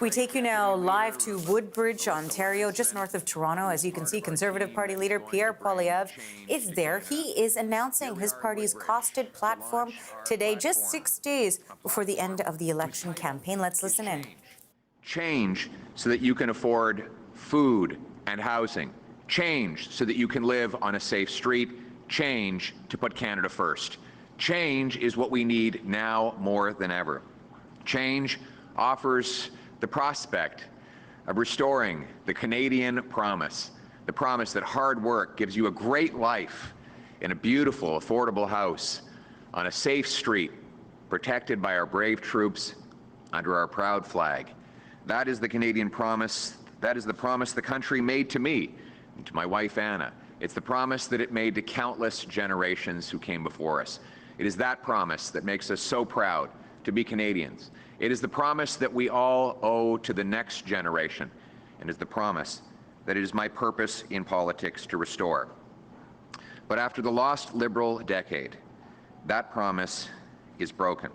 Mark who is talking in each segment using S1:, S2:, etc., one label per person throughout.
S1: We take you now live to Woodbridge, Ontario, just north of Toronto. As you can see, Conservative Party leader Pierre Poilievre is there. He is announcing his party's costed platform today, just 6 days before the end of the election campaign. Let's listen in.
S2: Change so that you can afford food and housing. Change so that you can live on a safe street. Change to put Canada first. Change is what we need now more than ever. Change offers the prospect of restoring the Canadian promise, the promise that hard work gives you a great life in a beautiful, affordable house on a safe street, protected by our brave troops under our proud flag. That is the Canadian promise. That is the promise the country made to me and to my wife, Anna. It's the promise that it made to countless generations who came before us. It is that promise that makes us so proud to be Canadians. It is the promise that we all owe to the next generation, and is the promise that it is my purpose in politics to restore. But after the lost Liberal decade, that promise is broken.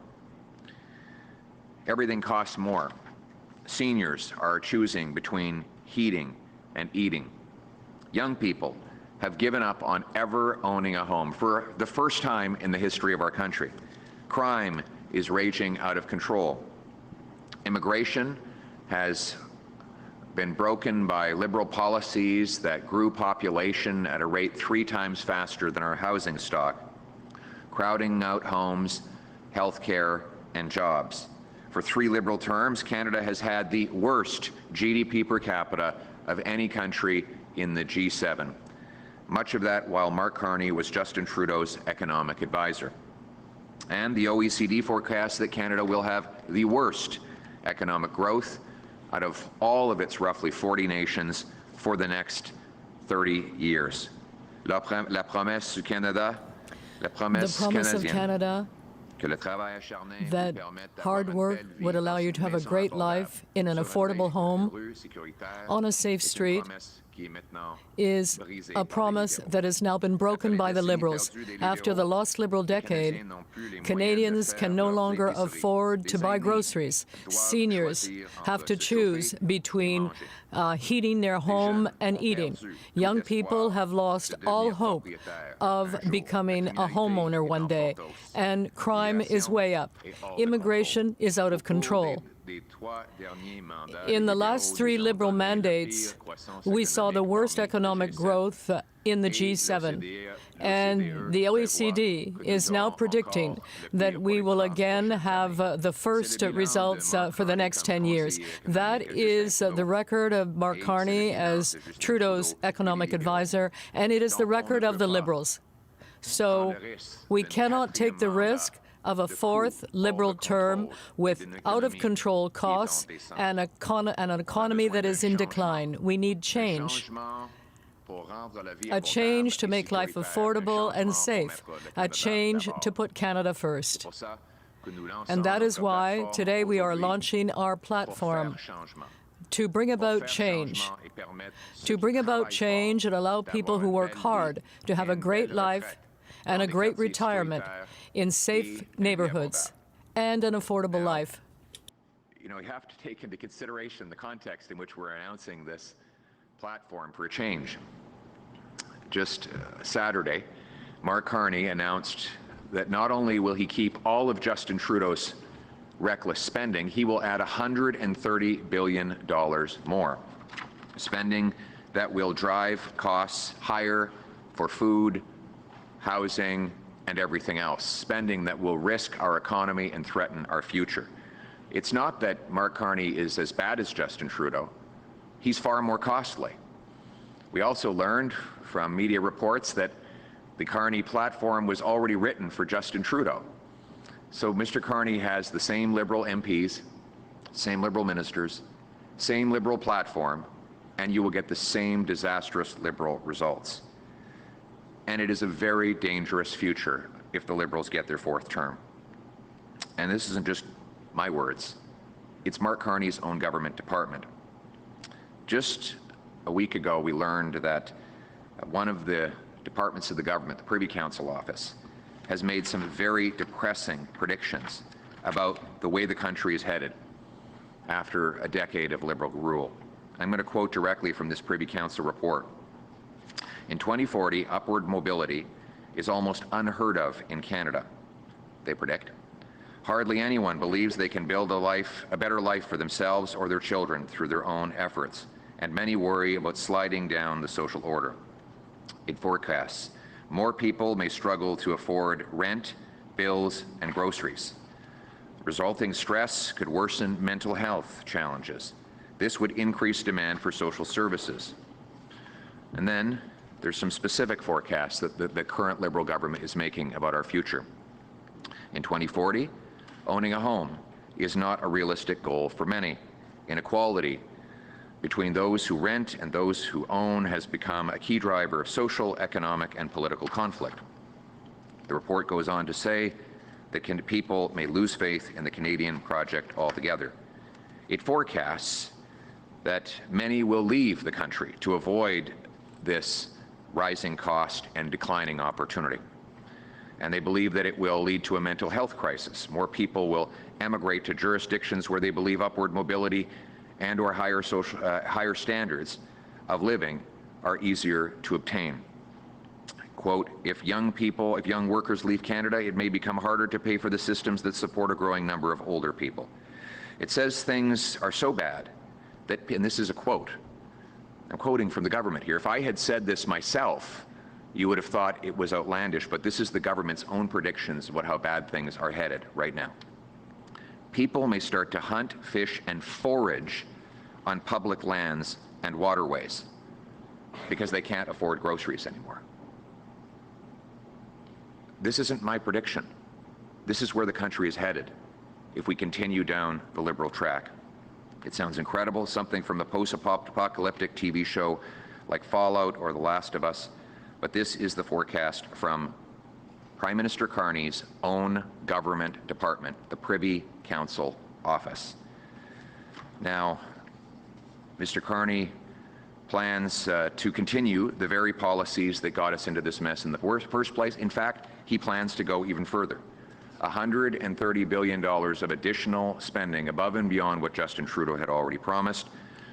S2: Everything costs more. Seniors are choosing between heating and eating. Young people have given up on ever owning a home for the first time in the history of our country. Crime is raging out of control. Immigration has been broken by Liberal policies that grew population at a rate 3 times faster than our housing stock, crowding out homes, health care, and jobs. For 3 Liberal terms, Canada has had the worst GDP per capita of any country in the G7. Much of that while Mark Carney was Justin Trudeau's economic advisor. And the OECD forecasts that Canada will have the worst economic growth out of all of its roughly 40 nations for the next 30 years. La promesse of Canada
S3: that hard work would allow you to have a great life in an affordable home on a safe street is a promise that has now been broken by the Liberals. After the lost Liberal decade, Canadians can no longer afford to buy groceries. Seniors have to choose between heating their home and eating. Young people have lost all hope of becoming a homeowner one day, and crime is way up. Immigration is out of control. In the last 3 Liberal mandates, we saw the worst economic growth in the G7, and the OECD is now predicting that we will again have the first results for the next 10 years. That is the record of Mark Carney as Trudeau's economic advisor, and it is the record of the Liberals. So we cannot take the risk of a 4th Liberal term with out-of-control costs and an economy that is in decline. We need change. A change to make life affordable and safe. A change to put Canada first. And that is why today we are launching our platform to bring about change. To bring about change and allow people who work hard to have a great life and a great retirement in safe neighborhoods and an affordable life.
S2: You know, we have to take into consideration the context in which we're announcing this platform for a change. Just Saturday, Mark Carney announced that not only will he keep all of Justin Trudeau's reckless spending, he will add $130 billion more. Spending that will drive costs higher for food, housing, and everything else. Spending that will risk our economy and threaten our future. It's not that Mark Carney is as bad as Justin Trudeau. He's far more costly. We also learned from media reports that the Carney platform was already written for Justin Trudeau. So Mr. Carney has the same Liberal MPs, same Liberal ministers, same Liberal platform, and you will get the same disastrous Liberal results. And it is a very dangerous future if the Liberals get their 4th term. And this isn't just my words. It's Mark Carney's own government department. Just a week ago, we learned that one of the departments of the government, the Privy Council office, has made some very depressing predictions about the way the country is headed. after a decade of Liberal rule. I'm going to quote directly from this Privy Council report. In 2040, upward mobility is almost unheard of in Canada, they predict. Hardly anyone believes they can build a better life for themselves or their children through their own efforts, and many worry about sliding down the social order. It forecasts more people may struggle to afford rent, bills, and groceries. Resulting stress could worsen mental health challenges. This would increase demand for social services. And then there's some specific forecasts that the current Liberal government is making about our future. In 2040, owning a home is not a realistic goal for many. Inequality between those who rent and those who own has become a key driver of social, economic, and political conflict. The report goes on to say that people may lose faith in the Canadian project altogether. It forecasts that many will leave the country to avoid this rising cost and declining opportunity. And they believe that it will lead to a mental health crisis. More people will emigrate to jurisdictions where they believe upward mobility and or higher standards of living are easier to obtain. Quote, if young workers leave Canada, it may become harder to pay for the systems that support a growing number of older people. It says things are so bad that, and this is a quote, I'm quoting from the government here, if I had said this myself, you would have thought it was outlandish, but this is the government's own predictions about how bad things are headed right now. People may start to hunt, fish, and forage on public lands and waterways because they can't afford groceries anymore. This isn't my prediction. This is where the country is headed if we continue down the Liberal track. It sounds incredible, something from a post-apocalyptic TV show like Fallout or The Last of Us, but this is the forecast from Prime Minister Carney's own government department, the Privy Council office. Now, Mr. Carney plans to continue the very policies that got us into this mess in the first place. In fact, he plans to go even further. $130 billion of additional spending above and beyond what Justin Trudeau had already promised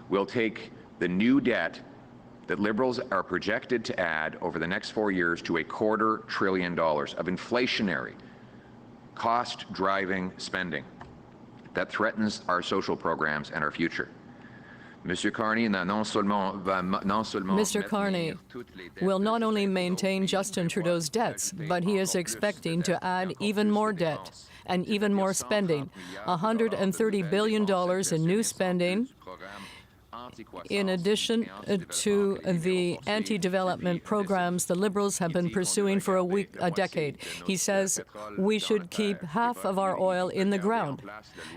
S2: will take the new debt that Liberals are projected to add over the next 4 years to $250 billion of inflationary, cost-driving spending that threatens our social programs and our future. Mr.
S3: Carney will not only maintain Justin Trudeau's debts, but he is expecting to add even more debt and even more spending, $130 billion in new spending, in addition to the anti-development programs the Liberals have been pursuing for a decade. He says we should keep half of our oil in the ground,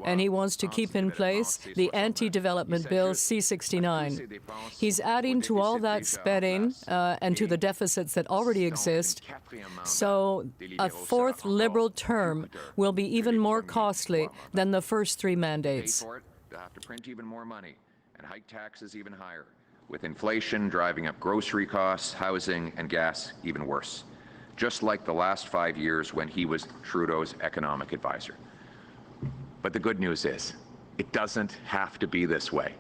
S3: and he wants to keep in place the anti-development bill C-69. He's adding to all that spending and to the deficits that already exist, so a fourth Liberal term will be even more costly than the first three mandates.
S2: They'll have to print even more money and hike taxes even higher, with inflation driving up grocery costs, housing, and gas even worse, just like the last 5 years when he was Trudeau's economic advisor. But the good news is, it doesn't have to be this way.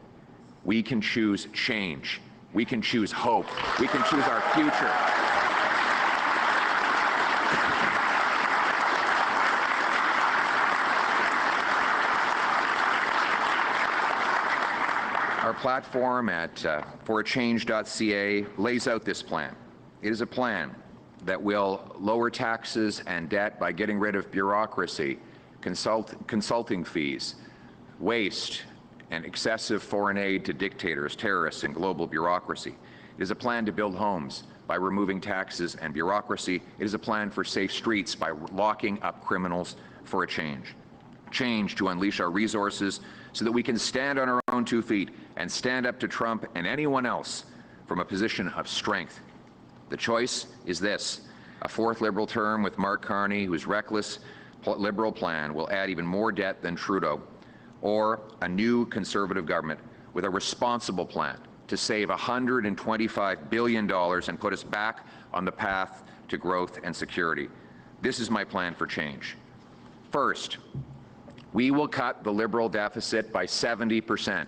S2: We can choose change. We can choose hope. We can choose our future. Our platform at forachange.ca lays out this plan. It is a plan that will lower taxes and debt by getting rid of bureaucracy, consulting fees, waste, and excessive foreign aid to dictators, terrorists, and global bureaucracy. It is a plan to build homes by removing taxes and bureaucracy. It is a plan for safe streets by locking up criminals for a change. Change to unleash our resources so that we can stand on our own 2 feet and stand up to Trump and anyone else from a position of strength. The choice is this: a fourth Liberal term with Mark Carney, whose reckless Liberal plan will add even more debt than Trudeau, or a new Conservative government with a responsible plan to save $125 billion and put us back on the path to growth and security. This is my plan for change. First, We will cut the Liberal deficit by 70%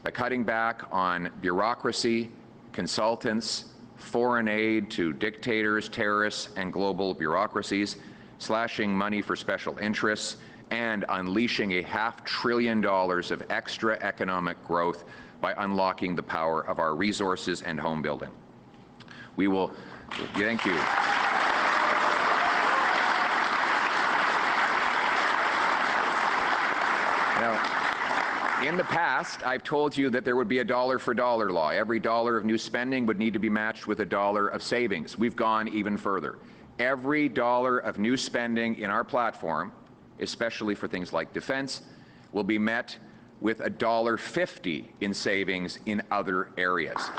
S2: by cutting back on bureaucracy, consultants, foreign aid to dictators, terrorists, and global bureaucracies, slashing money for special interests, and unleashing $500 billion of extra economic growth by unlocking the power of our resources and home building. We will, thank you. Now, in the past, I've told you that there would be a dollar for dollar law. Every dollar of new spending would need to be matched with a dollar of savings. We've gone even further. Every dollar of new spending in our platform, especially for things like defense, will be met with $1.50 in savings in other areas.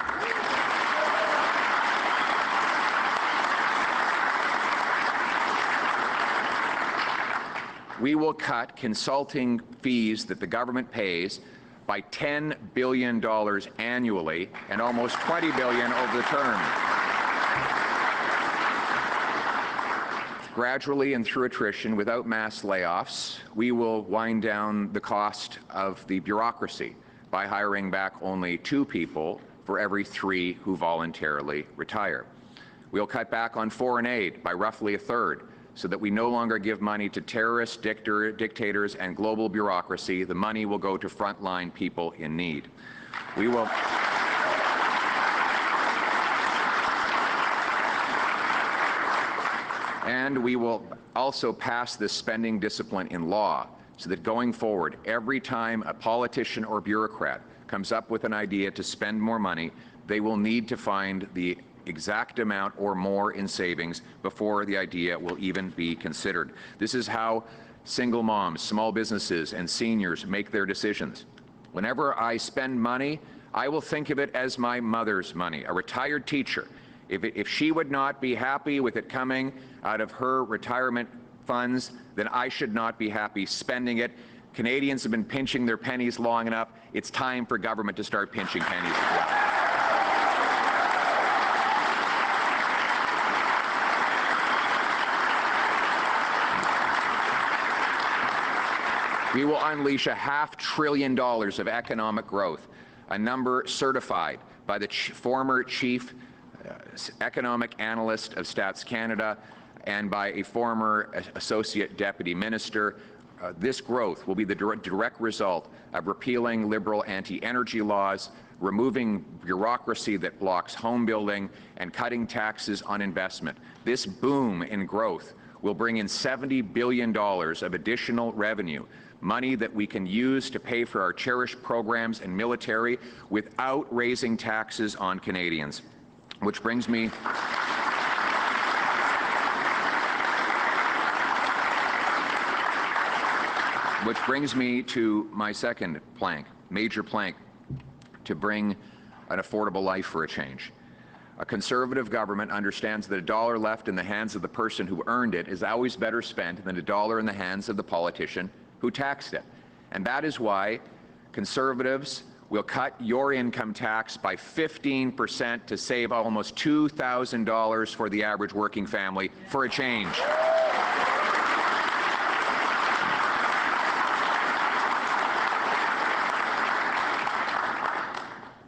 S2: We will cut consulting fees that the government pays by $10 billion annually and almost $20 billion over the term. Gradually and through attrition, without mass layoffs, we will wind down the cost of the bureaucracy by hiring back only 2 people for every 3 who voluntarily retire. We'll cut back on foreign aid by roughly 1/3, so that we no longer give money to terrorists, dictators, and global bureaucracy. The money will go to frontline people in need. We will. And we will also pass this spending discipline in law, so that going forward, every time a politician or bureaucrat comes up with an idea to spend more money, they will need to find the exact amount or more in savings before the idea will even be considered. This is how single moms, small businesses, and seniors make their decisions. Whenever I spend money, I will think of it as my mother's money, a retired teacher. If she would not be happy with it coming out of her retirement funds, then I should not be happy spending it. Canadians have been pinching their pennies long enough. It's time for government to start pinching pennies as well. We will unleash $500 billion of economic growth, a number certified by the former chief economic analyst of Stats Canada and by a former associate deputy minister. This growth will be the direct result of repealing Liberal anti-energy laws, removing bureaucracy that blocks home building, and cutting taxes on investment. This boom in growth will bring in $70 billion of additional revenue, money that we can use to pay for our cherished programs and military without raising taxes on Canadians. Which brings me to my second plank, major plank, to bring an affordable life for a change. A Conservative government understands that $1 left in the hands of the person who earned it is always better spent than $1 in the hands of the politician who taxed it. And that is why Conservatives will cut your income tax by 15% to save almost $2,000 for the average working family for a change.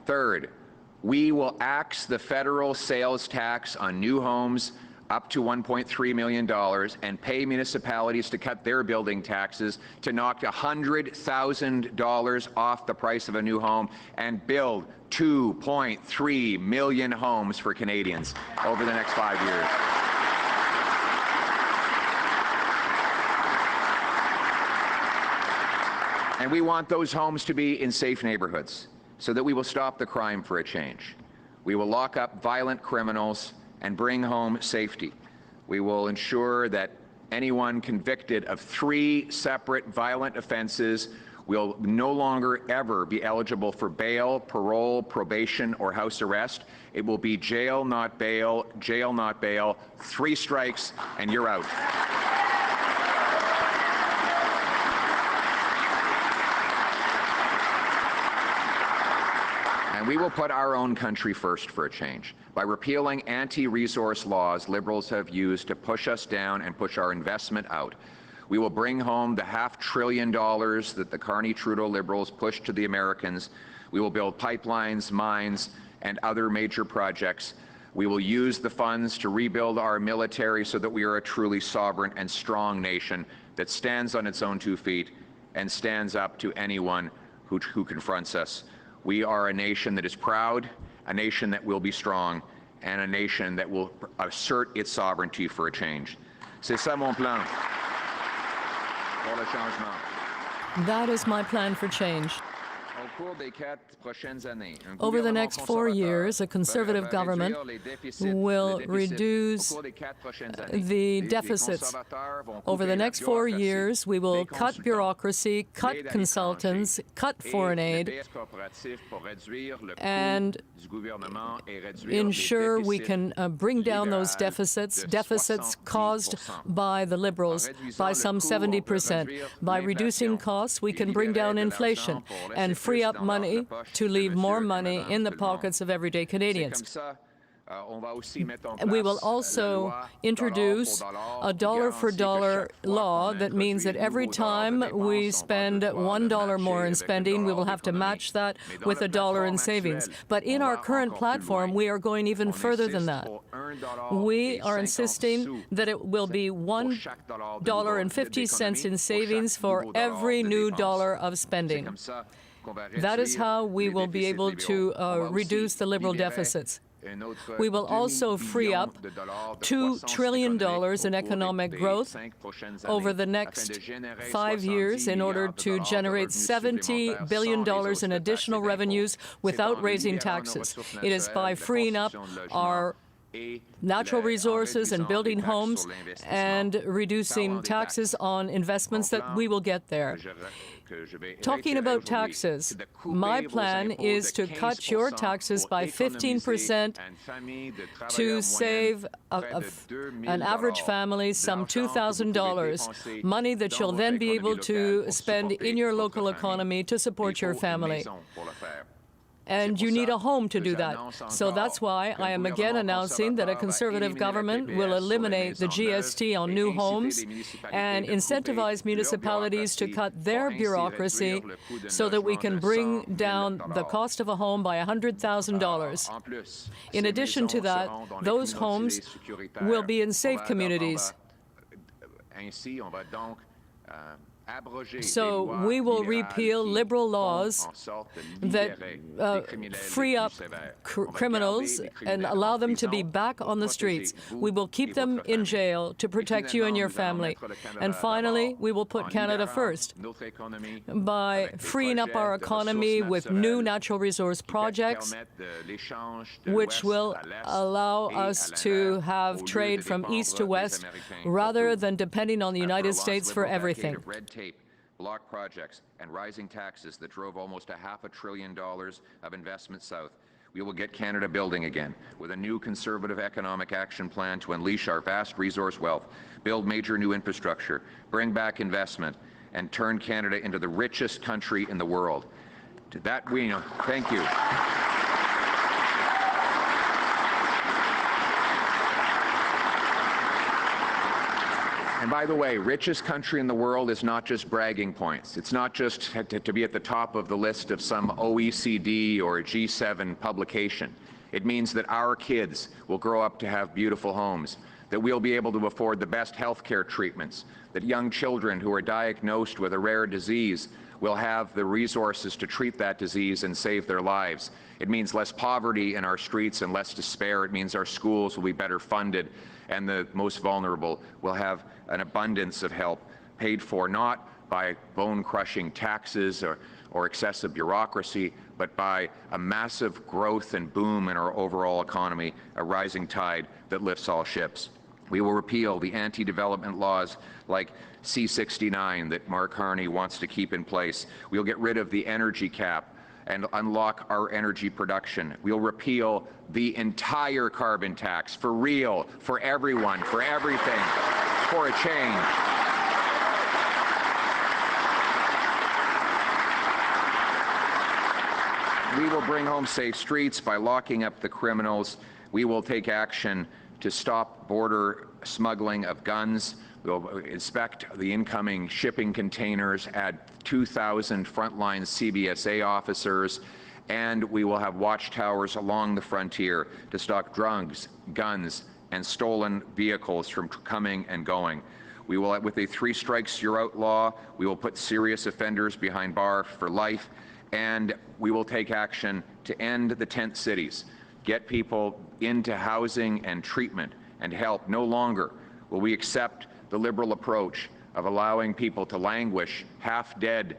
S2: Third, we will axe the federal sales tax on new homes up to $1.3 million and pay municipalities to cut their building taxes to knock $100,000 off the price of a new home and build 2.3 million homes for Canadians over the next 5 years. And we want those homes to be in safe neighborhoods so that we will stop the crime for a change. We will lock up violent criminals and bring home safety. We will ensure that anyone convicted of 3 separate violent offenses will no longer ever be eligible for bail, parole, probation, or house arrest. It will be jail, not bail, jail, not bail, 3 strikes, and you're out. And we will put our own country first for a change. By repealing anti-resource laws Liberals have used to push us down and push our investment out, We will bring home the $500 billion that the Carney-Trudeau Liberals pushed to the Americans. We will build pipelines, mines, and other major projects. We will use the funds to rebuild our military so that we are a truly sovereign and strong nation that stands on its own 2 feet and stands up to anyone who confronts us. We are a nation that is proud, a nation that will be strong, and a nation that will assert its sovereignty for a change. C'est ça mon plan pour le changement.
S3: That is my plan for change. Over the next 4 years, a Conservative government will reduce the deficits. Over the next 4 years, we will cut bureaucracy, cut consultants, cut foreign aid, and ensure we can bring down those deficits caused by the Liberals by some 70%. By reducing costs, we can bring down inflation and free up money to leave more money in the pockets of everyday Canadians. We will also introduce a dollar-for-dollar law that means that every time we spend $1 more in spending, we will have to match that with $1 in savings. But in our current platform, we are going even further than that. We are insisting that it will be $1.50 in savings for every new dollar of spending. That is how we will be able to reduce the Liberal deficits. We will also free up $2 trillion in economic growth over the next 5 years in order to generate $70 billion in additional revenues without raising taxes. It is by freeing up our natural resources and building homes and reducing taxes on investments that we will get there. Talking about taxes, my plan is to cut your taxes by 15% to save an average family some $2,000, money that you'll then be able to spend in your local economy to support your family. And you need a home to do that. So that's why I am again announcing that a Conservative government will eliminate the GST on new homes and incentivize municipalities to cut their bureaucracy so that we can bring down the cost of a home by $100,000. In addition to that, those homes will be in safe communities. So we will repeal Liberal laws that free up criminals and allow them to be back on the streets. We will keep them in jail to protect you and your family. And finally, we will put Canada first by freeing up our economy with new natural resource projects, which will allow us to have trade from east to west rather than depending on the United States for everything.
S2: Bloc projects and rising taxes that drove almost $500 billion of investment south. We will get Canada building again with a new Conservative economic action plan to unleash our vast resource wealth, build major new infrastructure, bring back investment, and turn Canada into the richest country in the world. To that, thank you. And by the way, richest country in the world is not just bragging points. It's not just to be at the top of the list of some OECD or G7 publication. It means that our kids will grow up to have beautiful homes, that we'll be able to afford the best health care treatments, that young children who are diagnosed with a rare disease will have the resources to treat that disease and save their lives. It means less poverty in our streets and less despair. It means our schools will be better funded and the most vulnerable will have an abundance of help paid for not by bone-crushing taxes or excessive bureaucracy, but by a massive growth and boom in our overall economy, a rising tide that lifts all ships. We will repeal the anti-development laws like C-69 that Mark Carney wants to keep in place. We'll get rid of the energy cap and unlock our energy production. We'll repeal the entire carbon tax for real, for everyone, for everything, for a change. We will bring home safe streets by locking up the criminals. We will take action to stop border smuggling of guns We'll inspect the incoming shipping containers, add 2,000 frontline CBSA officers, and we will have watchtowers along the frontier to stop drugs, guns, and stolen vehicles from coming and going. We will, with a 3 strikes you're out law, we will put serious offenders behind bars for life, and we will take action to end the tent cities, get people into housing and treatment and help. No longer will we accept the Liberal approach of allowing people to languish, half dead,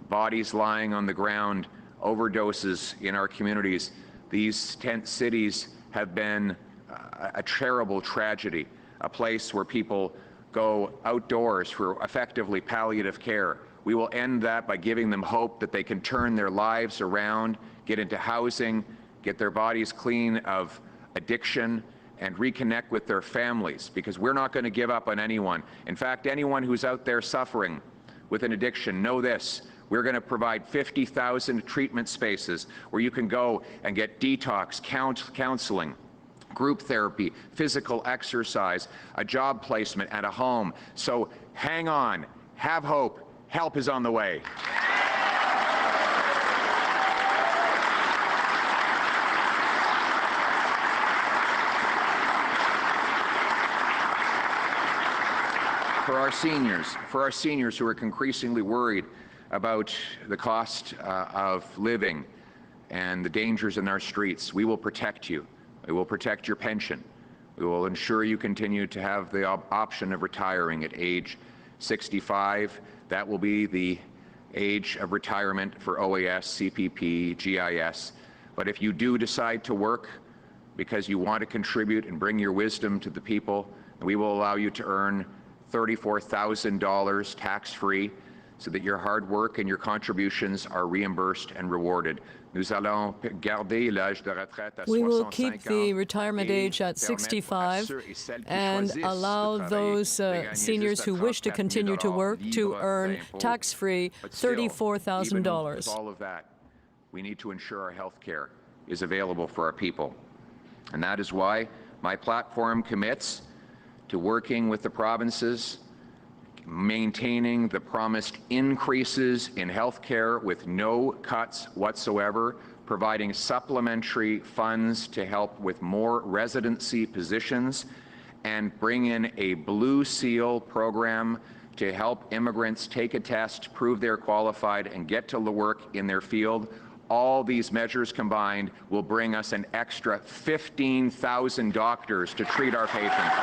S2: bodies lying on the ground, overdoses in our communities. These tent cities have been a terrible tragedy, a place where people go outdoors for effectively palliative care. We will end that by giving them hope that they can turn their lives around, get into housing, get their bodies clean of addiction, and reconnect with their families, because we're not going to give up on anyone. In fact, anyone who's out there suffering with an addiction, know this: we're going to provide 50,000 treatment spaces where you can go and get detox, counseling, group therapy, physical exercise, a job placement, and a home. So hang on, have hope, help is on the way. For our seniors who are increasingly worried about the cost of living and the dangers in our streets, we will protect you. We will protect your pension. We will ensure you continue to have the option of retiring at age 65. That will be the age of retirement for OAS, CPP, GIS. But if you do decide to work because you want to contribute and bring your wisdom to the people, we will allow you to earn $34,000 tax-free so that your hard work and your contributions are reimbursed and rewarded. We
S3: will keep the retirement age at 65 and allow those seniors who wish to continue to work to earn tax-free $34,000.
S2: With all of that, we need to ensure our health care is available for our people. And that is why my platform commits to working with the provinces, maintaining the promised increases in health care with no cuts whatsoever, providing supplementary funds to help with more residency positions, and bring in a Blue Seal program to help immigrants take a test, prove they're qualified, and get to the work in their field. All these measures combined will bring us an extra 15,000 doctors to treat our patients.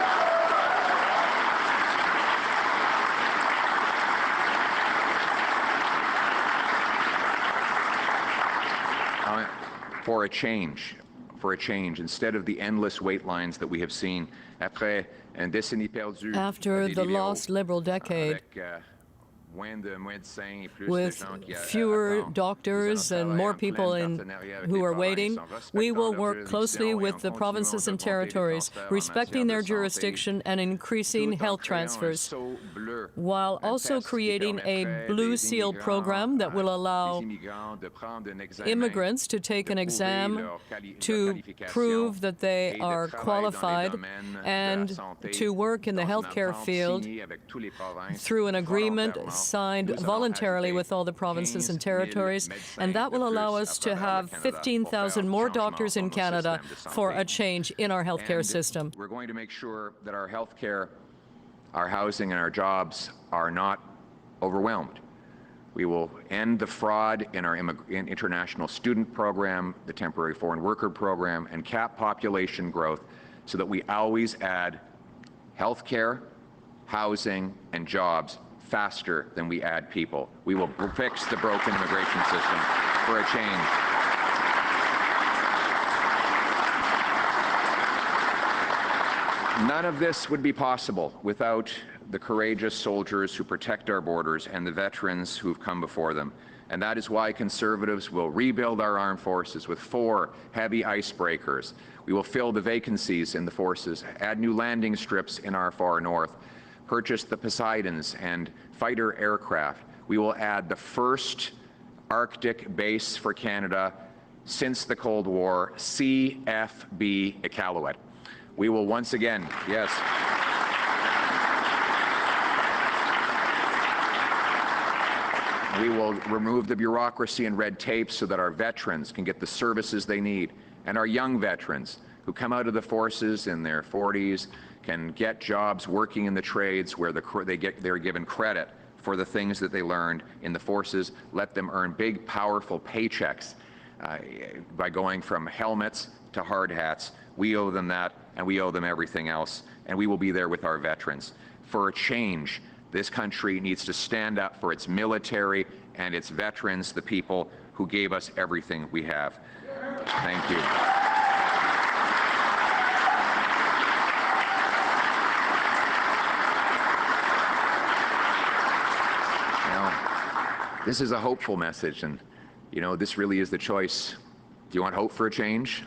S2: For a change, instead of the endless wait lines that we have seen after
S3: the lost Liberal decade, with fewer doctors and more people who are waiting, we will work closely with the provinces and territories, respecting their jurisdiction and increasing health transfers, while also creating a Blue Seal program that will allow immigrants to take an exam to prove that they are qualified and to work in the healthcare field through an agreement signed voluntarily with all the provinces and territories, and that will allow us to have 15,000 more doctors in Canada for a change in our healthcare system.
S2: We're going to make sure that our healthcare, our housing, and our jobs are not overwhelmed. We will end the fraud in our international student program, the temporary foreign worker program, and cap population growth so that we always add healthcare, housing, and jobs faster than we add people. We will fix the broken immigration system for a change. None of this would be possible without the courageous soldiers who protect our borders and the veterans who've come before them. And that is why Conservatives will rebuild our armed forces with 4 heavy icebreakers. We will fill the vacancies in the forces, add new landing strips in our far north, purchase the Poseidons and fighter aircraft. We will add the first Arctic base for Canada since the Cold War, CFB Iqaluit. We will once again, yes. We will remove the bureaucracy and red tape so that our veterans can get the services they need, and our young veterans who come out of the forces in their 40s can get jobs working in the trades where they're given credit for the things that they learned in the forces. Let them earn big, powerful paychecks by going from helmets to hard hats. We owe them that, and we owe them everything else, and we will be there with our veterans. For a change, this country needs to stand up for its military and its veterans, the people who gave us everything we have. Thank you. Now, this is a hopeful message, and you know, this really is the choice. Do you want hope for a change,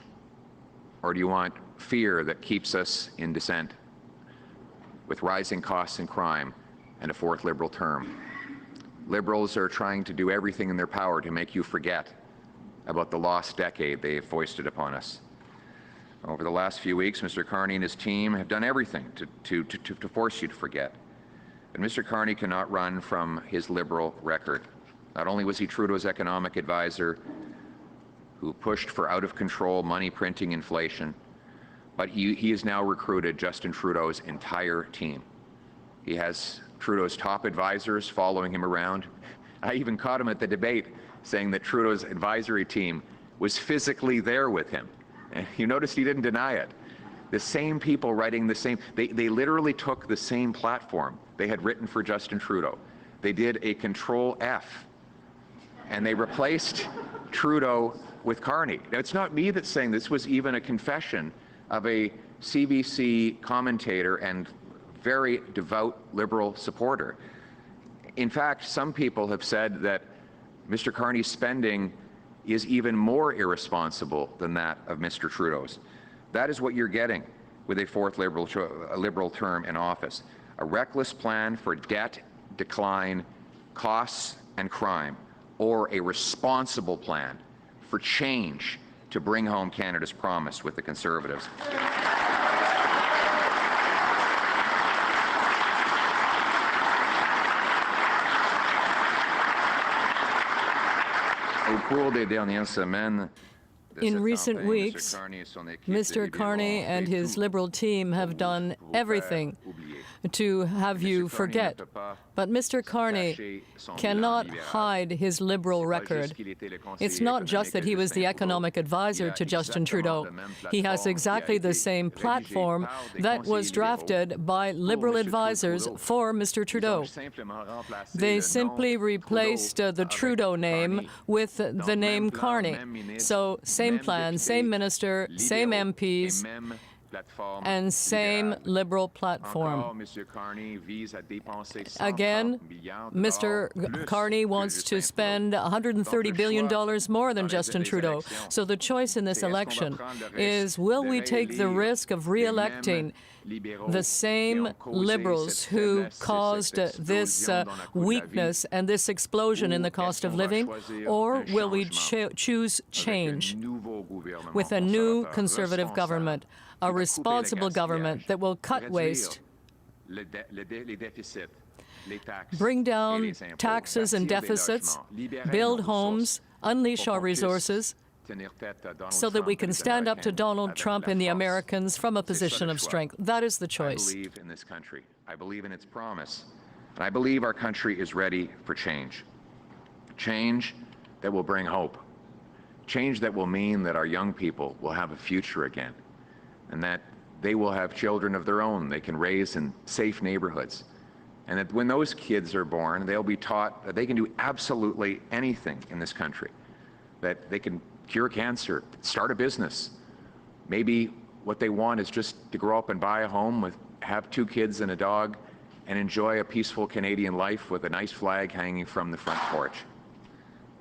S2: or do you want fear that keeps us in dissent with rising costs and crime and a fourth Liberal term? Liberals are trying to do everything in their power to make you forget about the lost decade they have foisted upon us. Over the last few weeks, Mr. Carney and his team have done everything to force you to forget. But Mr. Carney cannot run from his Liberal record. Not only was he Trudeau's economic advisor, who pushed for out-of-control money-printing inflation, but he has now recruited Justin Trudeau's entire team. He has Trudeau's top advisors following him around. I even caught him at the debate saying that Trudeau's advisory team was physically there with him. And you noticed he didn't deny it. The same people writing the same, they literally took the same platform they had written for Justin Trudeau. They did a Control F, and they replaced Trudeau with Carney. Now, it's not me that's saying this. Was even a confession of a CBC commentator and very devout Liberal supporter. In fact, some people have said that Mr. Carney's spending is even more irresponsible than that of Mr. Trudeau's. That is what you're getting with a fourth Liberal term in office. A reckless plan for debt, decline, costs, and crime, or a responsible plan for change to bring home Canada's promise with the Conservatives.
S3: In recent weeks, Mr. Carney and his Liberal team have done everything to have you forget. But Mr. Carney cannot hide his Liberal record. It's not just that he was the economic advisor to Justin Trudeau. He has exactly the same platform that was drafted by Liberal advisors for Mr. Trudeau. They simply replaced the Trudeau name with the name Carney. So same plan, same minister, same MPs, and same Liberal platform. Again, Mr. Carney wants to spend $130 billion more than Justin Trudeau. So the choice in this election is, will we take the risk of re-electing the same Liberals who caused this weakness and this explosion in the cost of living, or will we choose change with a new Conservative government, a responsible government that will cut waste, bring down taxes and deficits, build homes, unleash our resources, so that we can stand up to Donald Trump and the Americans from a position of strength. That is the choice.
S2: I believe in this country. I believe in its promise. And I believe our country is ready for change. Change that will bring hope. Change that will mean that our young people will have a future again, and that they will have children of their own they can raise in safe neighborhoods. And that when those kids are born, they'll be taught that they can do absolutely anything in this country. That they can cure cancer, start a business. Maybe what they want is just to grow up and buy a home, have 2 kids and a dog, and enjoy a peaceful Canadian life with a nice flag hanging from the front porch.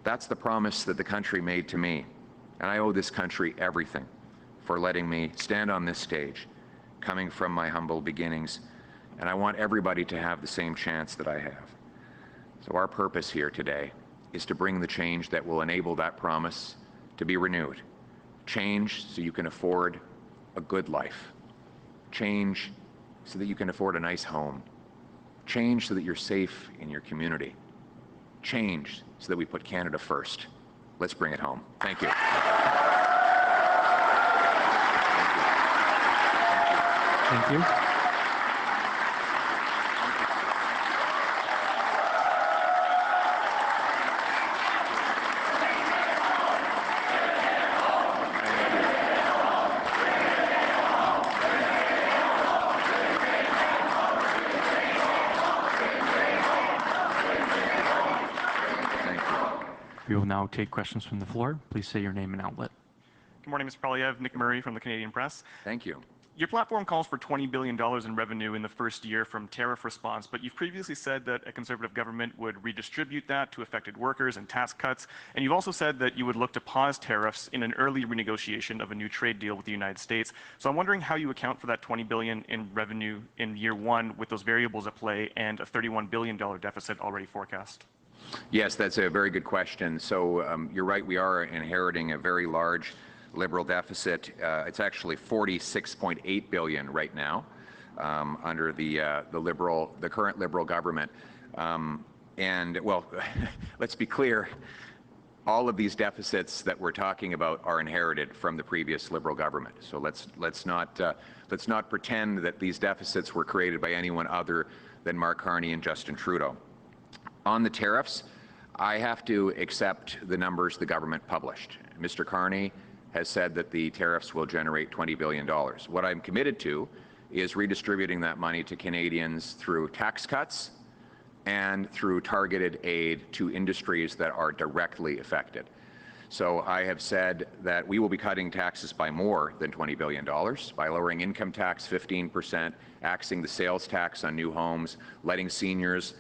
S2: That's the promise that the country made to me, and I owe this country everything for letting me stand on this stage, coming from my humble beginnings, and I want everybody to have the same chance that I have. So our purpose here today is to bring the change that will enable that promise to be renewed. Change so you can afford a good life. Change so that you can afford a nice home. Change so that you're safe in your community. change so that we put Canada first. Let's bring it home. Thank you.
S4: Thank you. We will now take questions from the floor. Please say your name and outlet.
S5: Good morning, Mr. Poilievre. Nick Murray from the Canadian Press.
S2: Thank you.
S5: Your platform calls for $20 billion in revenue in the first year from tariff response, but you've previously said that a Conservative government would redistribute that to affected workers and tax cuts, and you've also said that you would look to pause tariffs in an early renegotiation of a new trade deal with the United States. So I'm wondering how you account for that $20 billion in revenue in year one with those variables at play and a $31 billion deficit already forecast.
S2: Yes, that's a very good question. So you're right, we are inheriting a very large Liberal deficit. It's actually $46.8 billion right now under the current Liberal government. And well, let's be clear, all of these deficits that we're talking about are inherited from the previous Liberal government. So let's not pretend that these deficits were created by anyone other than Mark Carney and Justin Trudeau. On the tariffs, I have to accept the numbers the government published. Mr. Carney has said that the tariffs will generate $20 billion. What I'm committed to is redistributing that money to Canadians through tax cuts and through targeted aid to industries that are directly affected. So I have said that we will be cutting taxes by more than $20 billion by lowering income tax 15%, axing the sales tax on new homes, letting seniors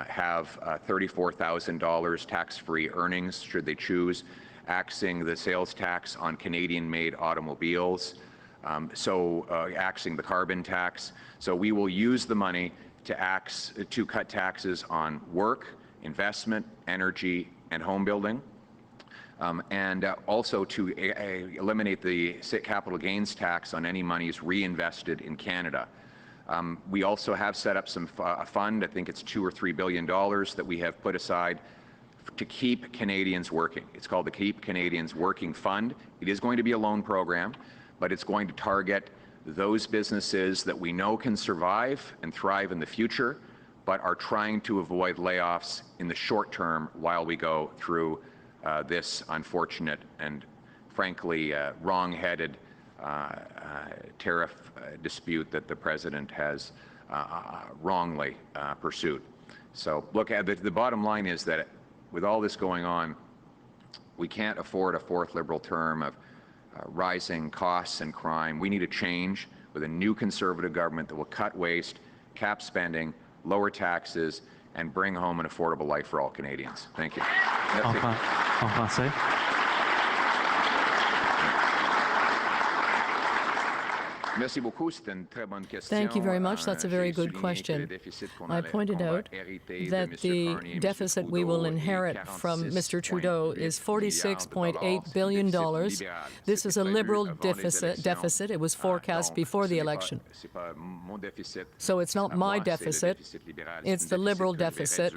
S2: have $34,000 tax-free earnings should they choose, axing the sales tax on Canadian-made automobiles, axing the carbon tax. So we will use the money to cut taxes on work, investment, energy, and home building, and also to eliminate the capital gains tax on any monies reinvested in Canada. We also have set up a fund, I think it's $2 or $3 billion that we have put aside to keep Canadians working. It's called the Keep Canadians Working Fund. It is going to be a loan program, but it's going to target those businesses that we know can survive and thrive in the future, but are trying to avoid layoffs in the short term while we go through this unfortunate and frankly wrong-headed tariff dispute that the President has wrongly pursued. So look, the bottom line is that with all this going on, we can't afford a fourth Liberal term of rising costs and crime. We need a change with a new Conservative government that will cut waste, cap spending, lower taxes, and bring home an affordable life for all Canadians. Thank you.
S4: En français.
S3: Thank you very much. That's a very good question. I pointed out that the deficit we will inherit from Mr. Trudeau is $46.8 billion. This is a Liberal deficit. It was forecast before the election. So it's not my deficit. It's the Liberal deficit.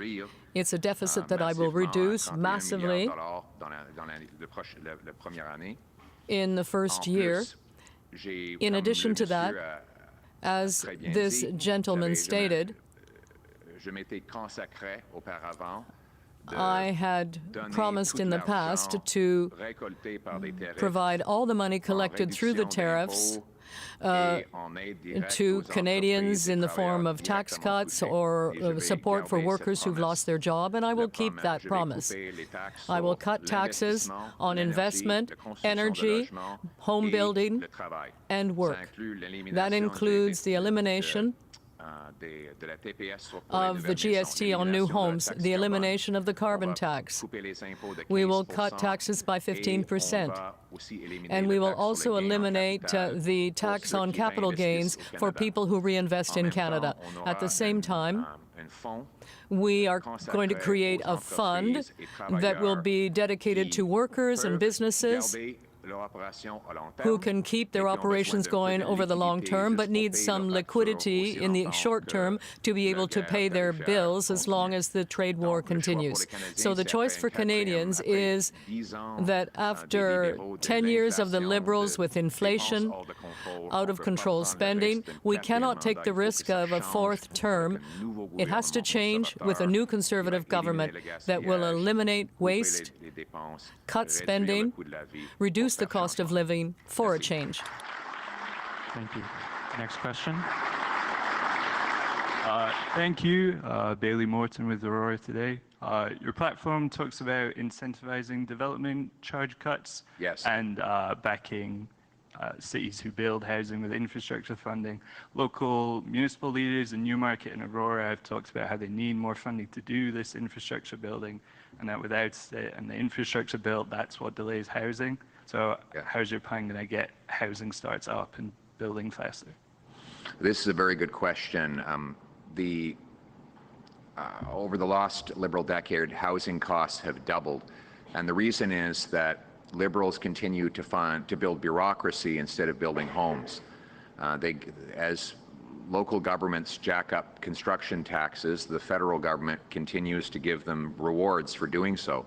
S3: It's a deficit that I will reduce massively in the first year. In addition to that, as this gentleman stated, I had promised in the past to provide all the money collected through the tariffs to Canadians in the form of tax cuts or support for workers who've lost their job, and I will keep that promise. I will cut taxes on investment, energy, home building, and work. That includes the elimination of the GST on new homes, the elimination of the carbon tax. We will cut taxes by 15%. And we will also eliminate the tax on capital gains for people who reinvest in Canada. At the same time, we are going to create a fund that will be dedicated to workers and businesses who can keep their operations going over the long term but need some liquidity in the short term to be able to pay their bills as long as the trade war continues. So the choice for Canadians is that after 10 years of the Liberals with inflation, out-of-control spending, we cannot take the risk of a fourth term. It has to change with a new Conservative government that will eliminate waste, cut spending, reduce the cost of living for a change.
S4: Thank you. Next question. Thank you. Bailey Morton with Aurora today. Your platform talks about incentivizing development charge cuts.
S2: Yes.
S4: And backing cities who build housing with infrastructure funding. Local municipal leaders in Newmarket and Aurora have talked about how they need more funding to do this infrastructure building, and that without the infrastructure built, that's what delays housing. So how's your plan going to get housing starts up and building faster?
S2: This is a very good question. Over the last Liberal decade, housing costs have doubled, and the reason is that Liberals continue to build bureaucracy instead of building homes. As local governments jack up construction taxes, the federal government continues to give them rewards for doing so,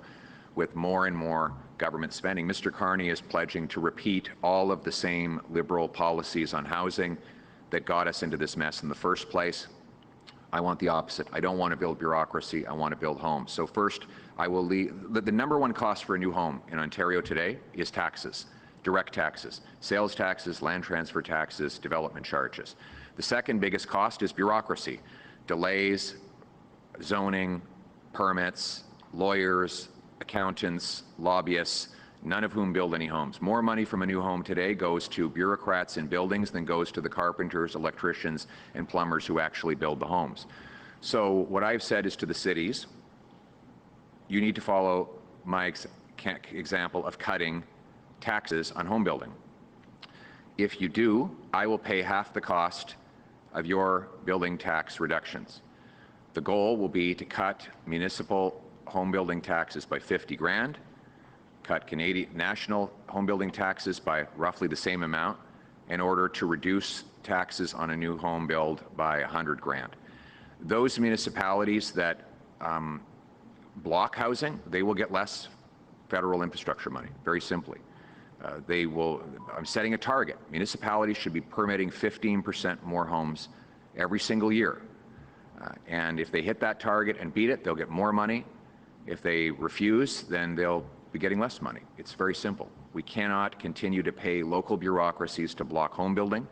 S2: with more and more government spending. Mr. Carney is pledging to repeat all of the same Liberal policies on housing that got us into this mess in the first place. I want the opposite. I don't want to build bureaucracy. I want to build homes. So first, I will leave. The number one cost for a new home in Ontario today is taxes, direct taxes, sales taxes, land transfer taxes, development charges. The second biggest cost is bureaucracy, delays, zoning, permits, lawyers, accountants, lobbyists, none of whom build any homes. More money from a new home today goes to bureaucrats in buildings than goes to the carpenters, electricians, and plumbers who actually build the homes. So what I've said is to the cities, you need to follow my example of cutting taxes on home building. If you do, I will pay half the cost of your building tax reductions. The goal will be to cut municipal home building taxes by 50 grand, cut Canadian national home building taxes by roughly the same amount in order to reduce taxes on a new home build by 100 grand. Those municipalities that block housing, they will get less federal infrastructure money, very simply. I'm setting a target. Municipalities should be permitting 15% more homes every single year. And if they hit that target and beat it, they'll get more money. If they refuse, then they'll be getting less money. It's very simple. We cannot continue to pay local bureaucracies to block home building.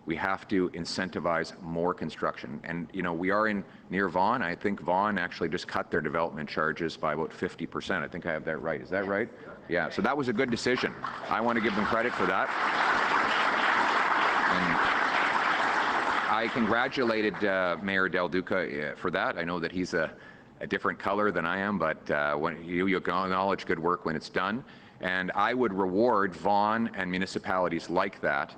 S2: We have to incentivize more construction. And, you know, we are near Vaughan. I think Vaughan actually just cut their development charges by about 50%. I think I have that right. Is that right? Yeah, so that was a good decision. I want to give them credit for that. And I congratulated Mayor Del Duca for that. I know that he's a different color than I am, but when you acknowledge good work when it's done. And I would reward Vaughan and municipalities like that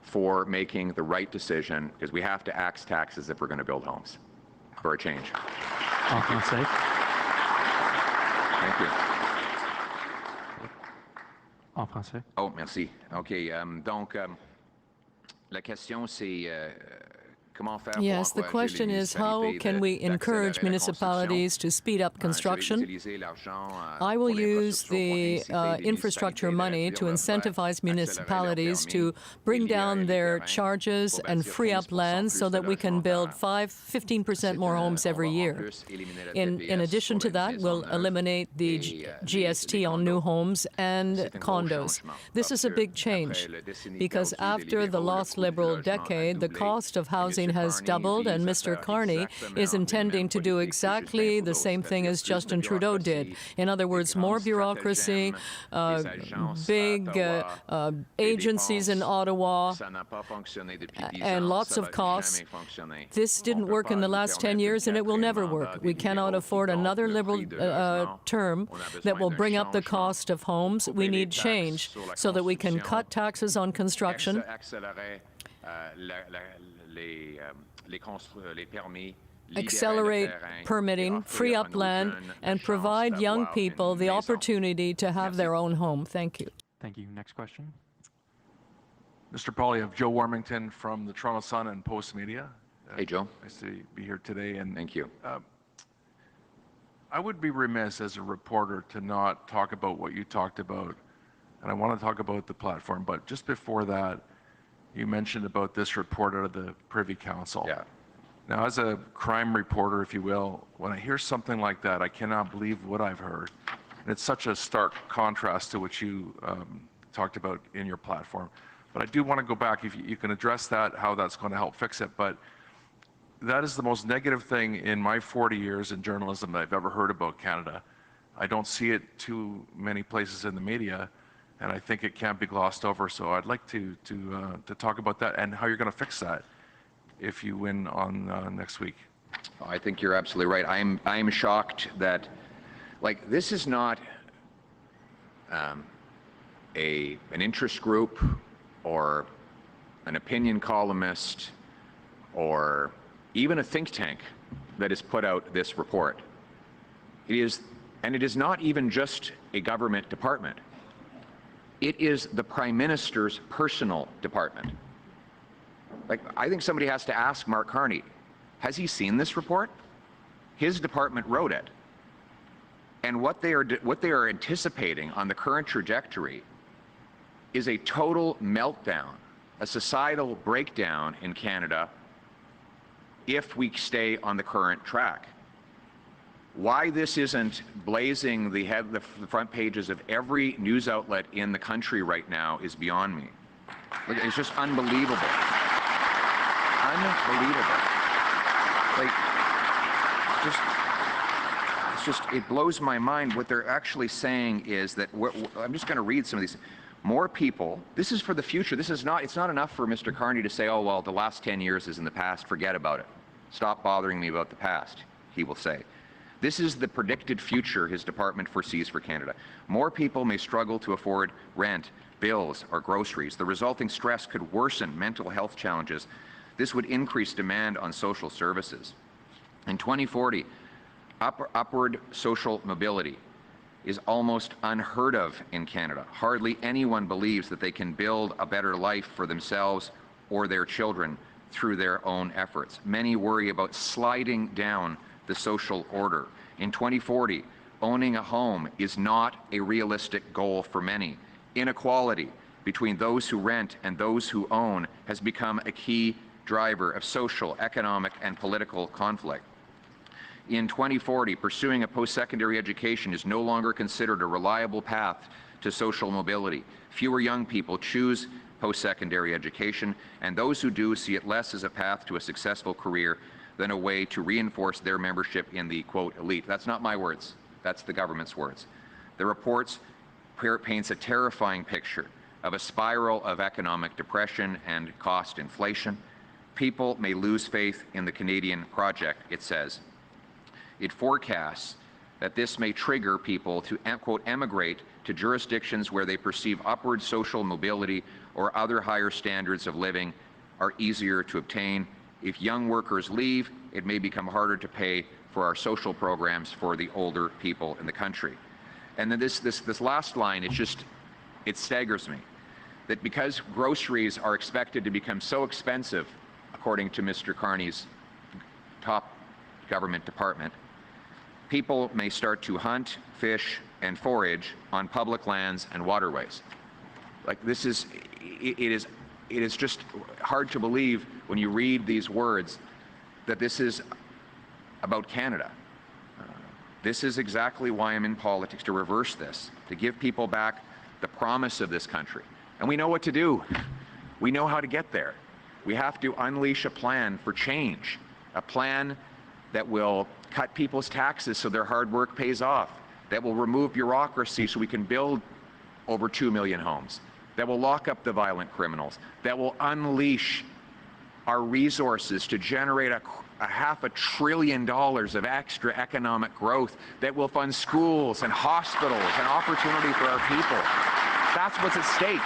S2: for making the right decision, because we have to axe taxes if we're going to build homes for a change.
S4: En français.
S2: Thank you.
S4: En français.
S2: Oh, merci. OK. Donc, la question, c'est
S3: Yes, the question is how can we encourage municipalities to speed up construction? I will use the infrastructure money to incentivize municipalities to bring down their charges and free up land so that we can build 15% more homes every year. In addition to that, we'll eliminate the GST on new homes and condos. This is a big change because after the last Liberal decade, the cost of housing has doubled, and Mr. Carney is intending to do exactly the same thing as Justin Trudeau did. In other words, more bureaucracy, big agencies in Ottawa, and lots of costs. This didn't work in the last 10 years, and it will never work. We cannot afford another Liberal term that will bring up the cost of homes. We need change so that we can cut taxes on construction, accelerate permitting, free up land, and provide young people the opportunity to have their own home. Thank you.
S6: Thank you. Next question.
S7: Mr. Poilievre, Joe Warmington from the Toronto Sun and Post Media.
S2: Hey, Joe.
S7: Nice to be here today. And
S2: Thank you.
S7: I would be remiss as a reporter to not talk about what you talked about, and I want to talk about the platform, but just before that, you mentioned about this report out of the Privy Council.
S2: Yeah.
S7: Now, as a crime reporter, if you will, when I hear something like that, I cannot believe what I've heard. And it's such a stark contrast to what you talked about in your platform. But I do want to go back, if you can address that, how that's going to help fix it. But that is the most negative thing in my 40 years in journalism that I've ever heard about Canada. I don't see it too many places in the media, and I think it can't be glossed over. So I'd like to talk about that and how you're going to fix that if you win on next week.
S2: I think you're absolutely right. I'm shocked that, like, this is not an interest group or an opinion columnist or even a think tank that has put out this report. It is not even just a government department. It is the Prime Minister's personal department. Like, I think somebody has to ask Mark Carney, has he seen this report? His department wrote it. And what they are anticipating on the current trajectory is a total meltdown, a societal breakdown in Canada if we stay on the current track. Why this isn't blazing the front pages of every news outlet in the country right now is beyond me. It's just unbelievable. Unbelievable. Like, it blows my mind. What they're actually saying is that, I'm just going to read some of these. More people, this is for the future. It's not enough for Mr. Carney to say, oh, well, the last 10 years is in the past, forget about it. Stop bothering me about the past, he will say. This is the predicted future his department foresees for Canada. More people may struggle to afford rent, bills, or groceries. The resulting stress could worsen mental health challenges. This would increase demand on social services. In 2040, upward social mobility is almost unheard of in Canada. Hardly anyone believes that they can build a better life for themselves or their children through their own efforts. Many worry about sliding down the social order. In 2040, owning a home is not a realistic goal for many. Inequality between those who rent and those who own has become a key driver of social, economic, and political conflict. In 2040, pursuing a post-secondary education is no longer considered a reliable path to social mobility. Fewer young people choose post-secondary education, and those who do see it less as a path to a successful career than a way to reinforce their membership in the, quote, elite. That's not my words. That's the government's words. The report paints a terrifying picture of a spiral of economic depression and cost inflation. People may lose faith in the Canadian project, it says. It forecasts that this may trigger people to, quote, emigrate to jurisdictions where they perceive upward social mobility or other higher standards of living are easier to obtain. If young workers leave, it may become harder to pay for our social programs for the older people in the country. And then this last line, it staggers me, that because groceries are expected to become so expensive, according to Mr. Carney's top government department, people may start to hunt, fish, and forage on public lands and waterways. Like, it is just hard to believe when you read these words that this is about Canada. This is exactly why I'm in politics, to reverse this, to give people back the promise of this country. And we know what to do. We know how to get there. We have to unleash a plan for change, a plan that will cut people's taxes so their hard work pays off, that will remove bureaucracy so we can build over 2 million homes, that will lock up the violent criminals, that will unleash our resources to generate a $500 billion of extra economic growth, that will fund schools and hospitals and opportunity for our people. That's what's at stake.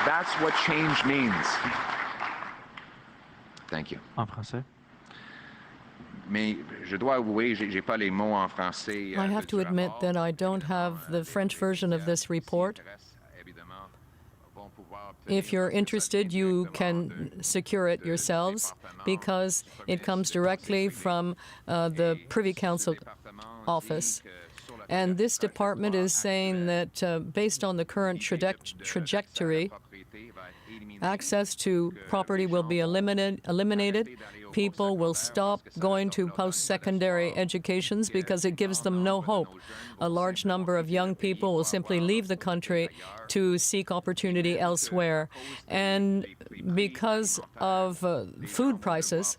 S2: That's what change means. Thank you.
S6: En français.
S2: Mais je dois avouer, j'ai pas les mots en français.
S3: I have to admit that I don't have the French version of this report. If you're interested, you can secure it yourselves because it comes directly from the Privy Council office. And this department is saying that based on the current trajectory, access to property will be eliminated. People will stop going to post-secondary educations because it gives them no hope. A large number of young people will simply leave the country to seek opportunity elsewhere. And because of food prices,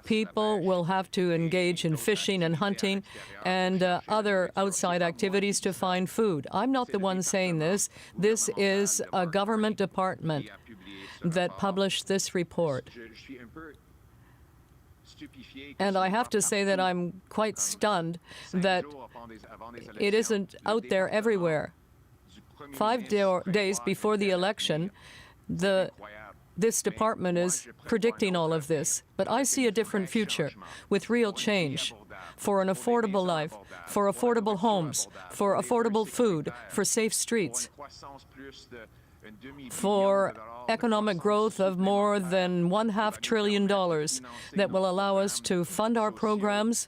S3: people will have to engage in fishing and hunting and other outside activities to find food. I'm not the one saying this. This is a government department that published this report. And I have to say that I'm quite stunned that it isn't out there everywhere. 5 days before the election, this department is predicting all of this. But I see a different future with real change for an affordable life, for affordable homes, for affordable food, for safe streets, for economic growth of more than $1/2 trillion that will allow us to fund our programs,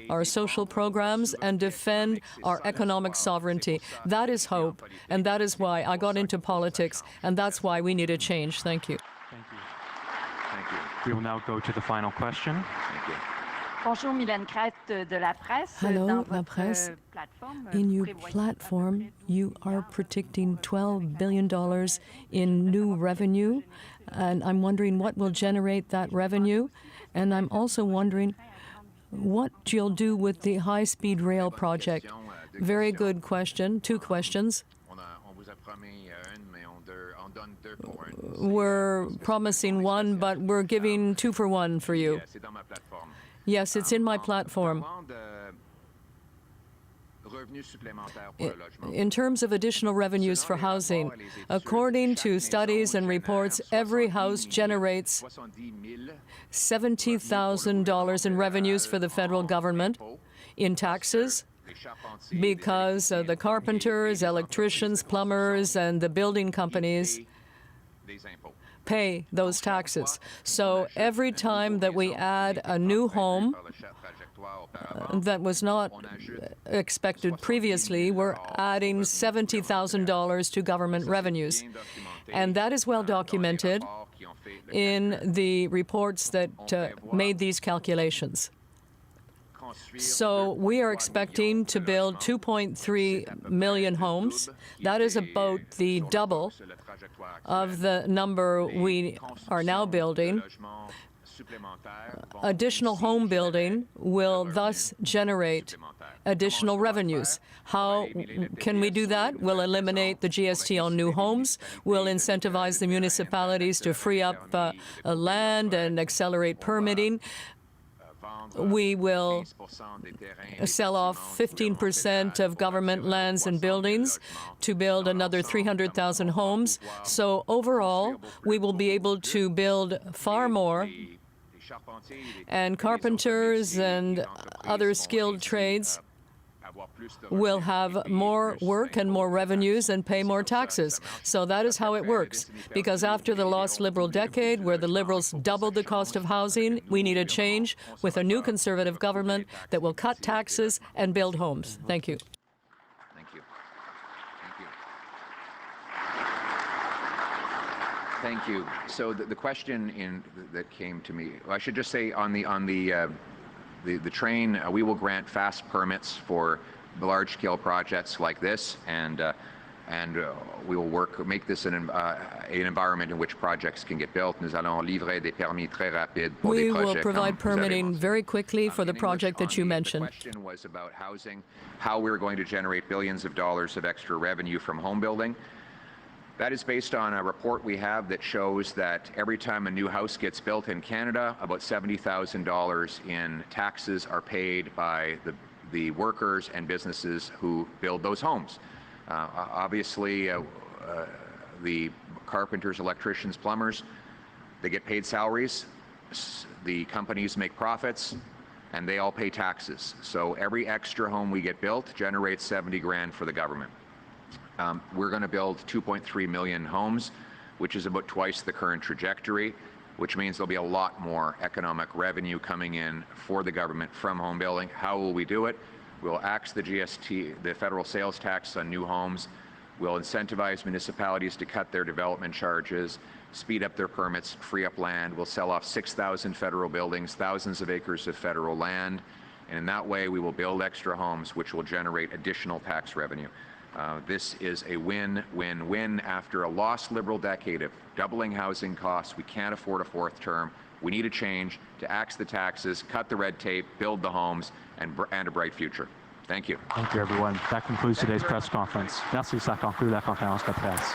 S3: our social programs, and defend our economic sovereignty. That is hope, and that is why I got into politics, and that's why we need a change. Thank you.
S5: Thank you.
S2: Thank you.
S5: We will now go to the final question.
S2: Thank you.
S6: Bonjour, Mylène Crête de la Presse.
S3: Hello,
S6: Dans
S3: La
S6: votre
S3: Presse.
S6: plateforme,
S3: In
S6: vous
S3: your
S6: prévoyez
S3: platform, you are predicting $12 billion in new revenue, and I'm wondering what will generate that revenue, and I'm also wondering what you'll do with the high-speed rail project. Very good question. 2 questions. We're promising 1, but we're giving 2 for 1 for you. Yes, it's in my platform. In terms of additional revenues for housing, according to studies and reports, every house generates $70,000 in revenues for the federal government in taxes, because the carpenters, electricians, plumbers, and the building companies pay those taxes. So every time that we add a new home that was not expected previously, we're adding $70,000 to government revenues. And that is well documented in the reports that made these calculations. So we are expecting to build 2.3 million homes. That is about the double of the number we are now building. Additional home building will thus generate additional revenues. How can we do that? We'll eliminate the GST on new homes. We'll incentivize the municipalities to free up land and accelerate permitting. We will sell off 15% of government lands and buildings to build another 300,000 homes. So overall, we will be able to build far more, and carpenters and other skilled trades will have more work and more revenues and pay more taxes. So that is how it works. Because after the lost Liberal decade, where the Liberals doubled the cost of housing, we need a change with a new Conservative government that will cut taxes and build homes. Thank you.
S2: Thank you. Thank you. So the question that came to me, I should just say on the train, we will grant fast permits for large-scale projects like this, and we will make this an environment in which projects can get built. Nous allons livrer des permis très rapides pour des projets.
S3: We will provide permitting very quickly for the project that you mentioned.
S2: The question was about housing, how we're going to generate billions of dollars of extra revenue from home building. That is based on a report we have that shows that every time a new house gets built in Canada, about $70,000 in taxes are paid by the workers and businesses who build those homes. Obviously, the carpenters, electricians, plumbers, they get paid salaries. The companies make profits. and they all pay taxes. So every extra home we get built generates 70 grand for the government. We're going to build 2.3 million homes, which is about twice the current trajectory, which means there'll be a lot more economic revenue coming in for the government from home building. How will we do it? We'll axe the GST, the federal sales tax on new homes. We'll incentivize municipalities to cut their development charges, speed up their permits, free up land. We'll sell off 6,000 federal buildings, thousands of acres of federal land, and in that way we will build extra homes which will generate additional tax revenue. This is a win-win-win. After a lost Liberal decade of doubling housing costs, we can't afford a fourth term. We need a change to axe the taxes, cut the red tape, build the homes, and a bright future. Thank you.
S8: Thank you, everyone. That concludes today's press conference. Merci, ça conclut la conférence de presse.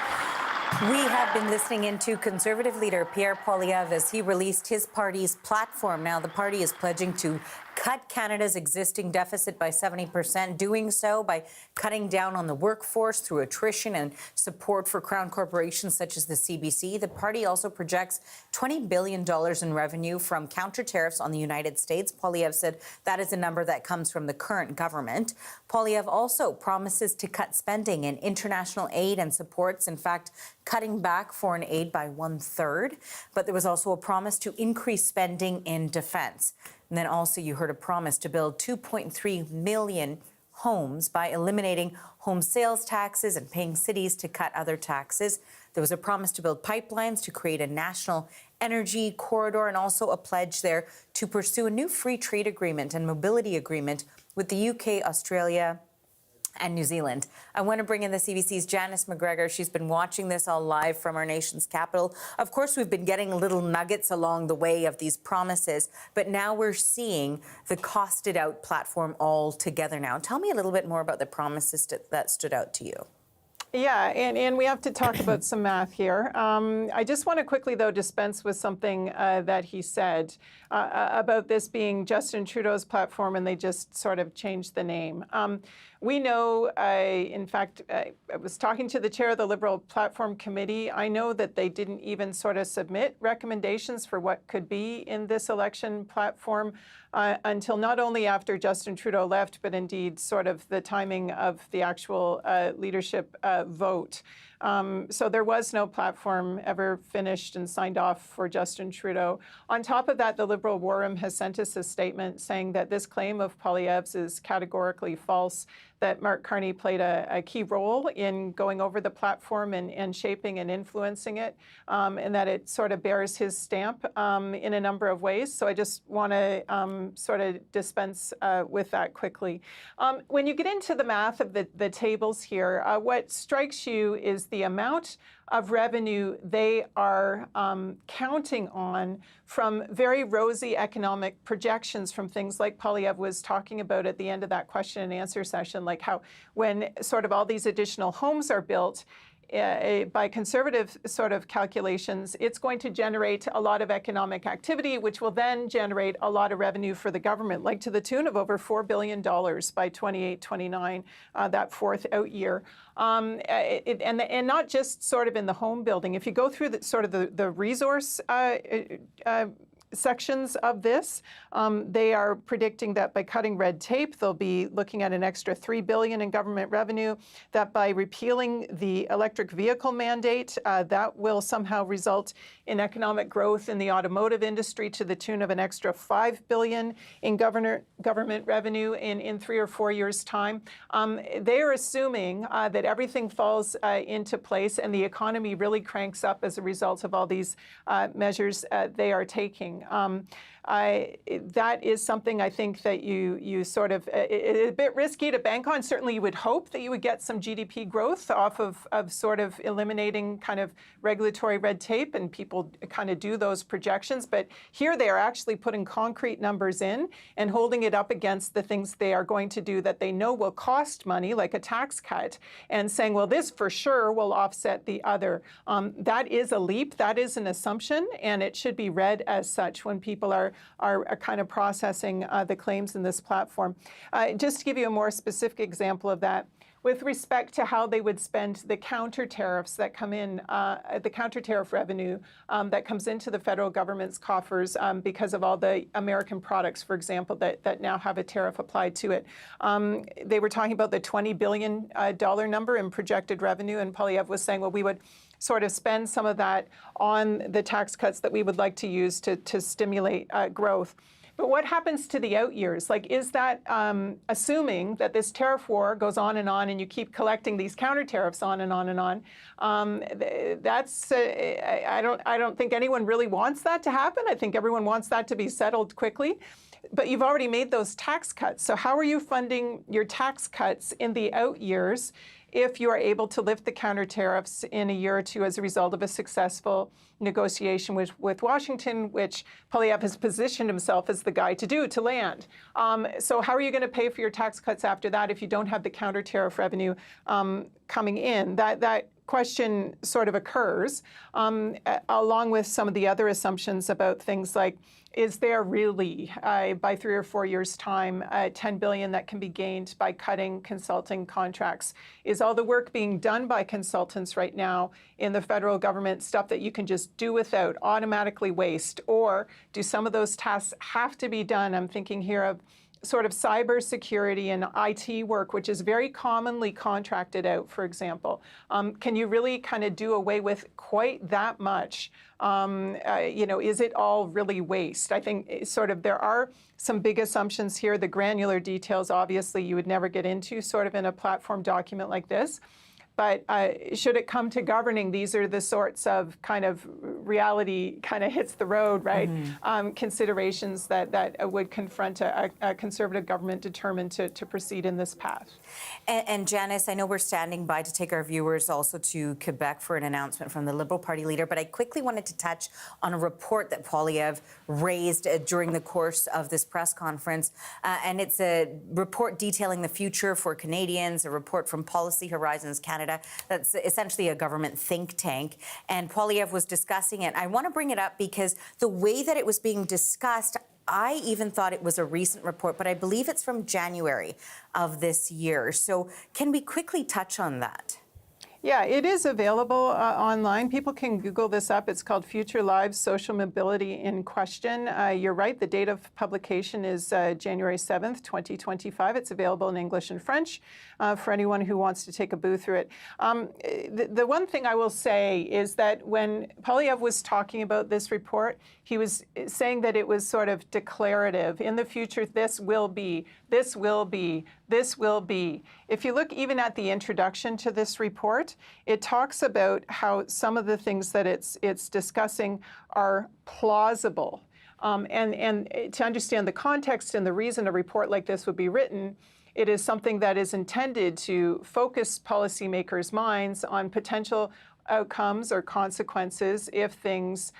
S1: We have been listening into Conservative Leader Pierre Poilievre as he released his party's platform. Now, the party is pledging to cut Canada's existing deficit by 70%, doing so by cutting down on the workforce through attrition and support for crown corporations such as the CBC. The party also projects $20 billion in revenue from counter tariffs on the United States. Poilievre said that is a number that comes from the current government. Poilievre also promises to cut spending in international aid and supports, in fact, cutting back foreign aid by 1/3. But there was also a promise to increase spending in defense. And then also you heard a promise to build 2.3 million homes by eliminating home sales taxes and paying cities to cut other taxes. There was a promise to build pipelines to create a national energy corridor, and also a pledge there to pursue a new free trade agreement and mobility agreement with the UK, Australia, and New Zealand. I want to bring in the CBC's Janice McGregor. She's been watching this all live from our nation's capital. Of course, we've been getting little nuggets along the way of these promises, but now we're seeing the costed out platform all together now. Tell me a little bit more about the promises that stood out to you.
S9: Yeah, and we have to talk about some math here. I just want to quickly, though, dispense with something that he said about this being Justin Trudeau's platform, and they just sort of changed the name. We know, in fact, I was talking to the chair of the Liberal Platform Committee. I know that they didn't even sort of submit recommendations for what could be in this election platform until not only after Justin Trudeau left, but indeed sort of the timing of the actual leadership vote. So there was no platform ever finished and signed off for Justin Trudeau. On top of that, the Liberal War Room has sent us a statement saying that this claim of Poilievre's is categorically false, that Mark Carney played a key role in going over the platform and shaping and influencing it, and that it sort of bears his stamp in a number of ways. So I just want to sort of dispense with that quickly. When you get into the math of the tables here, what strikes you is the amount of revenue they are counting on from very rosy economic projections from things like Poilievre was talking about at the end of that question and answer session, like how when sort of all these additional homes are built, by conservative sort of calculations, it's going to generate a lot of economic activity, which will then generate a lot of revenue for the government, like to the tune of over $4 billion by 28-29, that fourth out year. And not just sort of in the home building. If you go through the resource sections of this, they are predicting that by cutting red tape, they'll be looking at an extra $3 billion in government revenue, that by repealing the electric vehicle mandate, that will somehow result in economic growth in the automotive industry to the tune of an extra $5 billion in government revenue in 3 or 4 years' time. They are assuming that everything falls into place and the economy really cranks up as a result of all these measures they are taking. That is something I think that you sort of, it's a bit risky to bank on. Certainly you would hope that you would get some GDP growth off of sort of eliminating kind of regulatory red tape, and people kind of do those projections. But here they are actually putting concrete numbers in and holding it up against the things they are going to do that they know will cost money, like a tax cut, and saying, well, this for sure will offset the other. That is a leap, that is an assumption, and it should be read as such when people are kind of processing the claims in this platform. Just to give you a more specific example of that, with respect to how they would spend the counter tariffs that come in, the counter tariff revenue that comes into the federal government's coffers because of all the American products, for example, that now have a tariff applied to it. They were talking about the $20 billion number in projected revenue, and Poilievre was saying, well, we would sort of spend some of that on the tax cuts that we would like to use to stimulate growth. But what happens to the out years? Like, is that assuming that this tariff war goes on and you keep collecting these counter tariffs on and on and on? That's I don't think anyone really wants that to happen. I think everyone wants that to be settled quickly. But you've already made those tax cuts. So how are you funding your tax cuts in the out years if you are able to lift the counter tariffs in a year or two as a result of a successful negotiation with Washington, which Poilievre has positioned himself as the guy to land? So how are you going to pay for your tax cuts after that if you don't have the counter tariff revenue coming in? That question sort of occurs, along with some of the other assumptions about things like, is there really, by 3 or 4 years' time, $10 billion that can be gained by cutting consulting contracts? Is all the work being done by consultants right now in the federal government stuff that you can just do without, automatically waste? Or do some of those tasks have to be done? I'm thinking here of sort of cybersecurity and IT work, which is very commonly contracted out, for example. Can you really kind of do away with quite that much? Is it all really waste? I think sort of there are some big assumptions here. The granular details, obviously, you would never get into sort of in a platform document like this. But should it come to governing, these are the sorts of kind of reality kind of hits the road, right? Considerations that would confront a Conservative government determined to proceed in this path.
S1: And Janice, I know we're standing by to take our viewers also to Quebec for an announcement from the Liberal Party leader, but I quickly wanted to touch on a report that Poilievre raised during the course of this press conference. And it's a report detailing the future for Canadians, a report from Policy Horizons Canada. That's essentially a government think tank. And Poilievre was discussing it. I want to bring it up because the way that it was being discussed, I even thought it was a recent report, but I believe it's from January of this year. So can we quickly touch on that?
S9: Yeah, it is available online. People can Google this up. It's called Future Lives, Social Mobility in Question. You're right. The date of publication is January 7th, 2025. It's available in English and French for anyone who wants to take a boo through it. The one thing I will say is that when Poilievre was talking about this report, he was saying that it was sort of declarative. In the future, this will be, this will be, this will be. If you look even at the introduction to this report, it talks about how some of the things that it's discussing are plausible. And to understand the context and the reason a report like this would be written, it is something that is intended to focus policymakers' minds on potential outcomes or consequences if things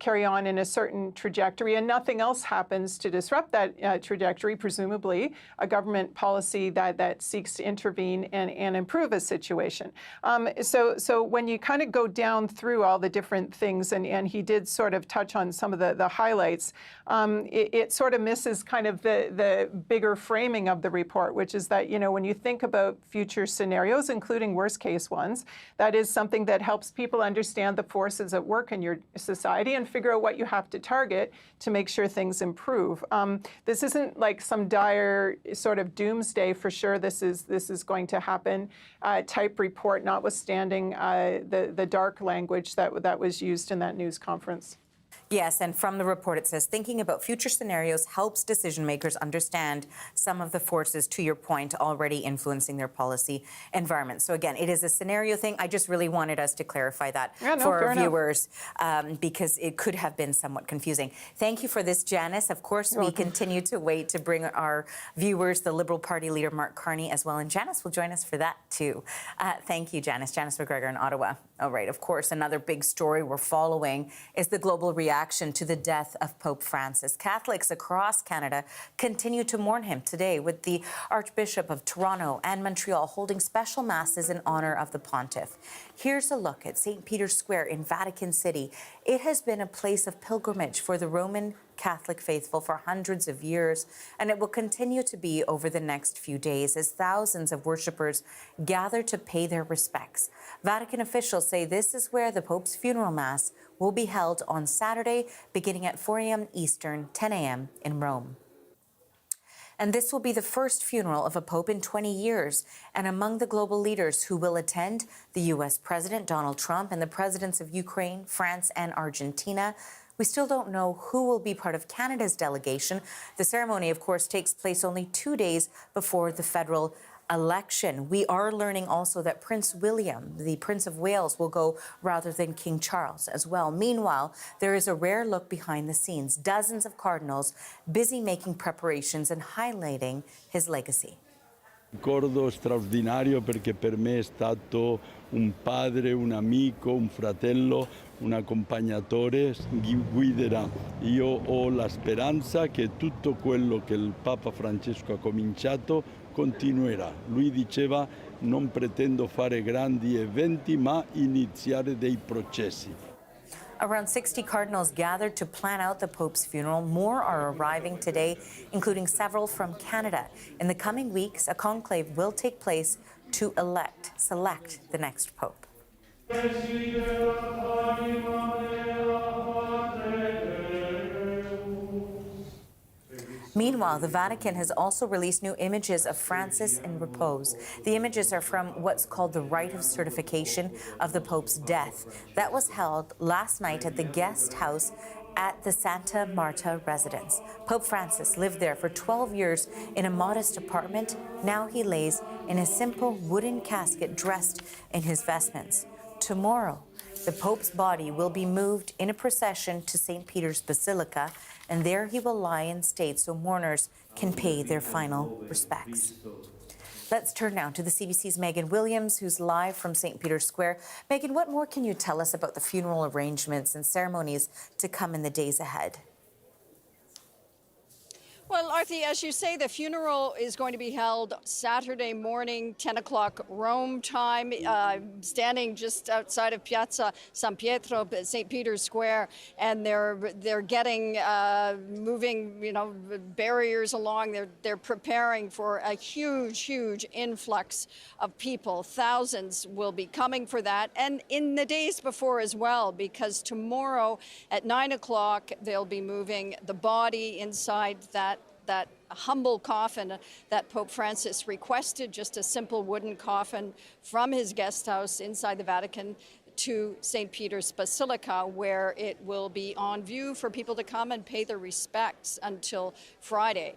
S9: carry on in a certain trajectory and nothing else happens to disrupt that trajectory, presumably a government policy that seeks to intervene and improve a situation. So when you kind of go down through all the different things, and he did sort of touch on some of the highlights, it sort of misses kind of the bigger framing of the report, which is that, when you think about future scenarios, including worst case ones, that is something that helps people understand the forces at work in your society and figure out what you have to target to make sure things improve. This isn't like some dire sort of doomsday for sure. This is going to happen type report, notwithstanding the dark language that was used in that news conference.
S1: Yes, and from the report it says, thinking about future scenarios helps decision makers understand some of the forces, to your point, already influencing their policy environment. So again, it is a scenario thing. I just really wanted us to clarify that for our viewers because it could have been somewhat confusing. Thank you for this, Janice. Of course, we continue to wait to bring our viewers the Liberal Party leader, Mark Carney, as well. And Janice will join us for that, too. Thank you, Janice. Janice McGregor in Ottawa. All right, of course, another big story we're following is the global reaction to the death of Pope Francis. Catholics across Canada continue to mourn him today, with the Archbishop of Toronto and Montreal holding special masses in honor of the pontiff. Here's a look at St. Peter's Square in Vatican City. It has been a place of pilgrimage for the Roman Catholic faithful for hundreds of years, and it will continue to be over the next few days as thousands of worshippers gather to pay their respects. Vatican officials say this is where the Pope's funeral Mass will be held on Saturday, beginning at 4 a.m. Eastern, 10 a.m. in Rome. And this will be the first funeral of a pope in 20 years. And among the global leaders who will attend, the U.S. President Donald Trump and the presidents of Ukraine, France, and Argentina. We still don't know who will be part of Canada's delegation. The ceremony, of course, takes place only 2 days before the federal election. We are learning also that Prince William, the Prince of Wales, will go rather than King Charles as well. Meanwhile, there is a rare look behind the scenes. Dozens of cardinals busy making preparations and highlighting his legacy.
S10: Ricordo straordinario perché per me è stato un padre, un amico, un fratello, un accompagnatore, guiderà. Io ho la speranza che tutto quello che il Papa Francesco ha cominciato continuerà. Lui diceva: non pretendo fare grandi eventi, ma iniziare dei processi.
S1: Around 60 cardinals gathered to plan out the Pope's funeral. More are arriving today, including several from Canada. In the coming weeks, a conclave will take place to select the next Pope. Meanwhile, the Vatican has also released new images of Francis in repose. The images are from what's called the rite of certification of the Pope's death. That was held last night at the guest house at the Santa Marta residence. Pope Francis lived there for 12 years in a modest apartment. Now he lays in a simple wooden casket dressed in his vestments. Tomorrow, the Pope's body will be moved in a procession to St. Peter's Basilica, and there he will lie in state so mourners can pay their final respects. Let's turn now to the CBC's Megan Williams, who's live from St. Peter's Square. Megan, what more can you tell us about the funeral arrangements and ceremonies to come in the days ahead?
S11: Well, Arthi, as you say, the funeral is going to be held Saturday morning, 10 o'clock Rome time, standing just outside of Piazza San Pietro, St. Peter's Square, and they're getting moving, barriers along. They're preparing for a huge influx of people. Thousands will be coming for that, and in the days before as well, because tomorrow at 9 o'clock they'll be moving the body inside that humble coffin that Pope Francis requested, just a simple wooden coffin from his guest house inside the Vatican to St. Peter's Basilica, where it will be on view for people to come and pay their respects until Friday.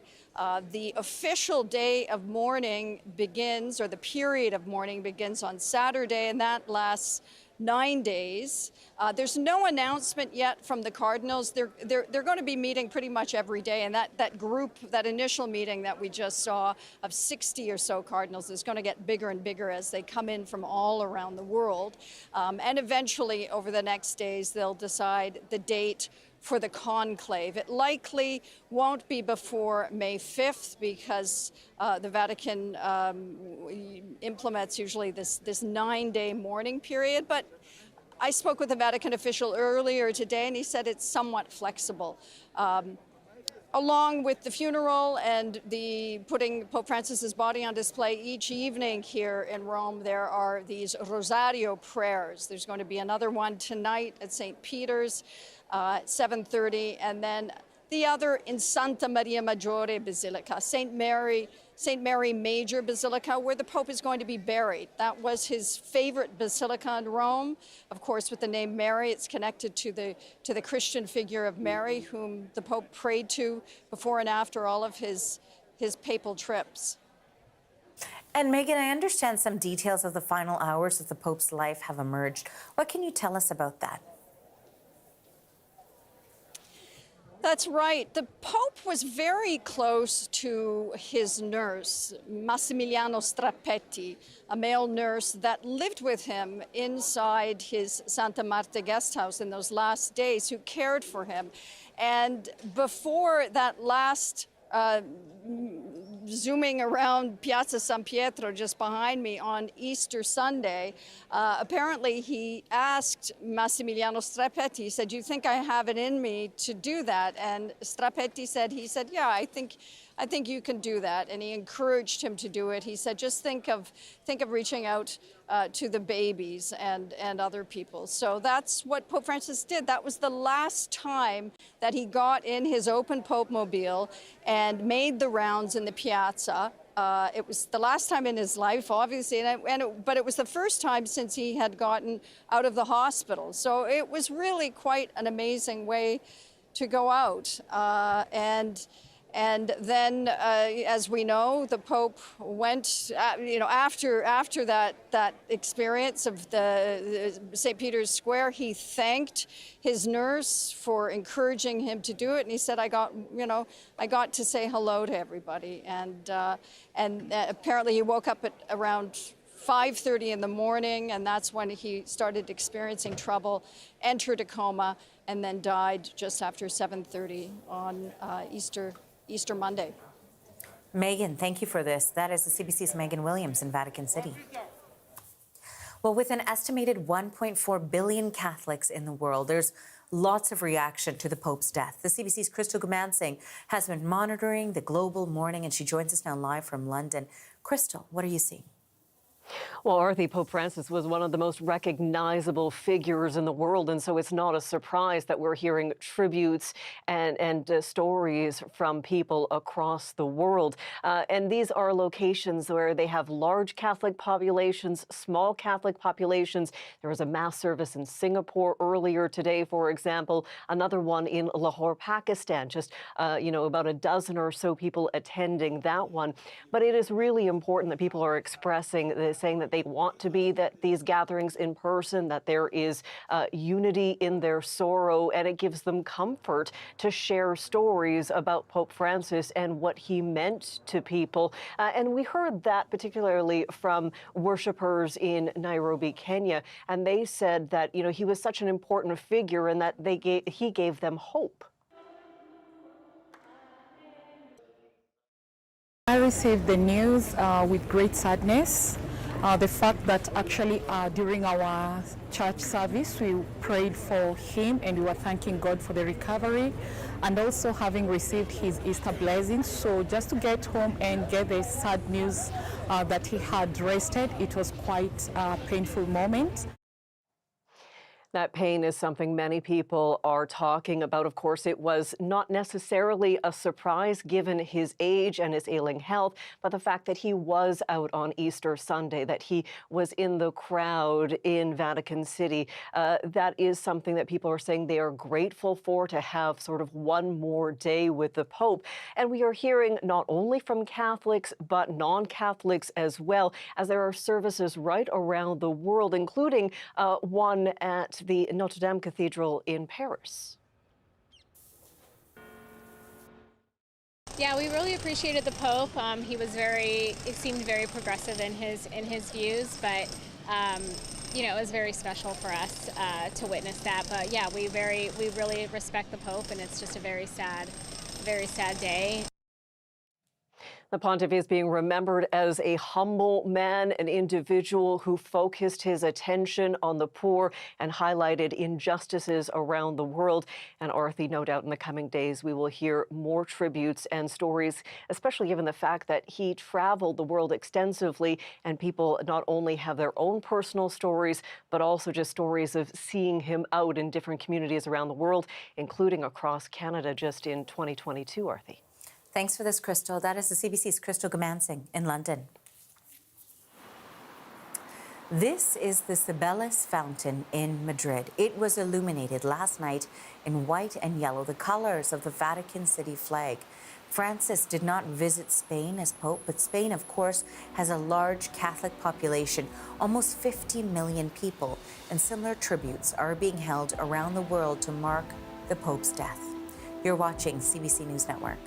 S11: The official day of mourning begins, or the period of mourning begins on Saturday, and that lasts 9 days. There's no announcement yet from the cardinals. They're going to be meeting pretty much every day, and that group, that initial meeting that we just saw of 60 or so cardinals, is going to get bigger and bigger as they come in from all around the world. And eventually, over the next days, they'll decide the date for the conclave. It likely won't be before May 5th because the Vatican implements usually this 9-day mourning period. But I spoke with a Vatican official earlier today, and he said it's somewhat flexible. Along with the funeral and the putting Pope Francis's body on display each evening here in Rome, there are these Rosario prayers. There's going to be another one tonight at St. Peter's at 7:30, and then the other in Santa Maria Maggiore Basilica, St. Mary Major Basilica, where the Pope is going to be buried. That was his favorite basilica in Rome. Of course, with the name Mary, it's connected to the Christian figure of Mary, whom the Pope prayed to before and after all of his papal trips.
S1: And Megan, I understand some details of the final hours of the Pope's life have emerged. What can you tell us about that?
S11: That's right. The Pope was very close to his nurse, Massimiliano Strappetti, a male nurse that lived with him inside his Santa Marta guest house in those last days, who cared for him. And before that last zooming around Piazza San Pietro just behind me on Easter Sunday, apparently he asked Massimiliano Strapetti, he said, "Do you think I have it in me to do that?" And Strapetti said, "Yeah, I think you can do that." And he encouraged him to do it. He said, "Just think of reaching out to the babies and other people." So that's what Pope Francis did. That was the last time that he got in his open Pope mobile and made the rounds in the piazza. It was the last time in his life, obviously, but it was the first time since he had gotten out of the hospital. So it was really quite an amazing way to go out. And then, as we know, the Pope went, after that experience of the St. Peter's Square, he thanked his nurse for encouraging him to do it, and he said, I got to say hello to everybody, and apparently he woke up at around 5:30 in the morning, and that's when he started experiencing trouble, entered a coma, and then died just after 7:30 on Easter Monday.
S1: Megan, thank you for this. That is the CBC's Megan Williams in Vatican City. Well, with an estimated 1.4 billion Catholics in the world, there's lots of reaction to the Pope's death. The CBC's Crystal Singh has been monitoring the global mourning, and she joins us now live from London. Crystal, what are you seeing?
S12: Well, Arthi, Pope Francis was one of the most recognizable figures in the world, and so it's not a surprise that we're hearing tributes and stories from people across the world. And these are locations where they have large Catholic populations, small Catholic populations. There was a mass service in Singapore earlier today, for example, another one in Lahore, Pakistan, just, about a dozen or so people attending that one. But it is really important that people are expressing this, saying that they want to be at these gatherings in person, that there is unity in their sorrow, and it gives them comfort to share stories about Pope Francis and what he meant to people. And we heard that particularly from worshipers in Nairobi, Kenya, and they said that, he was such an important figure and that he gave them hope.
S13: I received the news with great sadness. The fact that actually during our church service we prayed for him and we were thanking God for the recovery, and also having received his Easter blessings. So just to get home and get the sad news that he had rested, it was quite a painful moment.
S12: That pain is something many people are talking about. Of course, it was not necessarily a surprise given his age and his ailing health, but the fact that he was out on Easter Sunday, that he was in the crowd in Vatican City, that is something that people are saying they are grateful for, to have sort of one more day with the Pope. And we are hearing not only from Catholics, but non-Catholics as well, as there are services right around the world, including one at the Notre Dame Cathedral in Paris.
S14: Yeah, we really appreciated the Pope. He seemed very progressive in his views, but it was very special for us to witness that. But yeah, we really respect the Pope, and it's just a very sad day.
S12: The pontiff is being remembered as a humble man, an individual who focused his attention on the poor and highlighted injustices around the world. And Arthi, no doubt in the coming days, we will hear more tributes and stories, especially given the fact that he traveled the world extensively, and people not only have their own personal stories, but also just stories of seeing him out in different communities around the world, including across Canada just in 2022, Arthi.
S1: Thanks for this, Crystal. That is the CBC's Crystal Singh in London. This is the Cibeles Fountain in Madrid. It was illuminated last night in white and yellow, the colors of the Vatican City flag. Francis did not visit Spain as Pope, but Spain, of course, has a large Catholic population, almost 50 million people, and similar tributes are being held around the world to mark the Pope's death. You're watching CBC News Network.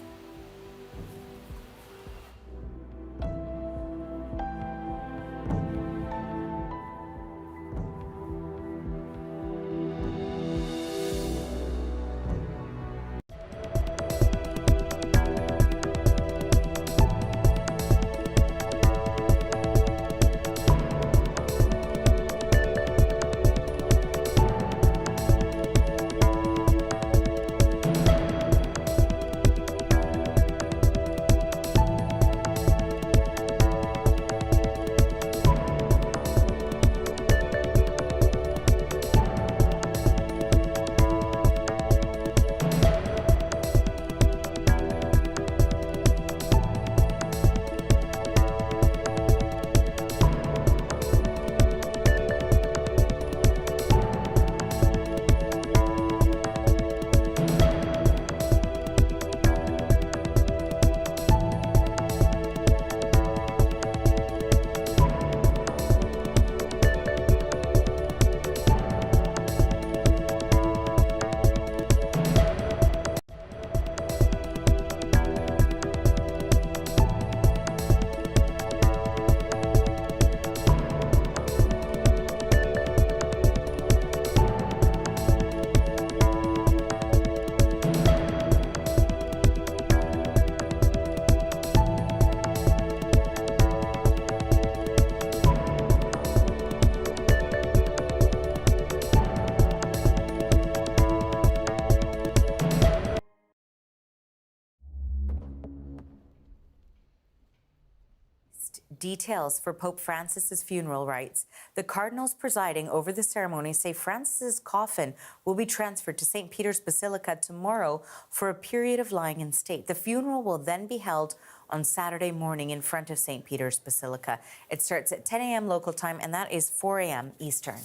S1: details for Pope Francis's funeral rites. The cardinals presiding over the ceremony say Francis's coffin will be transferred to St. Peter's Basilica tomorrow for a period of lying in state. The funeral will then be held on Saturday morning in front of St. Peter's Basilica. It starts at 10 a.m. local time, and that is 4 a.m. Eastern.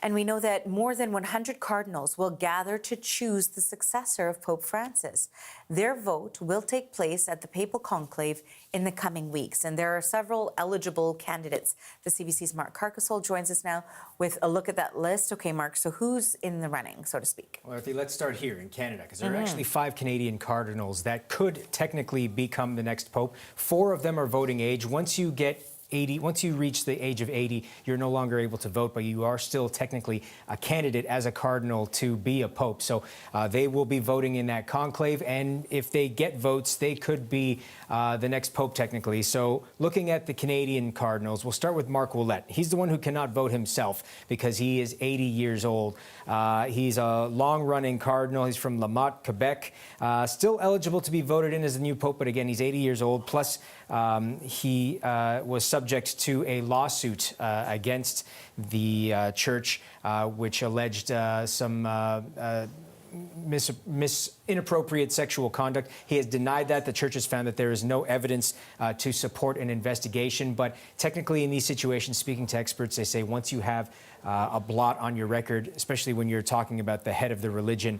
S1: And we know that more than 100 cardinals will gather to choose the successor of Pope Francis. Their vote will take place at the papal conclave in the coming weeks. And there are several eligible candidates. The CBC's Mark Carney joins us now with a look at that list. Okay, Mark, so who's in the running, so to speak?
S15: Well, Arthi, let's start here in Canada, because there are actually 5 Canadian cardinals that could technically become the next pope. 4 of them are voting age. Once you reach the age of 80, you're no longer able to vote, but you are still technically a candidate as a cardinal to be a pope. So they will be voting in that conclave, and if they get votes, they could be the next pope technically. So looking at the Canadian cardinals, we'll start with Mark Ouellette. He's the one who cannot vote himself because he is 80 years old. He's a long-running cardinal. He's from La Motte, Quebec. Still eligible to be voted in as the new pope, but again, he's 80 years old. Plus, he was subject to a lawsuit against the church, which alleged some inappropriate sexual conduct. He has denied that. The church has found that there is no evidence to support an investigation. But technically, in these situations, speaking to experts, they say once you have a blot on your record, especially when you're talking about the head of the religion,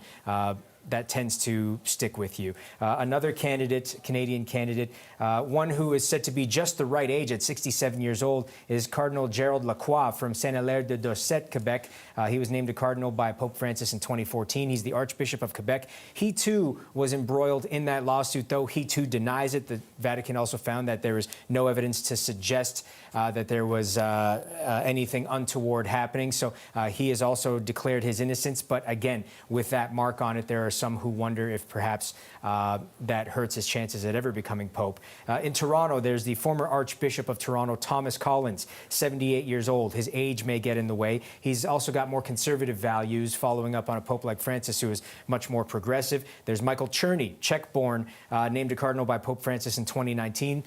S15: that tends to stick with you. Another candidate, Canadian candidate, one who is said to be just the right age at 67 years old, is Cardinal Gerald Lacroix from Saint-Hilaire de Dorset, Quebec. He was named a cardinal by Pope Francis in 2014. He's the Archbishop of Quebec. He, too, was embroiled in that lawsuit, though he, too, denies it. The Vatican also found that there is no evidence to suggest that there was anything untoward happening. So he has also declared his innocence. But again, with that mark on it, there are some who wonder if perhaps that hurts his chances at ever becoming pope. In Toronto, there's the former Archbishop of Toronto, Thomas Collins, 78 years old. His age may get in the way. He's also got more conservative values, following up on a pope like Francis, who is much more progressive. There's Michael Cherney, Czech-born, named a cardinal by Pope Francis in 2019.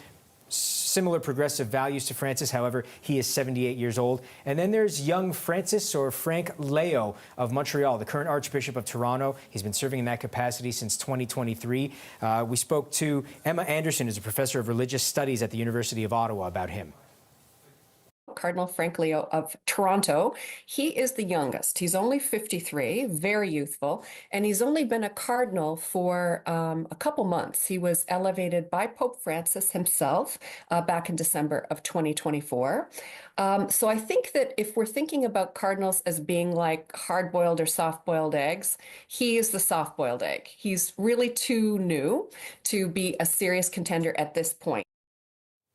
S15: Similar progressive values to Francis, however, he is 78 years old. And then there's young Francis, or Frank Leo of Montreal, the current Archbishop of Toronto. He's been serving in that capacity since 2023. We spoke to Emma Anderson, who's a professor of religious studies at the University of Ottawa, about him.
S16: Cardinal Frank Leo of Toronto. He is the youngest. He's only 53, very youthful, and he's only been a cardinal for a couple months. He was elevated by Pope Francis himself back in December of 2024. So I think that if we're thinking about cardinals as being like hard-boiled or soft-boiled eggs, he is the soft-boiled egg. He's really too new to be a serious contender at this point.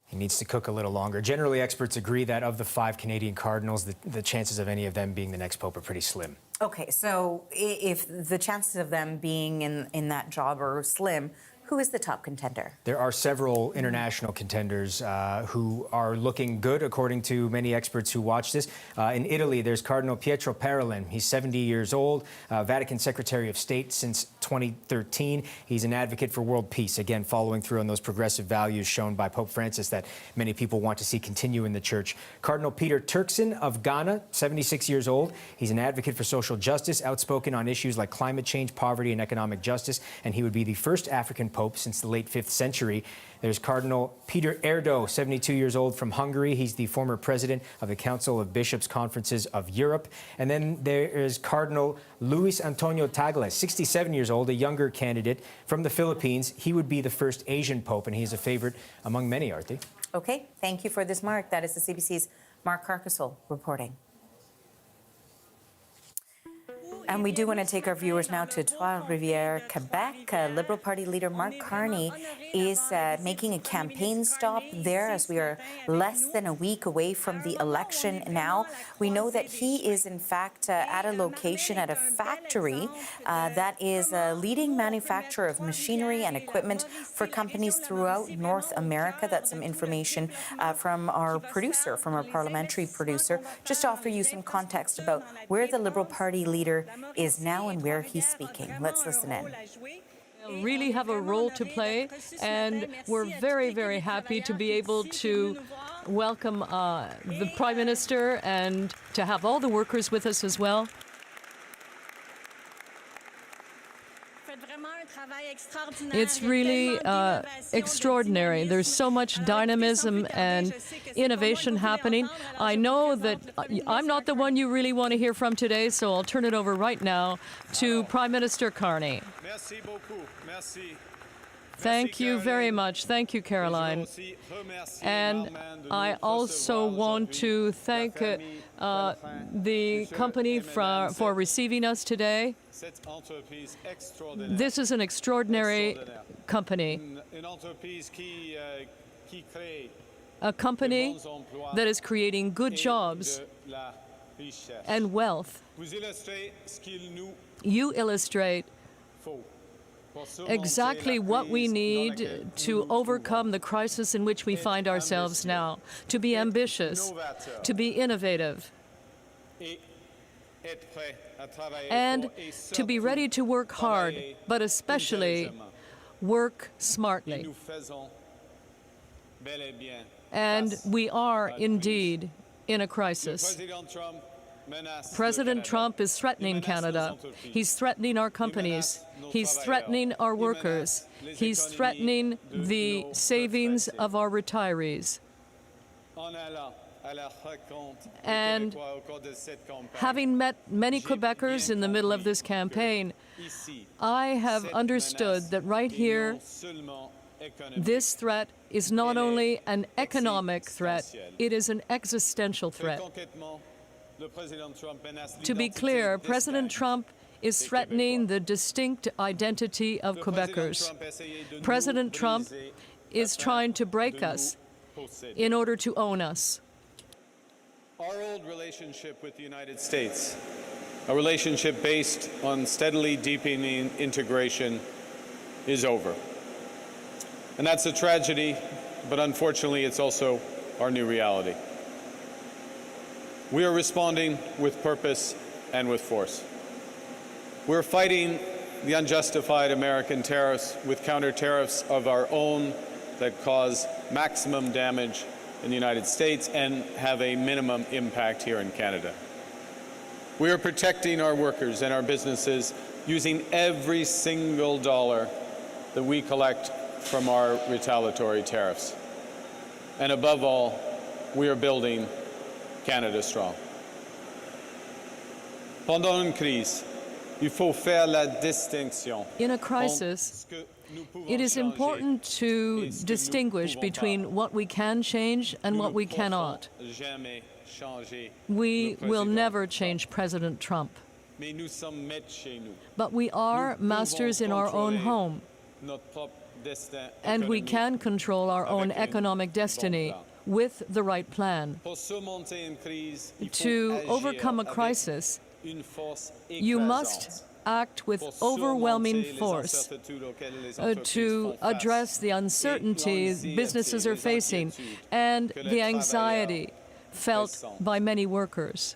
S15: He needs to cook a little longer. Generally, experts agree that of the 5 Canadian cardinals, the chances of any of them being the next pope are pretty slim.
S1: Okay, so if the chances of them being in that job are slim, who is the top contender?
S15: There are several international contenders who are looking good, according to many experts who watch this. In Italy, there's Cardinal Pietro Parolin. He's 70 years old, Vatican Secretary of State since 2013. He's an advocate for world peace, again, following through on those progressive values shown by Pope Francis that many people want to see continue in the church. Cardinal Peter Turkson of Ghana, 76 years old. He's an advocate for social justice, outspoken on issues like climate change, poverty, and economic justice, and he would be the first African pope since the late 5th century. There's Cardinal Peter Erdo, 72 years old, from Hungary. He's the former president of the Council of Bishops' Conferences of Europe. And then there is Cardinal Luis Antonio Tagle, 67 years old, a younger candidate from the Philippines. He would be the first Asian pope, and he's a favorite among many, Arti.
S1: Okay, thank you for this, Mark. That is the CBC's Mark Carney reporting. And we do want to take our viewers now to Trois-Rivières, Quebec. Liberal Party leader Mark Carney is making a campaign stop there as we are less than a week away from the election now. We know that he is, in fact, at a location at a factory that is a leading manufacturer of machinery and equipment for companies throughout North America. That's some information from our producer, from our parliamentary producer, just to offer you some context about where the Liberal Party leader is now and where he's speaking. Let's listen in.
S3: really have a role to play, and we're very, very happy to be able to welcome the Prime Minister and to have all the workers with us as well. It's really extraordinary. There's so much dynamism and innovation happening. I know that I'm not the one you really want to hear from today, so I'll turn it over right now to Prime Minister Carney.
S17: Merci beaucoup. Merci.
S3: Thank you very much. Thank you, Caroline. And I also want to thank the company for receiving us today. This is an extraordinary company. A company that is creating good jobs and wealth. You illustrate exactly what we need to overcome the crisis in which we find ourselves now, to be ambitious, to be innovative, and to be ready to work hard, but especially work smartly. And we are indeed in a crisis. President Trump is threatening Canada. He's threatening our companies. He's threatening our workers. He's threatening the savings of our retirees. And having met many Quebecers in the middle of this campaign, I have understood that right here, this threat is not only an economic threat, it is an existential threat. To be clear, President Trump is threatening the distinct identity of Quebecers. President Trump is trying to break us in order to own us.
S17: Our old relationship with the United States, a relationship based on steadily deepening integration, is over. And that's a tragedy, but unfortunately it's also our new reality. We are responding with purpose and with force. We're fighting the unjustified American tariffs with counter tariffs of our own that cause maximum damage in the United States and have a minimum impact here in Canada. We are protecting our workers and our businesses using every single dollar that we collect from our retaliatory tariffs. And above all, we are building Canada strong. Pendant une crise, il faut faire la distinction.
S3: In a crisis, it is important to distinguish between what we can change and what we cannot. We will never change President Trump. But we are masters in our own home, and we can control our own economic destiny with the right plan. To overcome a crisis, you must act with overwhelming force to address the uncertainties businesses are facing and the anxiety felt by many workers.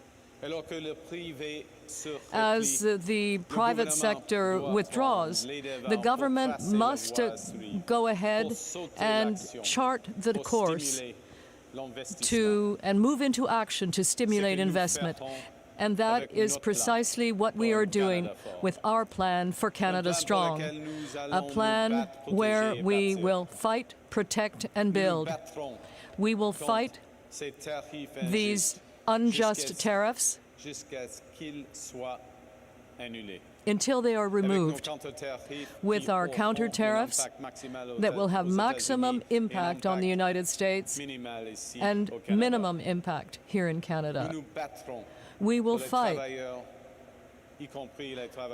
S3: As the private sector withdraws, the government must go ahead and chart the course and move into action to stimulate investment. And that is precisely what we are doing with our plan for Canada Strong, a plan where we will fight, protect, and build. We will fight these unjust tariffs until they are removed, with our counter tariffs that will have maximum impact on the United States and minimum impact here in Canada. We will fight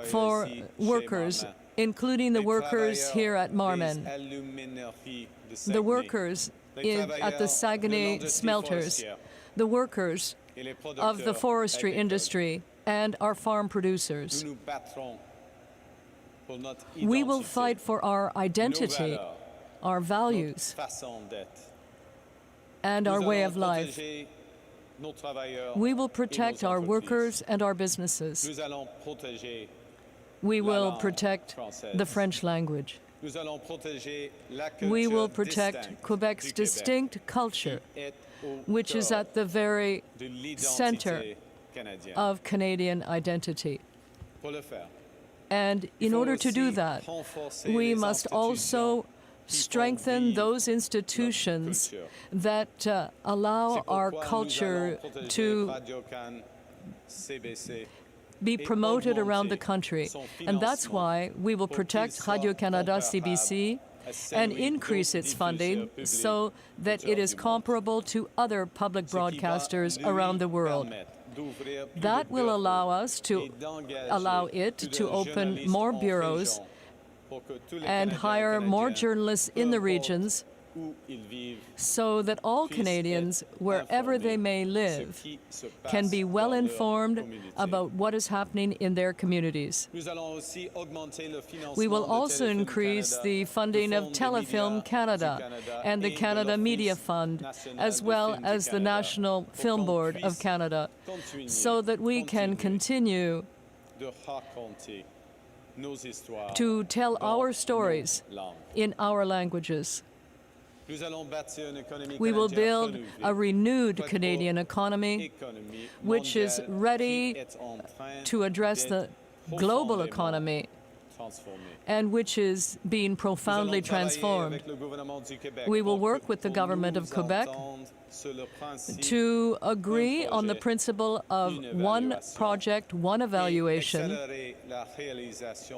S3: for workers, including the workers here at Marmen, the workers at the Saguenay smelters, the workers of the forestry industry, and our farm producers. We will fight for our identity, our values, and our way of life. We will protect our workers and our businesses. We will protect the French language. We will protect Quebec's distinct culture, which is at the very center of Canadian identity. And in order to do that, we must also strengthen those institutions that allow our culture to be promoted around the country. And that's why we will protect Radio-Canada CBC and increase its funding so that it is comparable to other public broadcasters around the world. That will allow it to open more bureaus and hire more journalists in the regions so that all Canadians, wherever they may live, can be well informed about what is happening in their communities. We will also increase the funding of Telefilm Canada and the Canada Media Fund, as well as the National Film Board of Canada, so that we can continue to tell our stories in our languages. We will build a renewed Canadian economy, which is ready to address the global economy and which is being profoundly transformed. We will work with the government of Quebec to agree on the principle of one project, one evaluation,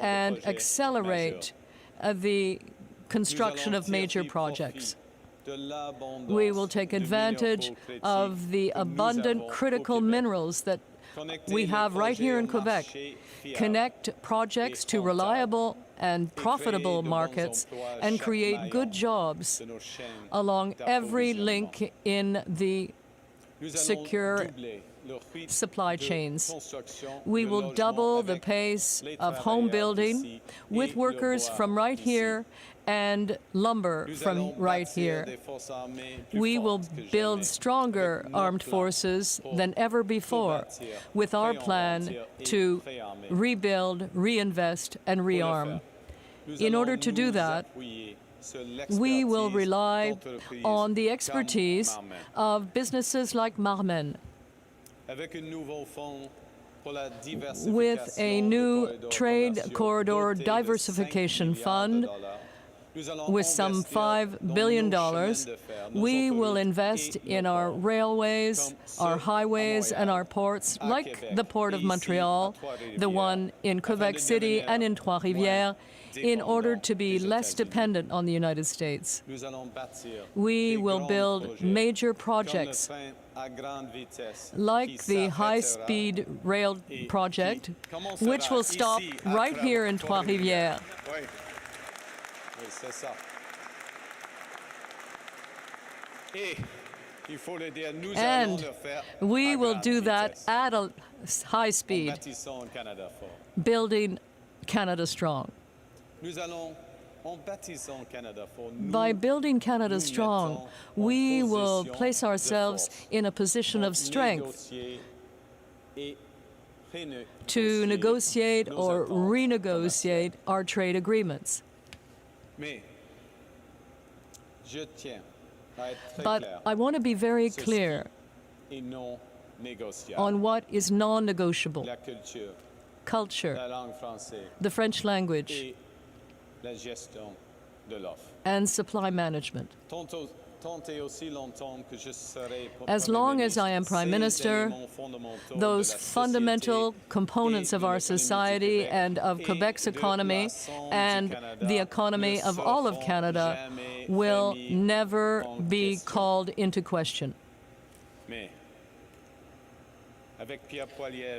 S3: and accelerate the construction of major projects. We will take advantage of the abundant critical minerals that we have right here in Quebec, connect projects to reliable and profitable markets, and create good jobs along every link in the secure supply chains. We will double the pace of home building with workers from right here and lumber from right here. We will build stronger armed forces than ever before with our plan to rebuild, reinvest, and rearm. In order to do that, we will rely on the expertise of businesses like Marmen. With a new trade corridor diversification fund, with some $5 billion, we will invest in our railways, our highways, and our ports, like the Port of Montreal, the one in Quebec City and in Trois-Rivières, in order to be less dependent on the United States. We will build major projects like the high-speed rail project, which will stop right here in Trois-Rivières. And we will do that at a high speed, building Canada strong. By building Canada strong, we will place ourselves in a position of strength to negotiate or renegotiate our trade agreements. But I want to be very clear on what is non-negotiable: culture, the French language, and supply management. As long as I am Prime Minister, those fundamental components of our society and of Quebec's economy and the economy of all of Canada will never be called into question.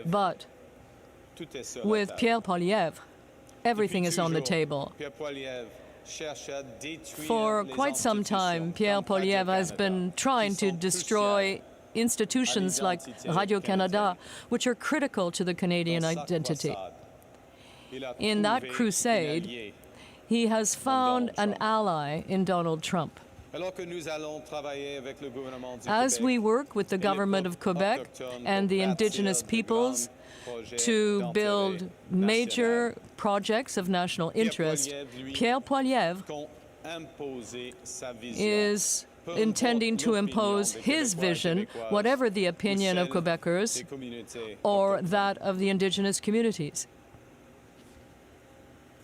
S3: But with Pierre Poilievre, everything is on the table. For quite some time, Pierre Poilievre has been trying to destroy institutions like Radio-Canada, which are critical to the Canadian identity. In that crusade, he has found an ally in Donald Trump. As we work with the government of Quebec and the Indigenous peoples to build major projects of national interest, Pierre Poilievre is intending to impose his vision, whatever the opinion of Quebecers or that of the Indigenous communities.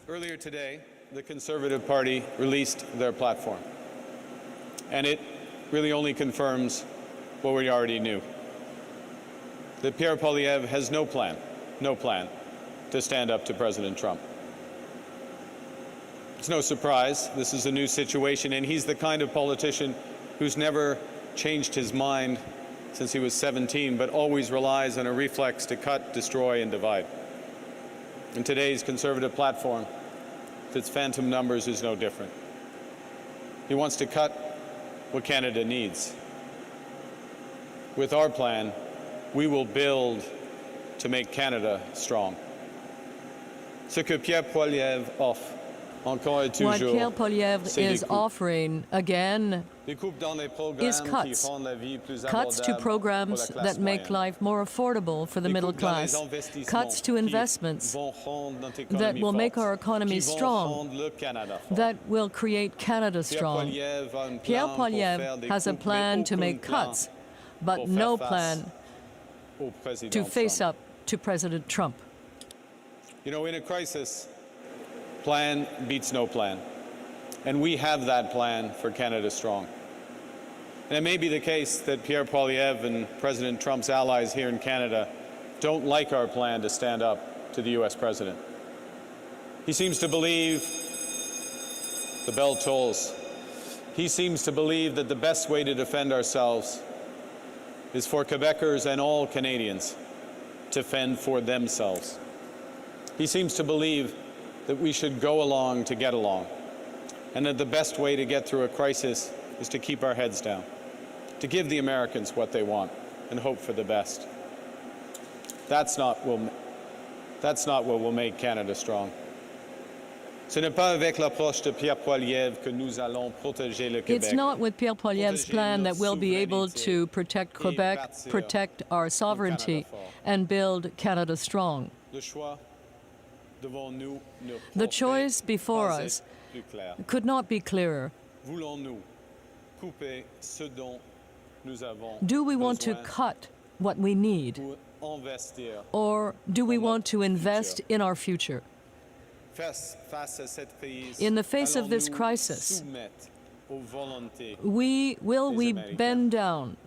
S17: Earlier today, the Conservative Party released their platform, and it really only confirms what we already knew. That Pierre Poilievre has no plan to stand up to President Trump. It's no surprise, this is a new situation, and he's the kind of politician who's never changed his mind since he was 17, but always relies on a reflex to cut, destroy, and divide. And today's Conservative platform, with its phantom numbers, is no different. He wants to cut what Canada needs. With our plan, we will build to make Canada strong. Ce que Pierre Poilievre offre, encore et
S3: What
S17: toujours,
S3: Pierre Poilievre is offering again is cuts to programs that make life more affordable for the middle class, cuts to investments that will make our economy strong, that will create Canada strong. Pierre Poilievre has a plan to make cuts, but no plan to face up to President Trump.
S17: You know, in a crisis, plan beats no plan. And we have that plan for Canada Strong. And it may be the case that Pierre Poilievre and President Trump's allies here in Canada don't like our plan to stand up to the U.S. president. He seems to believe the bell tolls. He seems to believe that the best way to defend ourselves is for Quebecers and all Canadians to fend for themselves. He seems to believe that we should go along to get along, and that the best way to get through a crisis is to keep our heads down, to give the Americans what they want and hope for the best. That's not what will make Canada strong. Ce n'est pas avec l'approche de Pierre Poilievre que nous allons protéger le Québec.
S3: It's not with Pierre Poilievre's plan that we'll be able to protect Quebec, protect our sovereignty, and build Canada strong. The choice before us could not be clearer. Do we want to cut what we need, or do we want to invest in our future? In the face of this crisis, will we bend down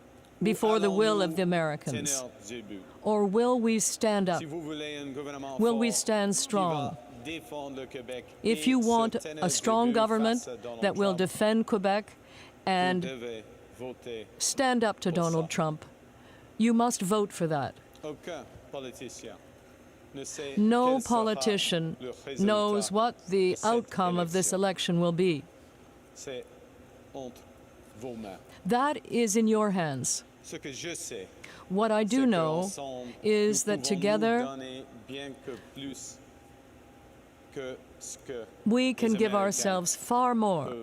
S3: before the will of the Americans? Or will we stand up? Will we stand strong? If you want a strong government that will defend Quebec and stand up to Donald Trump, you must vote for that. No politician knows what the outcome of this election will be. That is in your hands. What I do know is that together we can give ourselves far more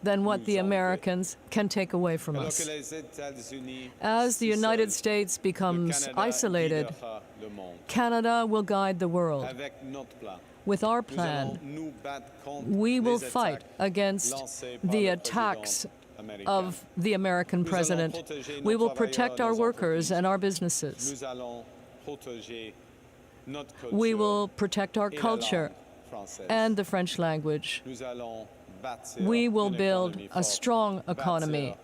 S3: than what the Americans can take away from us. As the United States becomes isolated, Canada will guide the world. With our plan, we will fight against the attacks of the American president. We will protect our workers and our businesses. We will protect our culture and the French language. We will build a strong economy,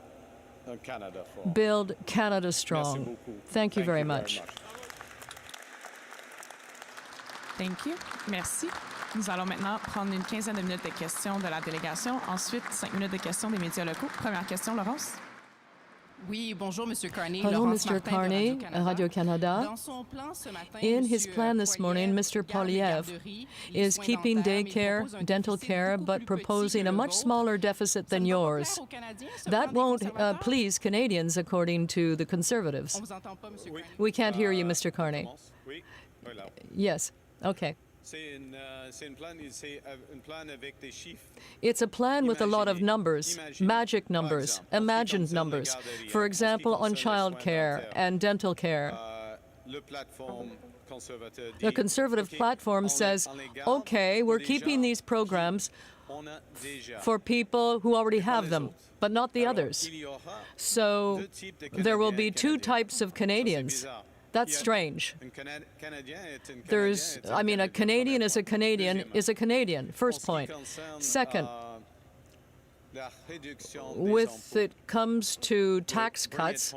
S3: build Canada strong. Thank you very much.
S18: Thank you. Merci. Nous allons maintenant prendre une quinzaine de minutes de questions de la délégation. Ensuite, 5 minutes de questions des médias locaux. Première question, Laurence.
S19: Oui, bonjour, Monsieur Carney.
S3: Hello, Mr. Carney, Radio-Canada. In his plan this morning, Mr. Poilievre is keeping daycare, dental care, but proposing a much smaller deficit than yours. That won't please Canadians, according to the Conservatives. We can't hear you, Mr. Carney. Yes, okay. It's a plan with a lot of numbers, magic numbers, imagined numbers. For example, on childcare and dental care. The Conservative platform says, okay, we're keeping these programs for people who already have them, but not the others. So there will be two types of Canadians. That's strange. A Canadian is a Canadian, first point. Second, with it comes to tax cuts,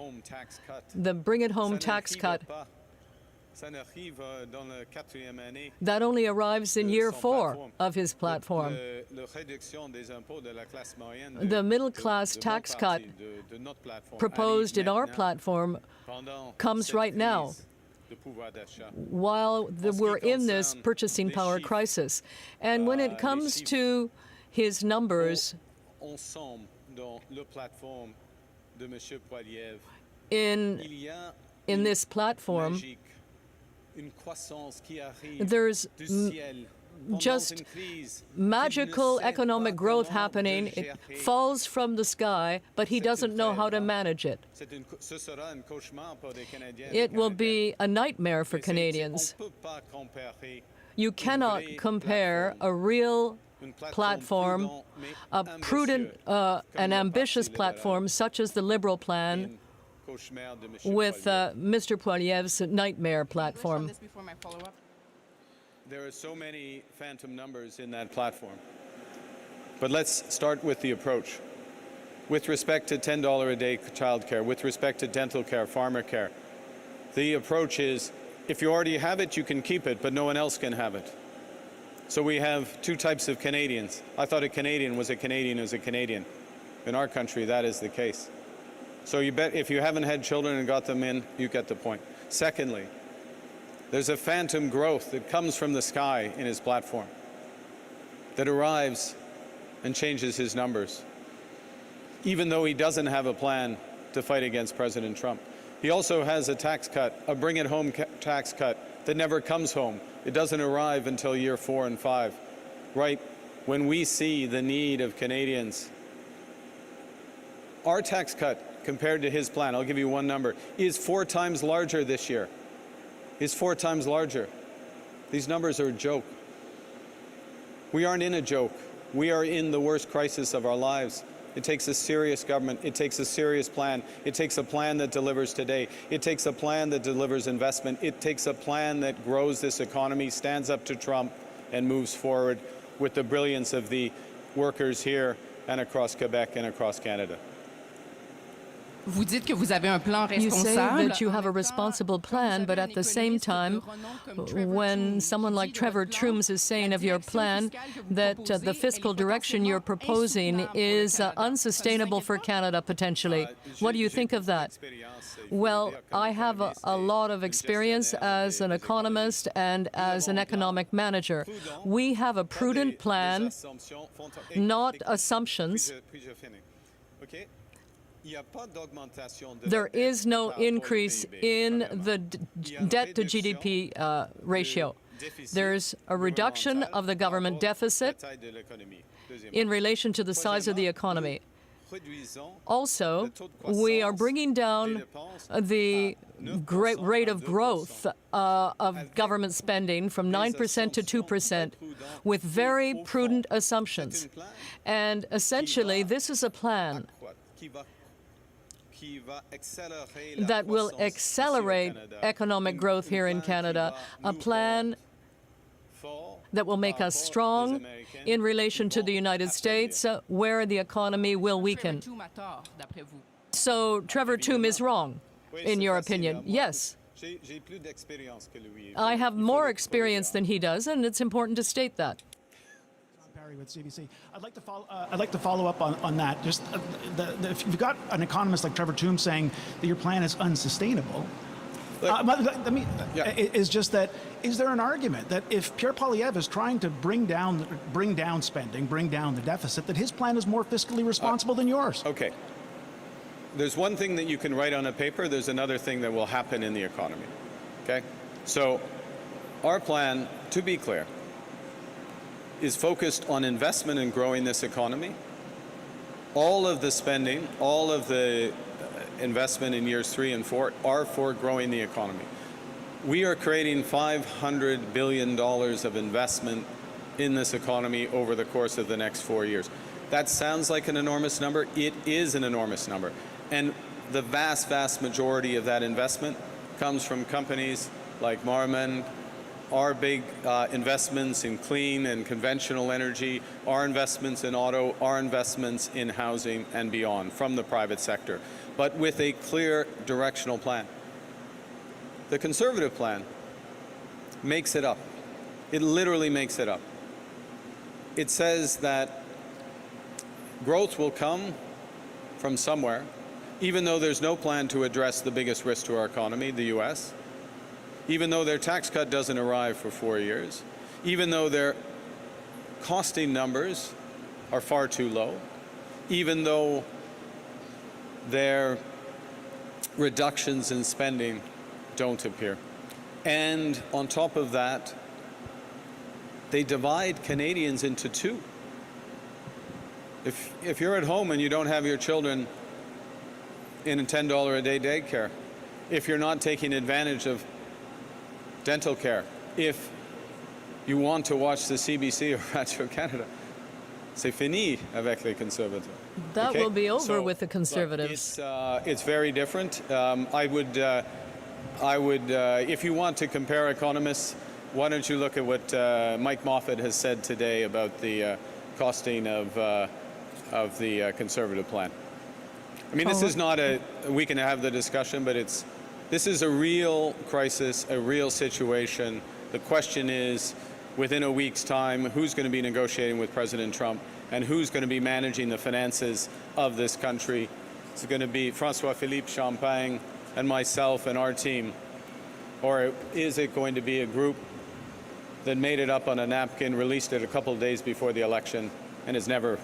S3: the bring it home tax cut, that only arrives in year 4 of his platform. The middle-class tax cut proposed in our platform comes right now, while we're in this purchasing power crisis. And when it comes to his numbers, in this platform, there's just magical economic growth happening. It falls from the sky, but he doesn't know how to manage it. It will be a nightmare for Canadians. You cannot compare a real platform, a prudent and ambitious platform such as the Liberal plan, with Mr. Poilievre's nightmare platform.
S17: There are so many phantom numbers in that platform. But let's start with the approach. With respect to $10 a day childcare, with respect to dental care, farmer care, the approach is, if you already have it, you can keep it, but no one else can have it. So we have two types of Canadians. I thought a Canadian was a Canadian who's a Canadian. In our country, that is the case. So you bet if you haven't had children and got them in, you get the point. Secondly, there's a phantom growth that comes from the sky in his platform that arrives and changes his numbers, even though he doesn't have a plan to fight against President Trump. He also has a tax cut, a bring-it-home tax cut that never comes home. It doesn't arrive until year 4 and 5, right when we see the need of Canadians. Our tax cut, compared to his plan, I'll give you one number, is 4 times larger this year. Is 4 times larger. These numbers are a joke. We aren't in a joke. We are in the worst crisis of our lives. It takes a serious government. It takes a serious plan. It takes a plan that delivers today. It takes a plan that delivers investment. It takes a plan that grows this economy, stands up to Trump, and moves forward with the brilliance of the workers here and across Quebec and across Canada.
S19: Vous dites que vous avez un plan
S3: You say
S19: responsable.
S3: that you have a responsible plan, but at the same time, when someone like Trevor Trooms is saying of your plan that the fiscal direction you're proposing is unsustainable for Canada potentially, what do you think of that? Well, I have a lot of experience as an economist and as an economic manager. We have a prudent plan, not assumptions. There is no increase in the debt to GDP ratio. There's a reduction of the government deficit in relation to the size of the economy. Also, we are bringing down the great rate of growth of government spending from 9% to 2% with very prudent assumptions. And essentially, this is a plan that will accelerate economic growth here in Canada, a plan that will make us strong in relation to the United States, where the economy will weaken. So Trevor Tombe is wrong, in your opinion? Yes. I have more experience than he does, and it's important to state that.
S20: With CBC. I'd like to follow up on that. Just if you've got an economist like Trevor Tombe saying that your plan is unsustainable, is just that, is there an argument that if Pierre Poilievre is trying to bring down spending, bring down the deficit, that his plan is more fiscally responsible than yours?
S17: Okay. There's one thing that you can write on a paper. There's another thing that will happen in the economy. Okay? So our plan, to be clear, is focused on investment in growing this economy. All of the spending, all of the investment in years 3 and 4 are for growing the economy. We are creating $500 billion of investment in this economy over the course of the next 4 years. That sounds like an enormous number. It is an enormous number. And the vast, vast majority of that investment comes from companies like Marmon, our big investments in clean and conventional energy, our investments in auto, our investments in housing and beyond from the private sector, but with a clear directional plan. The Conservative plan makes it up. It literally makes it up. It says that growth will come from somewhere, even though there's no plan to address the biggest risk to our economy, the US, even though their tax cut doesn't arrive for 4 years, even though their costing numbers are far too low, even though their reductions in spending don't appear. And on top of that, they divide Canadians into two. If you're at home and you don't have your children in a $10 a day daycare, if you're not taking advantage of dental care, if you want to watch the CBC or Radio-Canada, c'est fini avec les conservateurs.
S3: That
S17: Okay?
S3: will be over
S17: So,
S3: with the Conservatives.
S17: It's very different. I would, if you want to compare economists, why don't you look at what Mike Moffat has said today about the costing of the Conservative plan. I mean, this is not we can have the discussion, but this is a real crisis, a real situation. The question is, within a week's time, who's going to be negotiating with President Trump and who's going to be managing the finances of this country? It's going to be François-Philippe Champagne and myself and our team, or is it going to be a group that made it up on a napkin, released it a couple of days before the election, and has never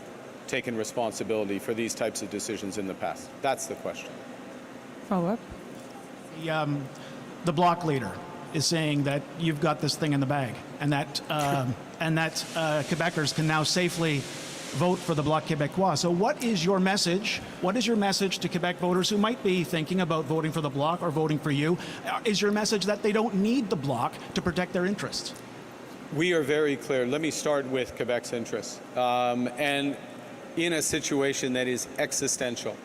S17: taken responsibility for these types of decisions in the past? That's the question.
S20: Follow up. The Bloc leader is saying that you've got this thing in the bag, and that Quebecers can now safely vote for the Bloc Quebecois. So what is your message? What is your message to Quebec voters who might be thinking about voting for the Bloc or voting for you? Is your message that they don't need the Bloc to protect their interests?
S17: We are very clear. Let me start with Quebec's interests. And in a situation that is existential.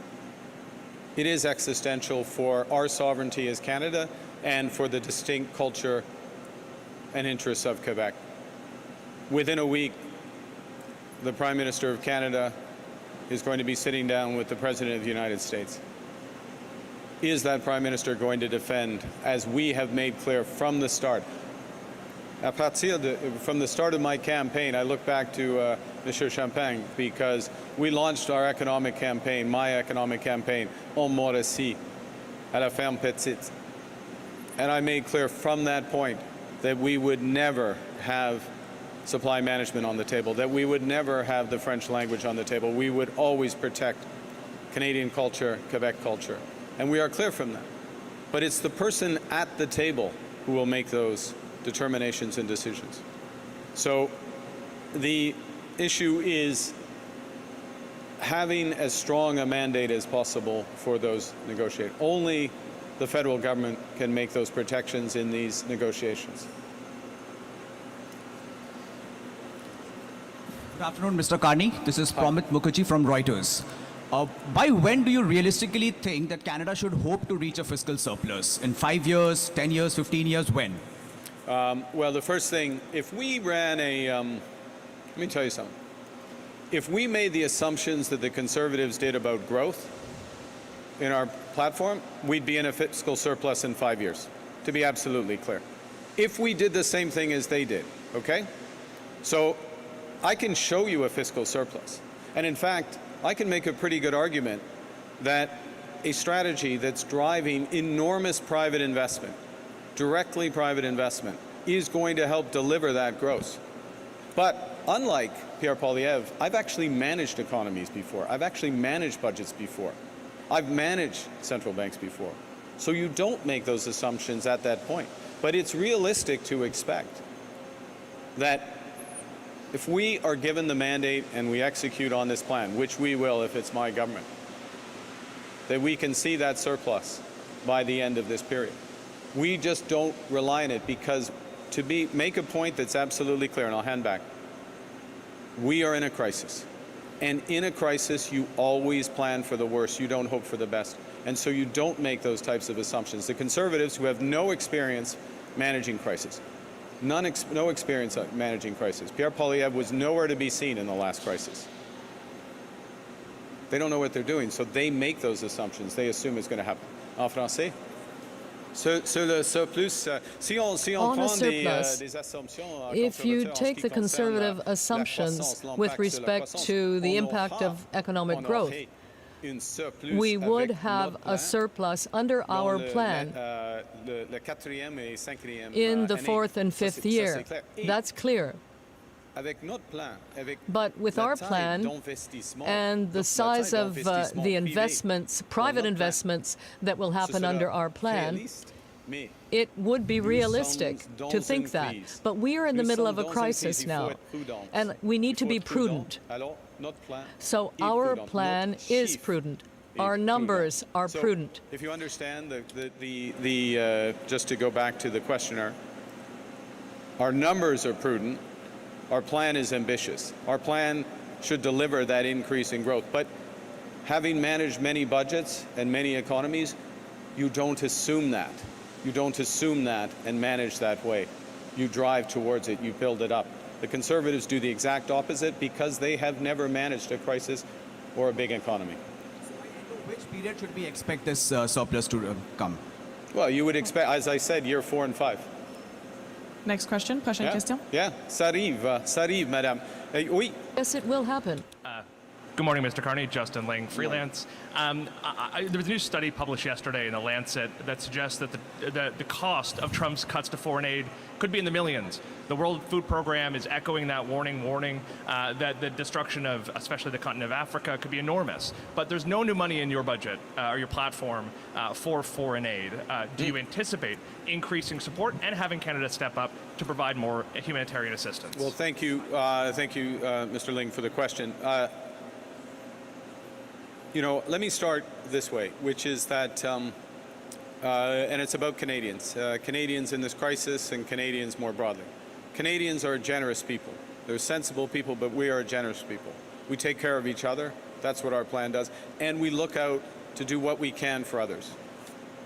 S17: It is existential for our sovereignty as Canada and for the distinct culture and interests of Quebec. Within a week, the Prime Minister of Canada is going to be sitting down with the President of the United States. Is that Prime Minister going to defend, as we have made clear from the start? From the start of my campaign, I look back to Monsieur Champagne, because we launched our economic campaign, my economic campaign, en Mauricie, à la ferme petite. And I made clear from that point that we would never have supply management on the table, that we would never have the French language on the table. We would always protect Canadian culture, Quebec culture. And we are clear from that. But it's the person at the table who will make those determinations and decisions. So the issue is having as strong a mandate as possible for those negotiations. Only the federal government can make those protections in these negotiations.
S21: Good afternoon, Mr. Carney. This is Pramit Mukherjee from Reuters. By when do you realistically think that Canada should hope to reach a fiscal surplus? In 5 years, 10 years, 15 years, when?
S17: Well, the first thing, if we ran let me tell you something. If we made the assumptions that the Conservatives did about growth in our platform, we'd be in a fiscal surplus in 5 years, to be absolutely clear. If we did the same thing as they did, okay? So I can show you a fiscal surplus. And in fact, I can make a pretty good argument that a strategy that's driving enormous private investment, directly private investment, is going to help deliver that growth. But unlike Pierre Poilievre, I've actually managed economies before. I've actually managed budgets before. I've managed central banks before. So you don't make those assumptions at that point. But it's realistic to expect that if we are given the mandate and we execute on this plan, which we will if it's my government, that we can see that surplus by the end of this period. We just don't rely on it because make a point that's absolutely clear, and I'll hand back. We are in a crisis. And in a crisis, you always plan for the worst. You don't hope for the best. And so you don't make those types of assumptions. The Conservatives, who have no experience managing crisis, no experience managing crisis. Pierre Poilievre was nowhere to be seen in the last crisis. They don't know what they're doing, so they make those assumptions. They assume it's going to happen. En français? Sur le surplus, si on prend des assumptions,
S3: if you take the conservative assumptions with respect to the impact of economic growth, we would have a surplus under our plan in the fourth and fifth year. That's clear. But with our plan and the size of the investments, private investments that will happen under our plan, it would be realistic to think that. But we are in the middle of a crisis now, and we need to be prudent. So our plan is prudent. Our numbers are prudent.
S17: If you understand just to go back to the questioner, our numbers are prudent. Our plan is ambitious. Our plan should deliver that increase in growth. But having managed many budgets and many economies, you don't assume that. You don't assume that and manage that way. You drive towards it. You build it up. The Conservatives do the exact opposite because they have never managed a crisis or a big economy.
S21: Which period should we expect this surplus to come?
S17: Well, you would expect, as I said, year 4 and 5.
S18: Next question. Prochaine question.
S17: Yeah, ça arrive, madame. Oui.
S3: Yes, it will happen.
S4: Good morning, Mr. Carney. Justin Lang, freelance. There was a new study published yesterday in The Lancet that suggests that the cost of Trump's cuts to foreign aid could be in the millions. The World Food Program is echoing that warning that the destruction of, especially the continent of Africa, could be enormous. But there's no new money in your budget or your platform for foreign aid. Do you anticipate increasing support and having Canada step up to provide more humanitarian assistance?
S17: Well, thank you, Mr. Ling, for the question. Let me start this way, which is that, and it's about Canadians. Canadians in this crisis and Canadians more broadly. Canadians are generous people. They're sensible people, but we are generous people. We take care of each other. That's what our plan does. And we look out to do what we can for others.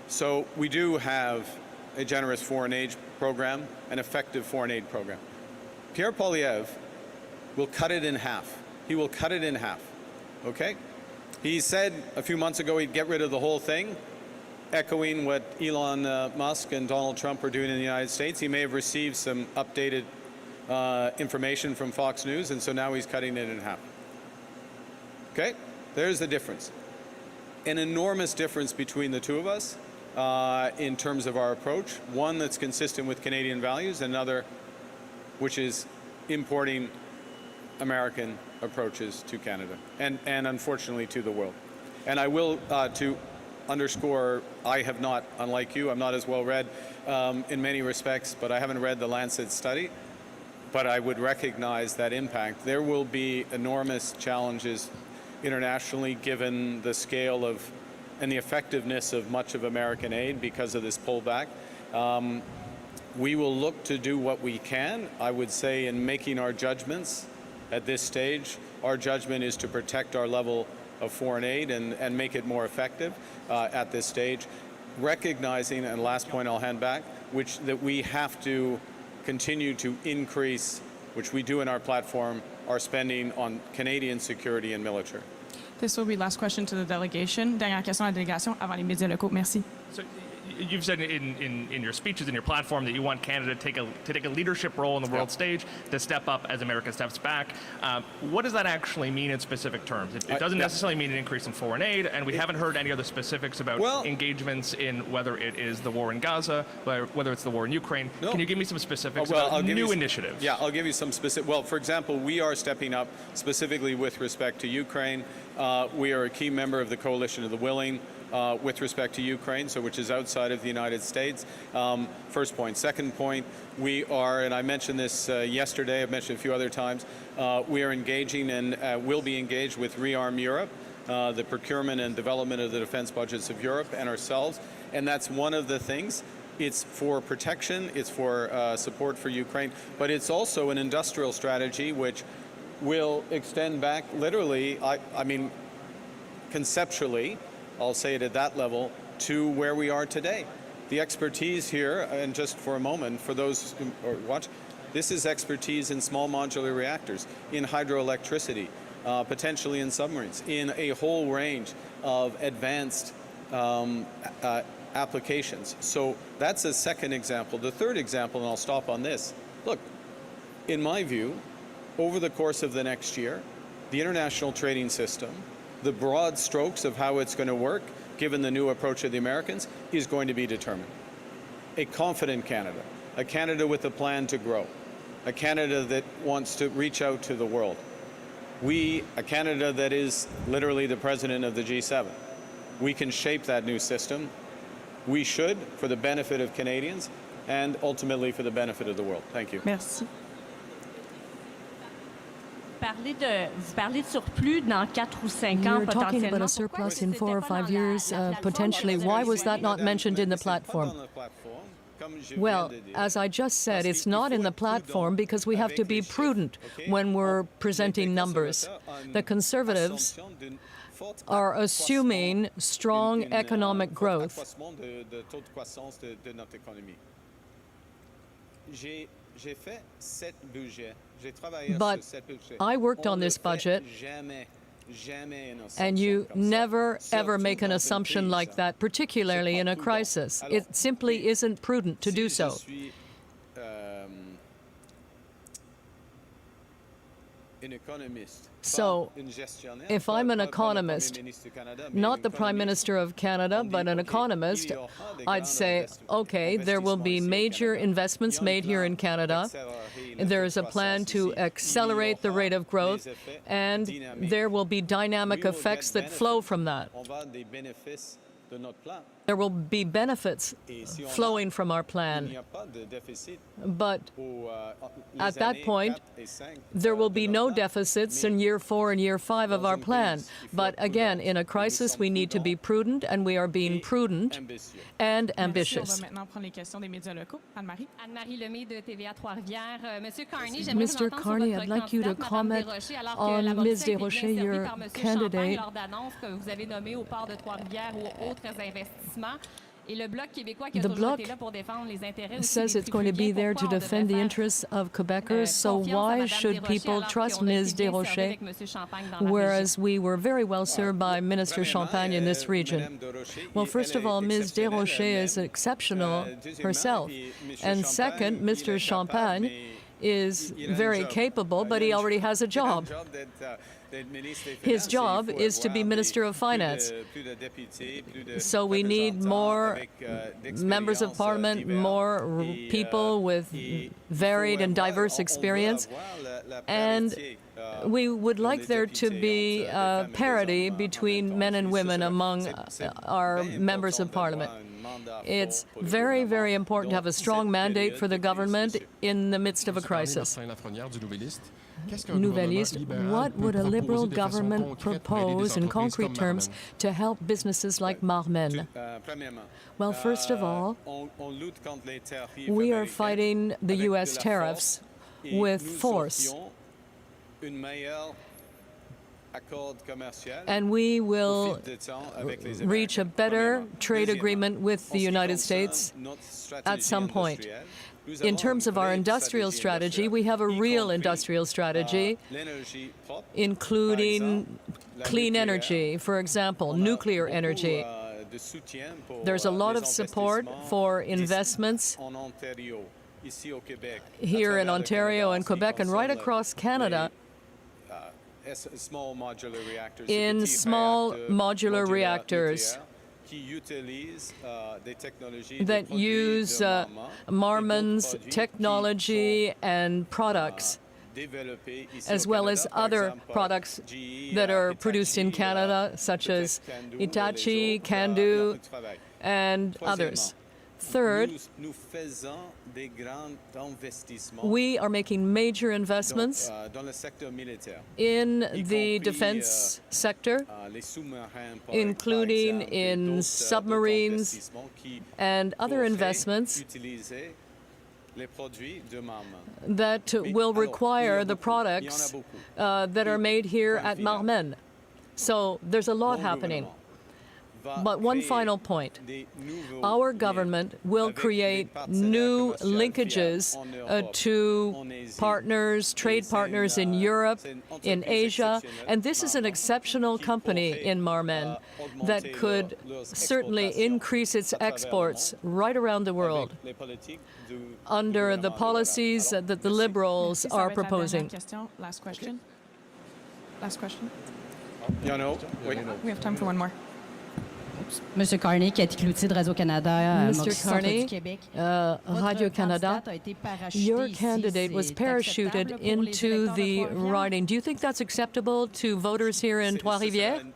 S17: So we do have a generous foreign aid program, an effective foreign aid program. Pierre Poilievre will cut it in half. He will cut it in half, okay? He said a few months ago he'd get rid of the whole thing, echoing what Elon Musk and Donald Trump are doing in the United States. He may have received some updated information from Fox News, and so now he's cutting it in half. Okay? There's the difference. An enormous difference between the two of us in terms of our approach. One that's consistent with Canadian values, another which is importing American approaches to Canada and unfortunately to the world. And I will, to underscore, I have not, unlike you, I'm not as well read in many respects, but I haven't read the Lancet study, but I would recognize that impact. There will be enormous challenges internationally given the scale of and the effectiveness of much of American aid because of this pullback. We will look to do what we can, I would say, in making our judgments. At this stage, our judgment is to protect our level of foreign aid and make it more effective at this stage, recognizing, and last point I'll hand back, that we have to continue to increase, which we do in our platform, our spending on Canadian security and military.
S18: This will be last question to the delegation. Dernière question à la délégation avant les médias locaux. Merci.
S4: So you've said in your speeches, in your platform, that you want Canada to take a leadership role on the world stage, to step up as America steps back. What does that actually mean in specific terms? It doesn't necessarily mean an increase in foreign aid, and we haven't heard any other specifics about engagements in whether it is the war in Gaza, whether it's the war in Ukraine. No. Can you give me some specifics about new initiatives?
S17: Yeah, I'll give you some specific. Well, for example, we are stepping up specifically with respect to Ukraine. We are a key member of the Coalition of the Willing. with respect to Ukraine, so which is outside of the United States. First point. Second point, we are, and I mentioned this yesterday, I've mentioned a few other times, we are engaging and will be engaged with Rearm Europe, the procurement and development of the defense budgets of Europe and ourselves, and that's one of the things. It's for protection, it's for support for Ukraine, but it's also an industrial strategy which will extend back literally, I mean, conceptually, I'll say it at that level, to where we are today. The expertise here, and just for a moment, for those who watch, this is expertise in small modular reactors, in hydroelectricity, potentially in submarines, in a whole range of advanced applications. So that's a second example. The third example, and I'll stop on this. Look, in my view, over the course of the next year, the international trading system, the broad strokes of how it's going to work, given the new approach of the Americans, is going to be determined. A confident Canada, a Canada with a plan to grow, a Canada that wants to reach out to the world. A Canada that is literally the president of the G7. We can shape that new system. We should, for the benefit of Canadians, and ultimately for the benefit of the world. Thank you.
S18: Merci.
S7: Vous parlez de surplus dans 4 ou 5 ans
S3: You're talking about a
S7: potentiellement.
S3: surplus in 4 or 5 years, potentially. Why was that not mentioned in the platform? Well, as I just said, it's not in the platform because we have to be prudent when we're presenting numbers. The Conservatives are assuming strong economic growth. But I worked on this budget, and you never, ever make an assumption like that, particularly in a crisis. It simply isn't prudent to do so. So, if I'm an economist, not the Prime Minister of Canada, but an economist, I'd say, okay, there will be major investments made here in Canada. There is a plan to accelerate the rate of growth, and there will be dynamic effects that flow from that. There will be benefits flowing from our plan. But at that point, there will be no deficits in year 4 and year 5 of our plan. But again, in a crisis, we need to be prudent, and we are being prudent and ambitious. Mr. Carney, I'd like you to comment on Ms. Desrochers, your candidate. The Bloc says it's going to be there to defend the interests of Quebecers, so why should people trust Ms. Desrochers, whereas we were very well served by Minister Champagne in this region? Well, first of all, Ms. Desrochers is exceptional herself, and second, Mr. Champagne is very capable, but he already has a job. His job is to be Minister of Finance. So we need more members of Parliament, more people with varied and diverse experience. And we would like there to be parity between men and women among our members of Parliament. It's very, very important to have a strong mandate for the government in the midst of a crisis. Nouvelliste, what would a Liberal government propose in concrete terms to help businesses like Marmen? Well, first of all, we are fighting the U.S. tariffs with force. And we will reach a better trade agreement with the United States at some point. In terms of our industrial strategy, we have a real industrial strategy, including clean energy, for example, nuclear energy. There's a lot of support for investments here in Ontario and Quebec and right across Canada in small modular reactors that use Marmen's technology and products as well as other products that are produced in Canada, such as Hitachi, Candu, and others. Third, we are making major investments in the defense sector, including in submarines and other investments that will require the products that are made here at Marmen. So there's a lot happening. But one final point. Our government will create new linkages to partners, trade partners in Europe, in Asia, and this is an exceptional company in Marmen that could certainly increase its exports right around the world under the policies that the Liberals are proposing.
S18: Last question. Last question.
S17: No, wait.
S18: We have time for one more.
S19: Monsieur Carney, qui a été cloutier de Radio-Canada,
S3: Mr. Carney, Radio-Canada, your candidate was parachuted into the riding. Do you think that's acceptable to voters here in Trois-Rivières?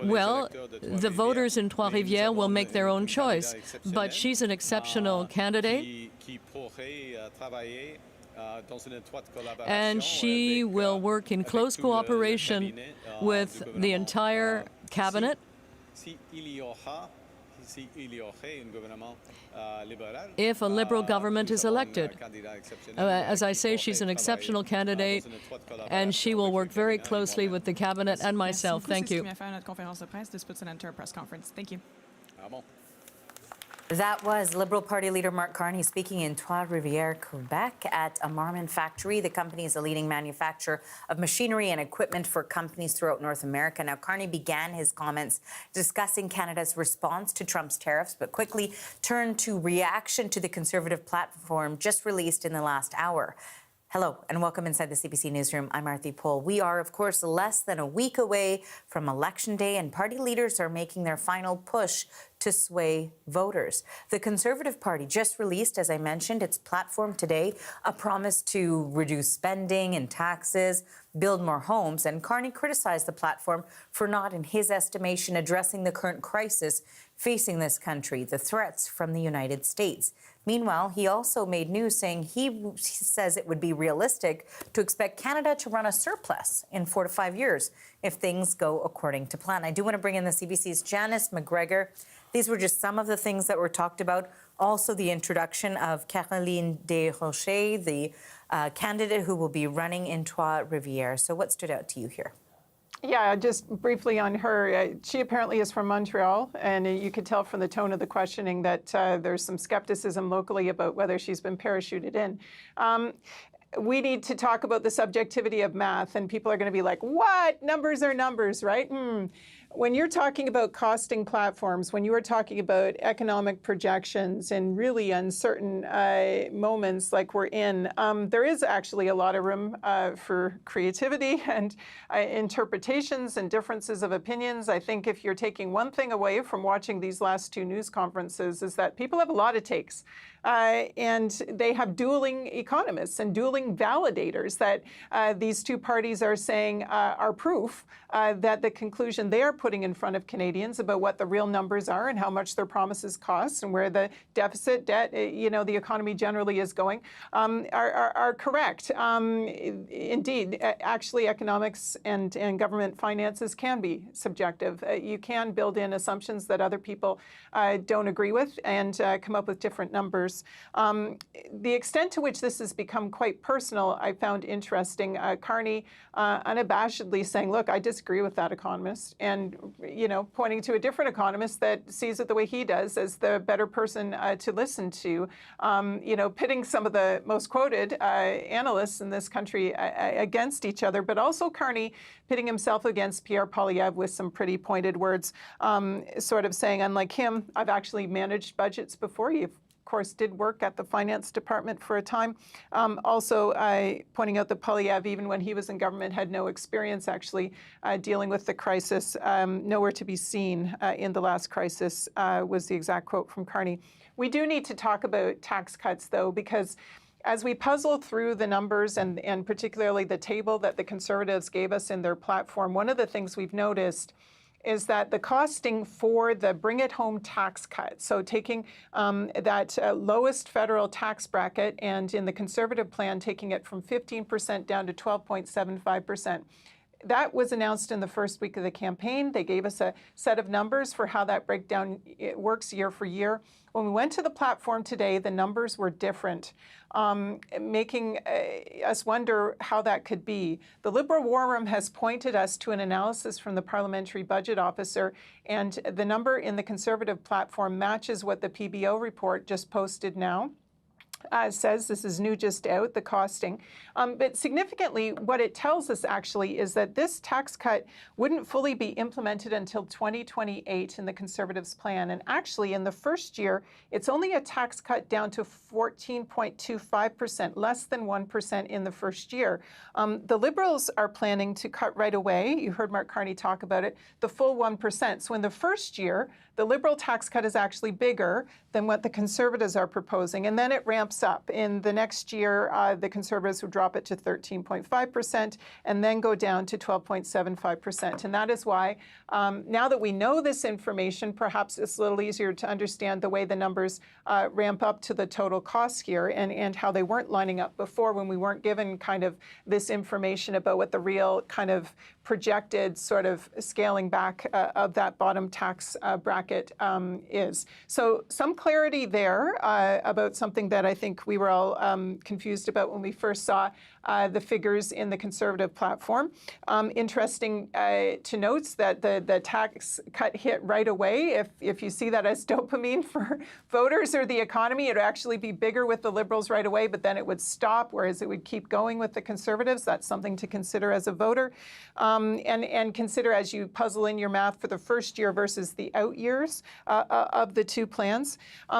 S3: Well, the voters in Trois-Rivières will make their own choice, but she's an exceptional candidate. And she will work in close cooperation with the entire cabinet. If a Liberal government is elected. As I say, she's an exceptional candidate, and she will work very closely with the cabinet and myself. Thank you.
S18: Thank you.
S1: That was Liberal Party leader Mark Carney speaking in Trois-Rivières, Quebec at a Marmen factory. The company is a leading manufacturer of machinery and equipment for companies throughout North America. Now, Carney began his comments discussing Canada's response to Trump's tariffs, but quickly turned to reaction to the Conservative platform just released in the last hour. Hello and welcome inside the CBC Newsroom. I'm Arthi Pohl. We are, of course, less than a week away from Election Day, and party leaders are making their final push to sway voters. The Conservative Party just released, as I mentioned, its platform today, a promise to reduce spending and taxes, build more homes, and Carney criticized the platform for not, in his estimation, addressing the current crisis facing this country, the threats from the United States. Meanwhile, he also made news saying he says it would be realistic to expect Canada to run a surplus in 4 to 5 years if things go according to plan. I do want to bring in the CBC's Janice McGregor. These were just some of the things that were talked about. Also, the introduction of Caroline Desrochers, the candidate who will be running in Trois-Rivières. So what stood out to you here?
S9: Yeah, just briefly on her. She apparently is from Montreal, and you could tell from the tone of the questioning that there's some skepticism locally about whether she's been parachuted in. We need to talk about the subjectivity of math, and people are going to be like, what? Numbers are numbers, right? When you're talking about costing platforms, when you are talking about economic projections and really uncertain moments like we're in, there is actually a lot of room for creativity and interpretations and differences of opinions. I think if you're taking one thing away from watching these last two news conferences is that people have a lot of takes. And they have dueling economists and dueling validators that these two parties are saying are proof that the conclusion they are putting in front of Canadians about what the real numbers are and how much their promises cost and where the deficit, debt, the economy generally is going, are correct. Indeed, actually, economics and government finances can be subjective. You can build in assumptions that other people don't agree with and come up with different numbers. The extent to which this has become quite personal, I found interesting. Carney unabashedly saying, look, I disagree with that economist, and pointing to a different economist that sees it the way he does as the better person to listen to, pitting some of the most quoted analysts in this country against each other, but also Carney pitting himself against Pierre Poilievre with some pretty pointed words, sort of saying, unlike him, I've actually managed budgets before. You, of course, did work at the finance department for a time. Also pointing out that Poilievre, even when he was in government, had no experience actually dealing with the crisis. Nowhere to be seen in the last crisis was the exact quote from Carney. We do need to talk about tax cuts, though, because as we puzzle through the numbers and particularly the table that the Conservatives gave us in their platform, one of the things we've noticed is that the costing for the Bring It Home tax cut, so taking that lowest federal tax bracket and in the Conservative plan taking it from 15% down to 12.75%, that was announced in the first week of the campaign. They gave us a set of numbers for how that breakdown works year for year. When we went to the platform today, the numbers were different, making us wonder how that could be. The Liberal War Room has pointed us to an analysis from the Parliamentary Budget Officer, and the number in the Conservative platform matches what the PBO report just posted now. Says this is new just out, the costing. But significantly, what it tells us actually is that this tax cut wouldn't fully be implemented until 2028 in the Conservatives' plan. And actually, in the first year, it's only a tax cut down to 14.25%, less than 1% in the first year. The Liberals are planning to cut right away. You heard Mark Carney talk about it, the full 1%. So in the first year, the Liberal tax cut is actually bigger than what the Conservatives are proposing. And then it ramps up. In the next year, the Conservatives would drop it to 13.5% and then go down to 12.75%. And that is why, now that we know this information, perhaps it's a little easier to understand the way the numbers ramp up to the total costs here and how they weren't lining up before when we weren't given kind of this information about what the real kind of projected sort of scaling back of that bottom tax bracket is. So some clarity there about something that I think we were all confused about when we first saw the figures in the Conservative platform. Interesting to note that the tax cut hit right away. If you see that as dopamine for voters or the economy, it would actually be bigger with the Liberals right away, but then it would stop, whereas it would keep going with the Conservatives. That's something to consider as a voter. And consider as you puzzle in your math for the first year versus the out years of the two plans.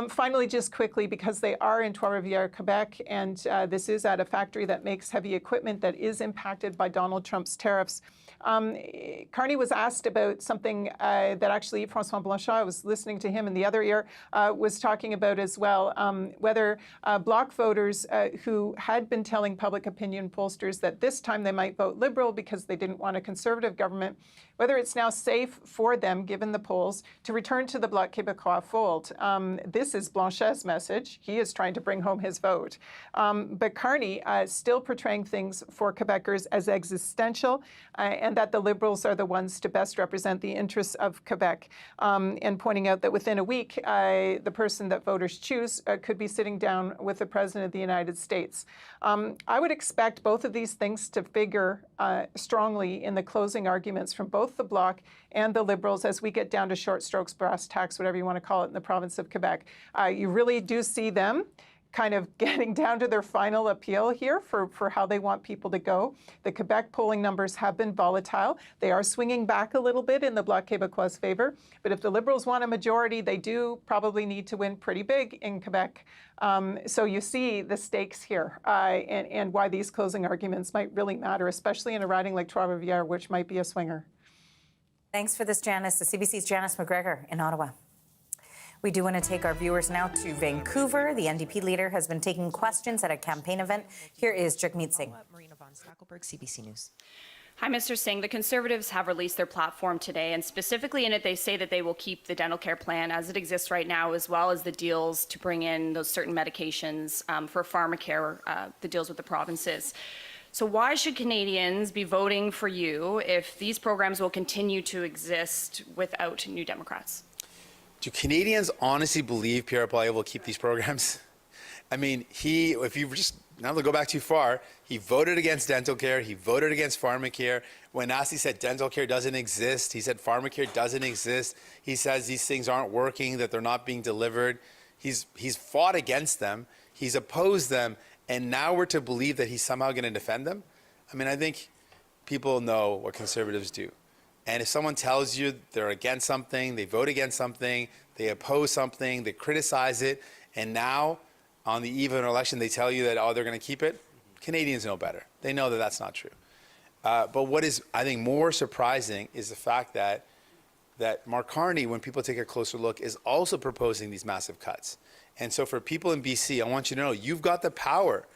S9: Finally, just quickly, because they are in Trois-Rivières, Quebec, and this is at a factory that makes heavy equipment that is impacted by Donald Trump's tariffs. Carney was asked about something that actually François Blanchard, I was listening to him in the other ear, was talking about as well, whether Bloc voters who had been telling public opinion pollsters that this time they might vote Liberal because they didn't want a Conservative government, whether it's now safe for them, given the polls, to return to the Bloc Quebecois fold. This is Blanchard's message. He is trying to bring home his vote. But Carney still portraying things for Quebecers as existential and that the Liberals are the ones to best represent the interests of Quebec, and pointing out that within a week, the person that voters choose could be sitting down with the President of the United States. I would expect both of these things to figure strongly in the closing arguments from both the Bloc and the Liberals as we get down to short strokes, brass tacks, whatever you want to call it, in the province of Quebec. You really do see them kind of getting down to their final appeal here for how they want people to go. The Quebec polling numbers have been volatile. They are swinging back a little bit in the Bloc Québécois' favor. But if the Liberals want a majority, they do probably need to win pretty big in Quebec. So you see the stakes here and why these closing arguments might really matter, especially in a riding like Trois-Rivières, which might be a swinger.
S1: Thanks for this, Janice. The CBC's Janice McGregor in Ottawa. We do want to take our viewers now to Vancouver. The NDP leader has been taking questions at a campaign event. Here is Jagmeet Singh.
S5: CBC News. Hi, Mr. Singh. The Conservatives have released their platform today, and specifically in it, they say that they will keep the dental care plan as it exists right now, as well as the deals to bring in those certain medications for pharmacare, the deals with the provinces. So why should Canadians be voting for you if these programs will continue to exist without New Democrats?
S22: Do Canadians honestly believe Pierre Poilievre will keep these programs? I mean, if you just, not to go back too far, he voted against dental care, he voted against pharmacare. When asked, he said dental care doesn't exist. He said pharmacare doesn't exist. He says these things aren't working, that they're not being delivered. He's fought against them, he's opposed them, and now we're to believe that he's somehow going to defend them? I mean, I think people know what Conservatives do. And if someone tells you they're against something, they vote against something, they oppose something, they criticize it, and now on the eve of an election they tell you that, oh, they're going to keep it, Canadians know better. They know that that's not true. But what is, I think, more surprising is the fact that Mark Carney, when people take a closer look, is also proposing these massive cuts. And so for people in BC, I want you to know, you've got the power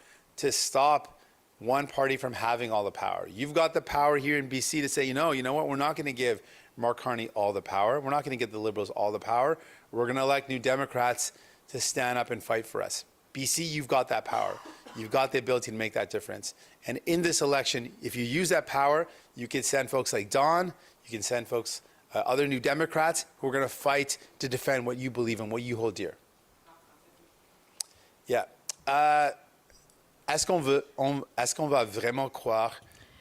S22: to stop one party from having all the power. You've got the power here in BC to say, you know what, we're not going to give Mark Carney all the power. We're not going to give the Liberals all the power. We're going to elect New Democrats to stand up and fight for us. BC, you've got that power. You've got the ability to make that difference. And in this election, if you use that power, you can send folks like Don, you can send folks, other New Democrats who are going to fight to defend what you believe in, what you hold dear. Yeah. Est-ce qu'on va vraiment croire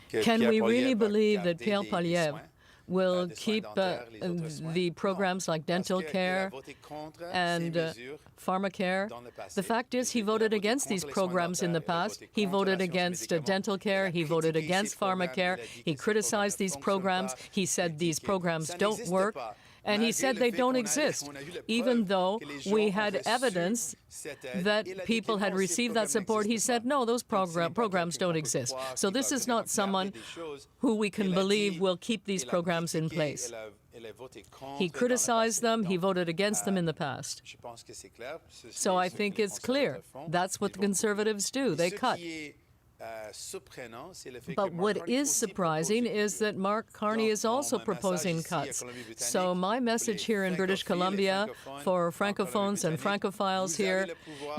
S22: que
S3: Can
S22: Pierre
S3: we really
S22: Poilievre va
S3: believe that
S22: garder
S3: Pierre
S22: les
S3: Poilievre
S22: soins,
S3: will
S22: des soins
S3: keep
S22: dentaires, les autres soins?
S3: the programs like dental
S22: Parce qu'il a
S3: care
S22: voté contre ces
S3: and
S22: mesures
S3: pharmacare?
S22: dans le passé.
S3: The fact is, he voted against these programs in the past. He voted against dental care. He voted against pharmacare. He criticized these programs. He said these programs don't work. And he said they don't exist, even though we had evidence that people had received that support. He said, no, those programs don't exist. So this is not someone who we can believe will keep these programs in place. He criticized them. He voted against them in the past. So I think it's clear. That's what the Conservatives do. They cut. But what is surprising is that Mark Carney is also proposing cuts. So my message here in British Columbia for Francophones and Francophiles here,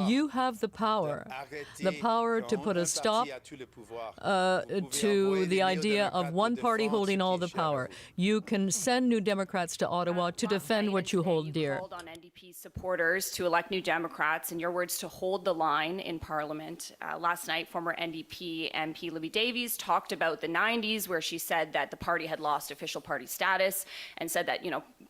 S3: you have the power to put a stop to the idea of one party holding all the power. You can send New Democrats to Ottawa to defend what you hold dear.
S5: Called on NDP supporters to elect New Democrats, in your words, to hold the line in Parliament. Last night, former NDP MP Libby Davies talked about the 90s, where she said that the party had lost official party status, and said that,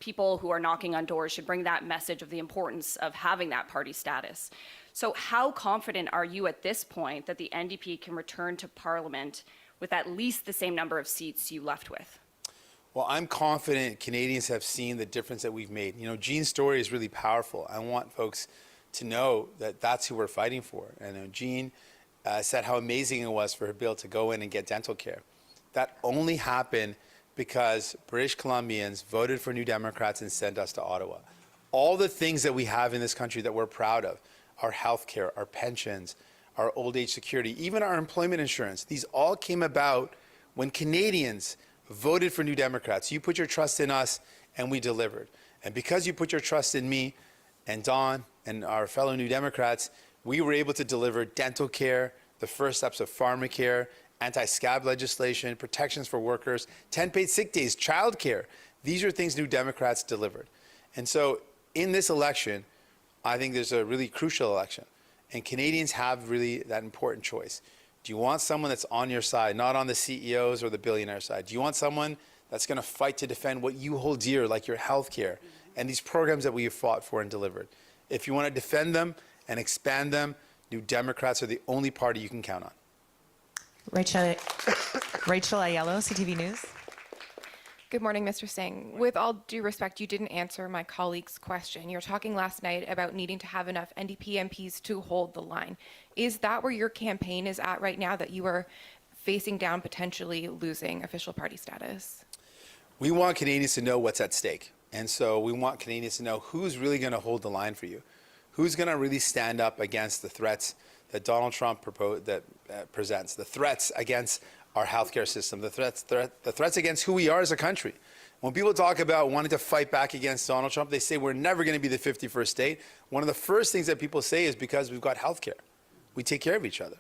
S5: people who are knocking on doors should bring that message of the importance of having that party status. So how confident are you at this point that the NDP can return to Parliament with at least the same number of seats you left with?
S22: Well, I'm confident Canadians have seen the difference that we've made. Jean's story is really powerful. I want folks to know that that's who we're fighting for. And Jean said how amazing it was for her bill to go in and get dental care. That only happened because British Columbians voted for New Democrats and sent us to Ottawa. All the things that we have in this country that we're proud of, our health care, our pensions, our old age security, even our employment insurance, these all came about when Canadians voted for New Democrats. You put your trust in us and we delivered. And because you put your trust in me and Don and our fellow New Democrats, we were able to deliver dental care, the first steps of pharmacare, anti-scab legislation, protections for workers, 10 paid sick days, childcare. These are things New Democrats delivered. And so in this election, I think there's a really crucial election. And Canadians have really that important choice. Do you want someone that's on your side, not on the CEOs or the billionaire side? Do you want someone that's going to fight to defend what you hold dear, like your health care and these programs that we have fought for and delivered? If you want to defend them and expand them, New Democrats are the only party you can count on.
S2: Rachel Aiello, CTV News.
S6: Good morning, Mr. Singh. With all due respect, you didn't answer my colleague's question. You were talking last night about needing to have enough NDP MPs to hold the line. Is that where your campaign is at right now, that you are facing down potentially losing official party status?
S22: We want Canadians to know what's at stake. And so we want Canadians to know who's really going to hold the line for you. Who's going to really stand up against the threats that Donald Trump presents, the threats against our healthcare system, the threats against who we are as a country. When people talk about wanting to fight back against Donald Trump, they say we're never going to be the 51st state. One of the first things that people say is because we've got healthcare. We take care of each other.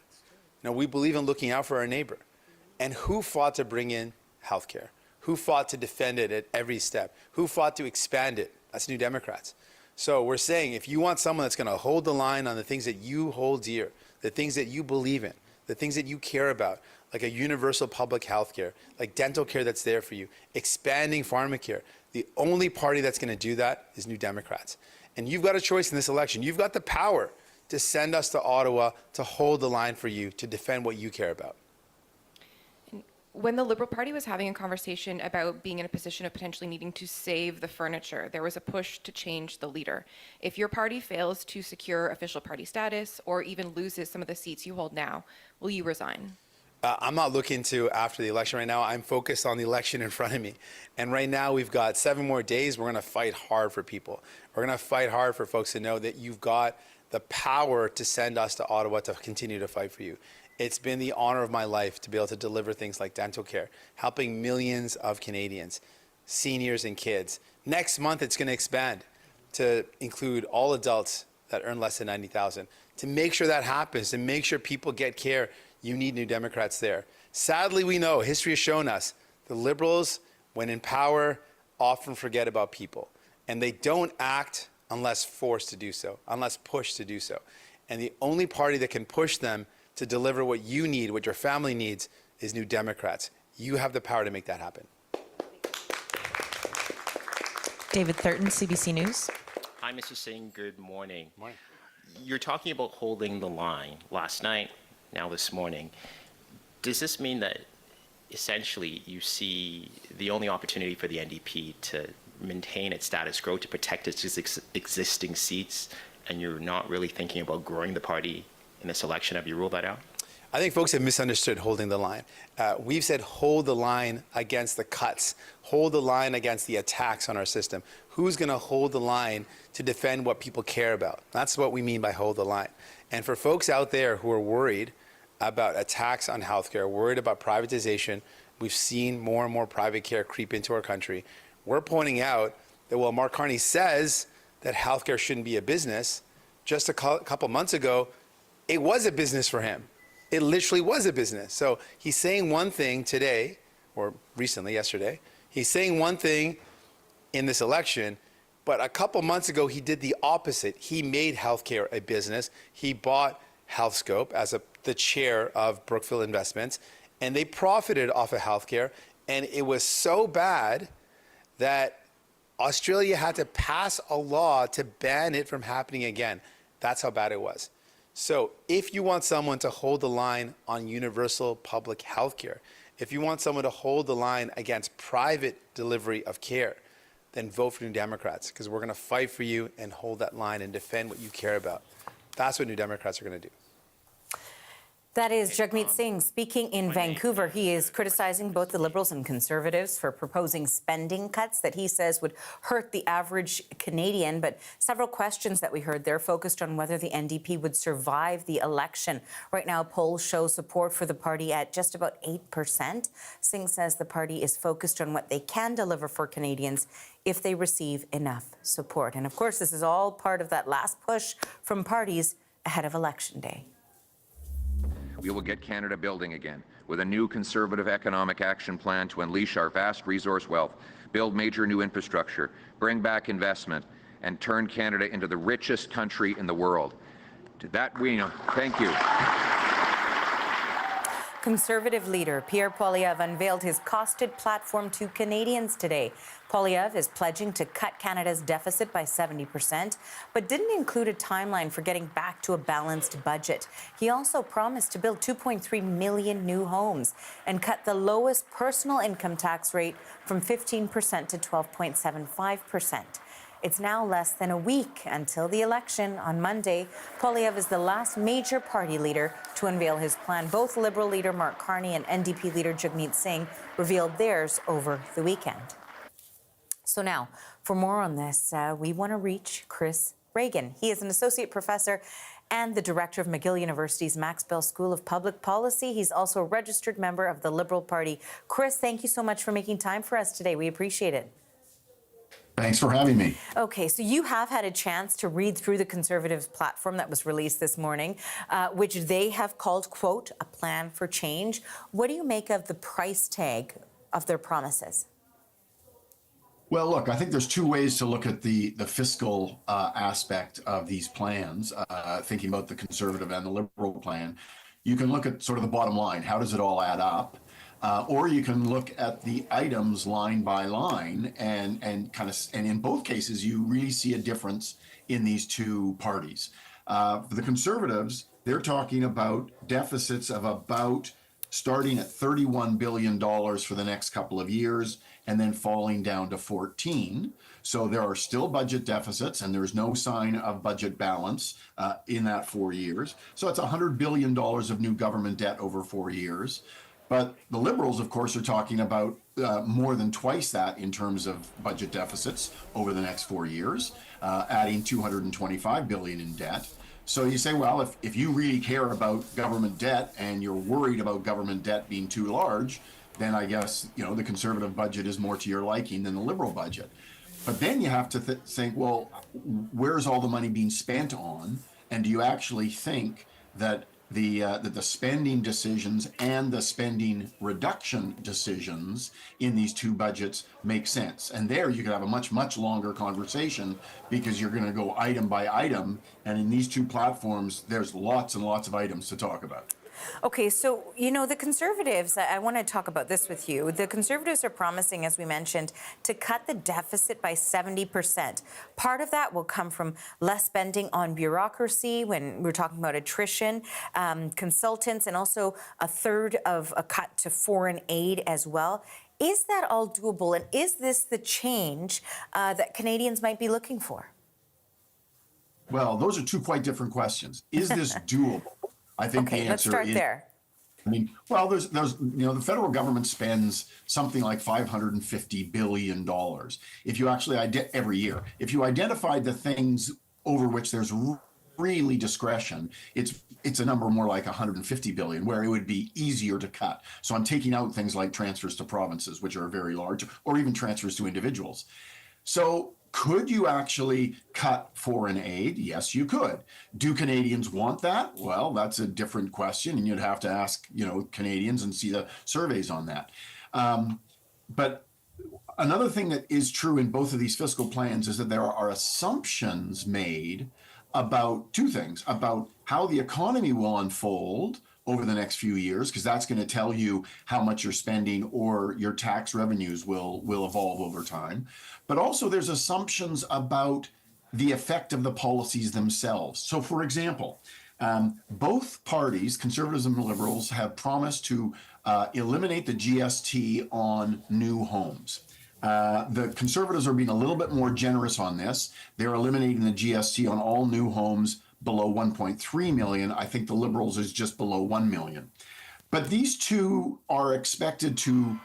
S22: We believe in looking out for our neighbor. And who fought to bring in healthcare? Who fought to defend it at every step? Who fought to expand it? That's New Democrats. So we're saying if you want someone that's going to hold the line on the things that you hold dear, the things that you believe in, the things that you care about, like a universal public health care, like dental care that's there for you, expanding pharmacare, the only party that's going to do that is New Democrats. And you've got a choice in this election. You've got the power to send us to Ottawa to hold the line for you, to defend what you care about.
S6: When the Liberal Party was having a conversation about being in a position of potentially needing to save the furniture, there was a push to change the leader. If your party fails to secure official party status or even loses some of the seats you hold now, will you resign?
S22: I'm not looking to after the election right now. I'm focused on the election in front of me. And right now we've got 7 more days. We're going to fight hard for people. We're going to fight hard for folks to know that you've got the power to send us to Ottawa to continue to fight for you. It's been the honor of my life to be able to deliver things like dental care, helping millions of Canadians, seniors and kids. Next month, it's going to expand to include all adults that earn less than $90,000. To make sure that happens, to make sure people get care, you need New Democrats there. Sadly, we know, history has shown us, the Liberals, when in power, often forget about people. And they don't act unless forced to do so, unless pushed to do so. And the only party that can push them to deliver what you need, what your family needs, is New Democrats. You have the power to make that happen.
S2: David Thurton, CBC News.
S8: Hi, Mr. Singh. Good morning. Morning. You're talking about holding the line last night, now this morning. Does this mean that essentially you see the only opportunity for the NDP to maintain its status quo, to protect its existing seats, and you're not really thinking about growing the party in this election? Have you ruled that out?
S22: I think folks have misunderstood holding the line. We've said hold the line against the cuts, hold the line against the attacks on our system. Who's going to hold the line to defend what people care about? That's what we mean by hold the line. And for folks out there who are worried about attacks on healthcare, worried about privatization, we've seen more and more private care creep into our country. We're pointing out that while Mark Carney says that healthcare shouldn't be a business, just a couple months ago, it was a business for him. It literally was a business. So he's saying one thing today, or recently, yesterday, he's saying one thing in this election, but a couple months ago, he did the opposite. He made healthcare a business. He bought HealthScope as the chair of Brookfield Investments, and they profited off of healthcare. And it was so bad that Australia had to pass a law to ban it from happening again. That's how bad it was. So if you want someone to hold the line on universal public health care, if you want someone to hold the line against private delivery of care, then vote for New Democrats, because we're going to fight for you and hold that line and defend what you care about. That's what New Democrats are going to do.
S1: That is Jagmeet Singh speaking in Vancouver. He is criticizing both the Liberals and Conservatives for proposing spending cuts that he says would hurt the average Canadian. But several questions that we heard there focused on whether the NDP would survive the election. Right now, polls show support for the party at just about 8%. Singh says the party is focused on what they can deliver for Canadians if they receive enough support. And of course, this is all part of that last push from parties ahead of Election Day.
S10: We will get Canada building again with a new Conservative economic action plan to unleash our vast resource wealth, build major new infrastructure, bring back investment, and turn Canada into the richest country in the world. To that we know. Thank you.
S1: Conservative leader Pierre Poilievre unveiled his costed platform to Canadians today. Poilievre is pledging to cut Canada's deficit by 70%, but didn't include a timeline for getting back to a balanced budget. He also promised to build 2.3 million new homes and cut the lowest personal income tax rate from 15% to 12.75%. It's now less than a week until the election on Monday. Poilievre is the last major party leader to unveil his plan. Both Liberal leader Mark Carney and NDP leader Jagmeet Singh revealed theirs over the weekend. So now, for more on this, we want to reach Chris Reagan. He is an associate professor and the director of McGill University's Max Bell School of Public Policy. He's also a registered member of the Liberal Party. Chris, thank you so much for making time for us today. We appreciate it.
S23: Thanks for having me.
S1: Okay, so you have had a chance to read through the Conservatives' platform that was released this morning, which they have called, quote, a plan for change. What do you make of the price tag of their promises?
S23: Well, look, I think there's two ways to look at the fiscal aspect of these plans, thinking about the Conservative and the Liberal plan. You can look at sort of the bottom line. How does it all add up? Or you can look at the items line by line and in both cases, you really see a difference in these two parties. For the Conservatives, they're talking about deficits of about starting at $31 billion for the next couple of years and then falling down to 14. So there are still budget deficits and there's no sign of budget balance in that 4 years. So it's $100 billion of new government debt over 4 years. But the Liberals, of course, are talking about more than twice that in terms of budget deficits over the next 4 years, adding $225 billion in debt. So you say, well, if you really care about government debt and you're worried about government debt being too large, then I guess, the Conservative budget is more to your liking than the Liberal budget. But then you have to think, well, where's all the money being spent on? And do you actually think that the spending decisions and the spending reduction decisions in these two budgets make sense? And there you could have a much longer conversation, because you're going to go item by item. And in these two platforms, there's lots and lots of items to talk about.
S1: Okay, so, the Conservatives, I want to talk about this with you. The Conservatives are promising, as we mentioned, to cut the deficit by 70%. Part of that will come from less spending on bureaucracy when we're talking about attrition, consultants, and also a third of a cut to foreign aid as well. Is that all doable? And is this the change that Canadians might be looking for?
S23: Well, those are two quite different questions. Is this doable? I think the answer
S1: let's start
S23: is,
S1: there.
S23: Well, there's the federal government spends something like $550 billion. If you actually every year, if you identified the things over which there's really discretion, it's a number more like $150 billion, where it would be easier to cut. So I'm taking out things like transfers to provinces, which are very large, or even transfers to individuals. So could you actually cut foreign aid? Yes, you could. Do Canadians want that? Well, that's a different question, and you'd have to ask, Canadians and see the surveys on that. But another thing that is true in both of these fiscal plans is that there are assumptions made about two things: about how the economy will unfold over the next few years, because that's going to tell you how much your spending or your tax revenues will evolve over time. But also there's assumptions about the effect of the policies themselves. So for example, both parties, Conservatives and Liberals, have promised to eliminate the GST on new homes. The Conservatives are being a little bit more generous on this. They're eliminating the GST on all new homes below 1.3 million. I think the Liberals is just below 1 million. But these two are expected to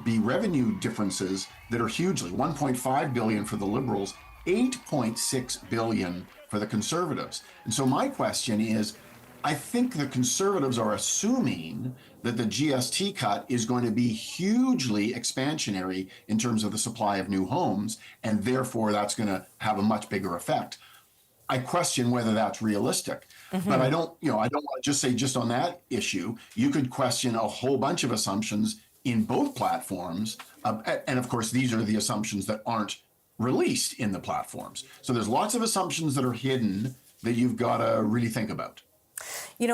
S23: be revenue differences that are hugely. 1.5 billion for the Liberals, 8.6 billion for the Conservatives. And so my question is, I think the Conservatives are assuming that the GST cut is going to be hugely expansionary in terms of the supply of new homes, and therefore that's going to have a much bigger effect. I question whether that's realistic, but I don't want to just say just on that issue. You could question a whole bunch of assumptions in both platforms, and of course these are the assumptions that aren't released in the platforms. So there's lots of assumptions that are hidden that you've got to really think about.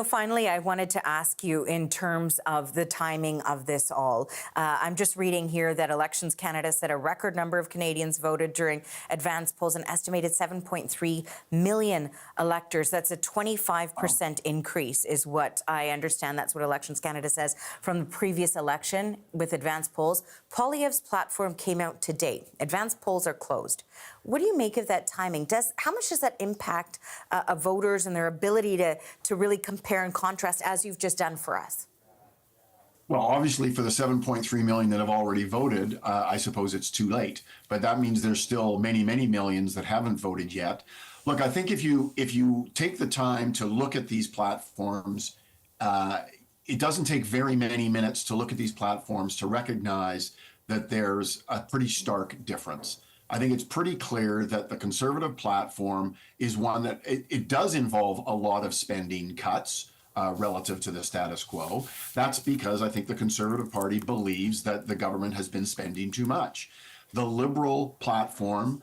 S1: Finally, I wanted to ask you in terms of the timing of this all. I'm just reading here that Elections Canada said a record number of Canadians voted during advance polls, an estimated 7.3 million electors. That's a 25% increase is what I understand. That's what Elections Canada says from the previous election with advance polls. Poilievre's platform came out today. Advance polls are closed. What do you make of that timing? How much does that impact voters and their ability to really compare and contrast, as you've just done for us?
S23: Well, obviously for the 7.3 million that have already voted, I suppose it's too late. But that means there's still many, many millions that haven't voted yet. Look, I think if you take the time to look at these platforms, it doesn't take very many minutes to look at these platforms to recognize that there's a pretty stark difference. I think it's pretty clear that the Conservative platform is one that it does involve a lot of spending cuts relative to the status quo. That's because I think the Conservative Party believes that the government has been spending too much. The Liberal platform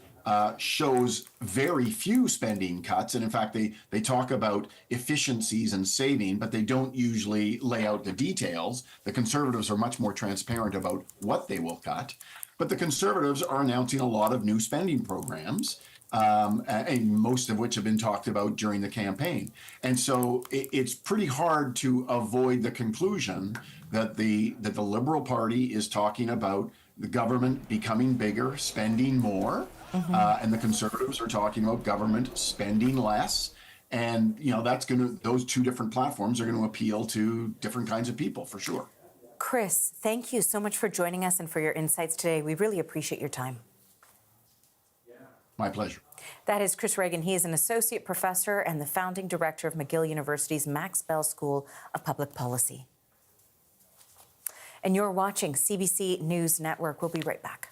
S23: shows very few spending cuts. And in fact, they talk about efficiencies and saving, but they don't usually lay out the details. The Conservatives are much more transparent about what they will cut. But the Conservatives are announcing a lot of new spending programs, and most of which have been talked about during the campaign. And so it's pretty hard to avoid the conclusion that the Liberal Party is talking about the government becoming bigger, spending more, and the Conservatives are talking about government spending less. And those two different platforms are going to appeal to different kinds of people, for sure.
S1: Chris, thank you so much for joining us and for your insights today. We really appreciate your time.
S23: My pleasure.
S1: That is Chris Reagan. He is an associate professor and the founding director of McGill University's Max Bell School of Public Policy. And you're watching CBC News Network. We'll be right back.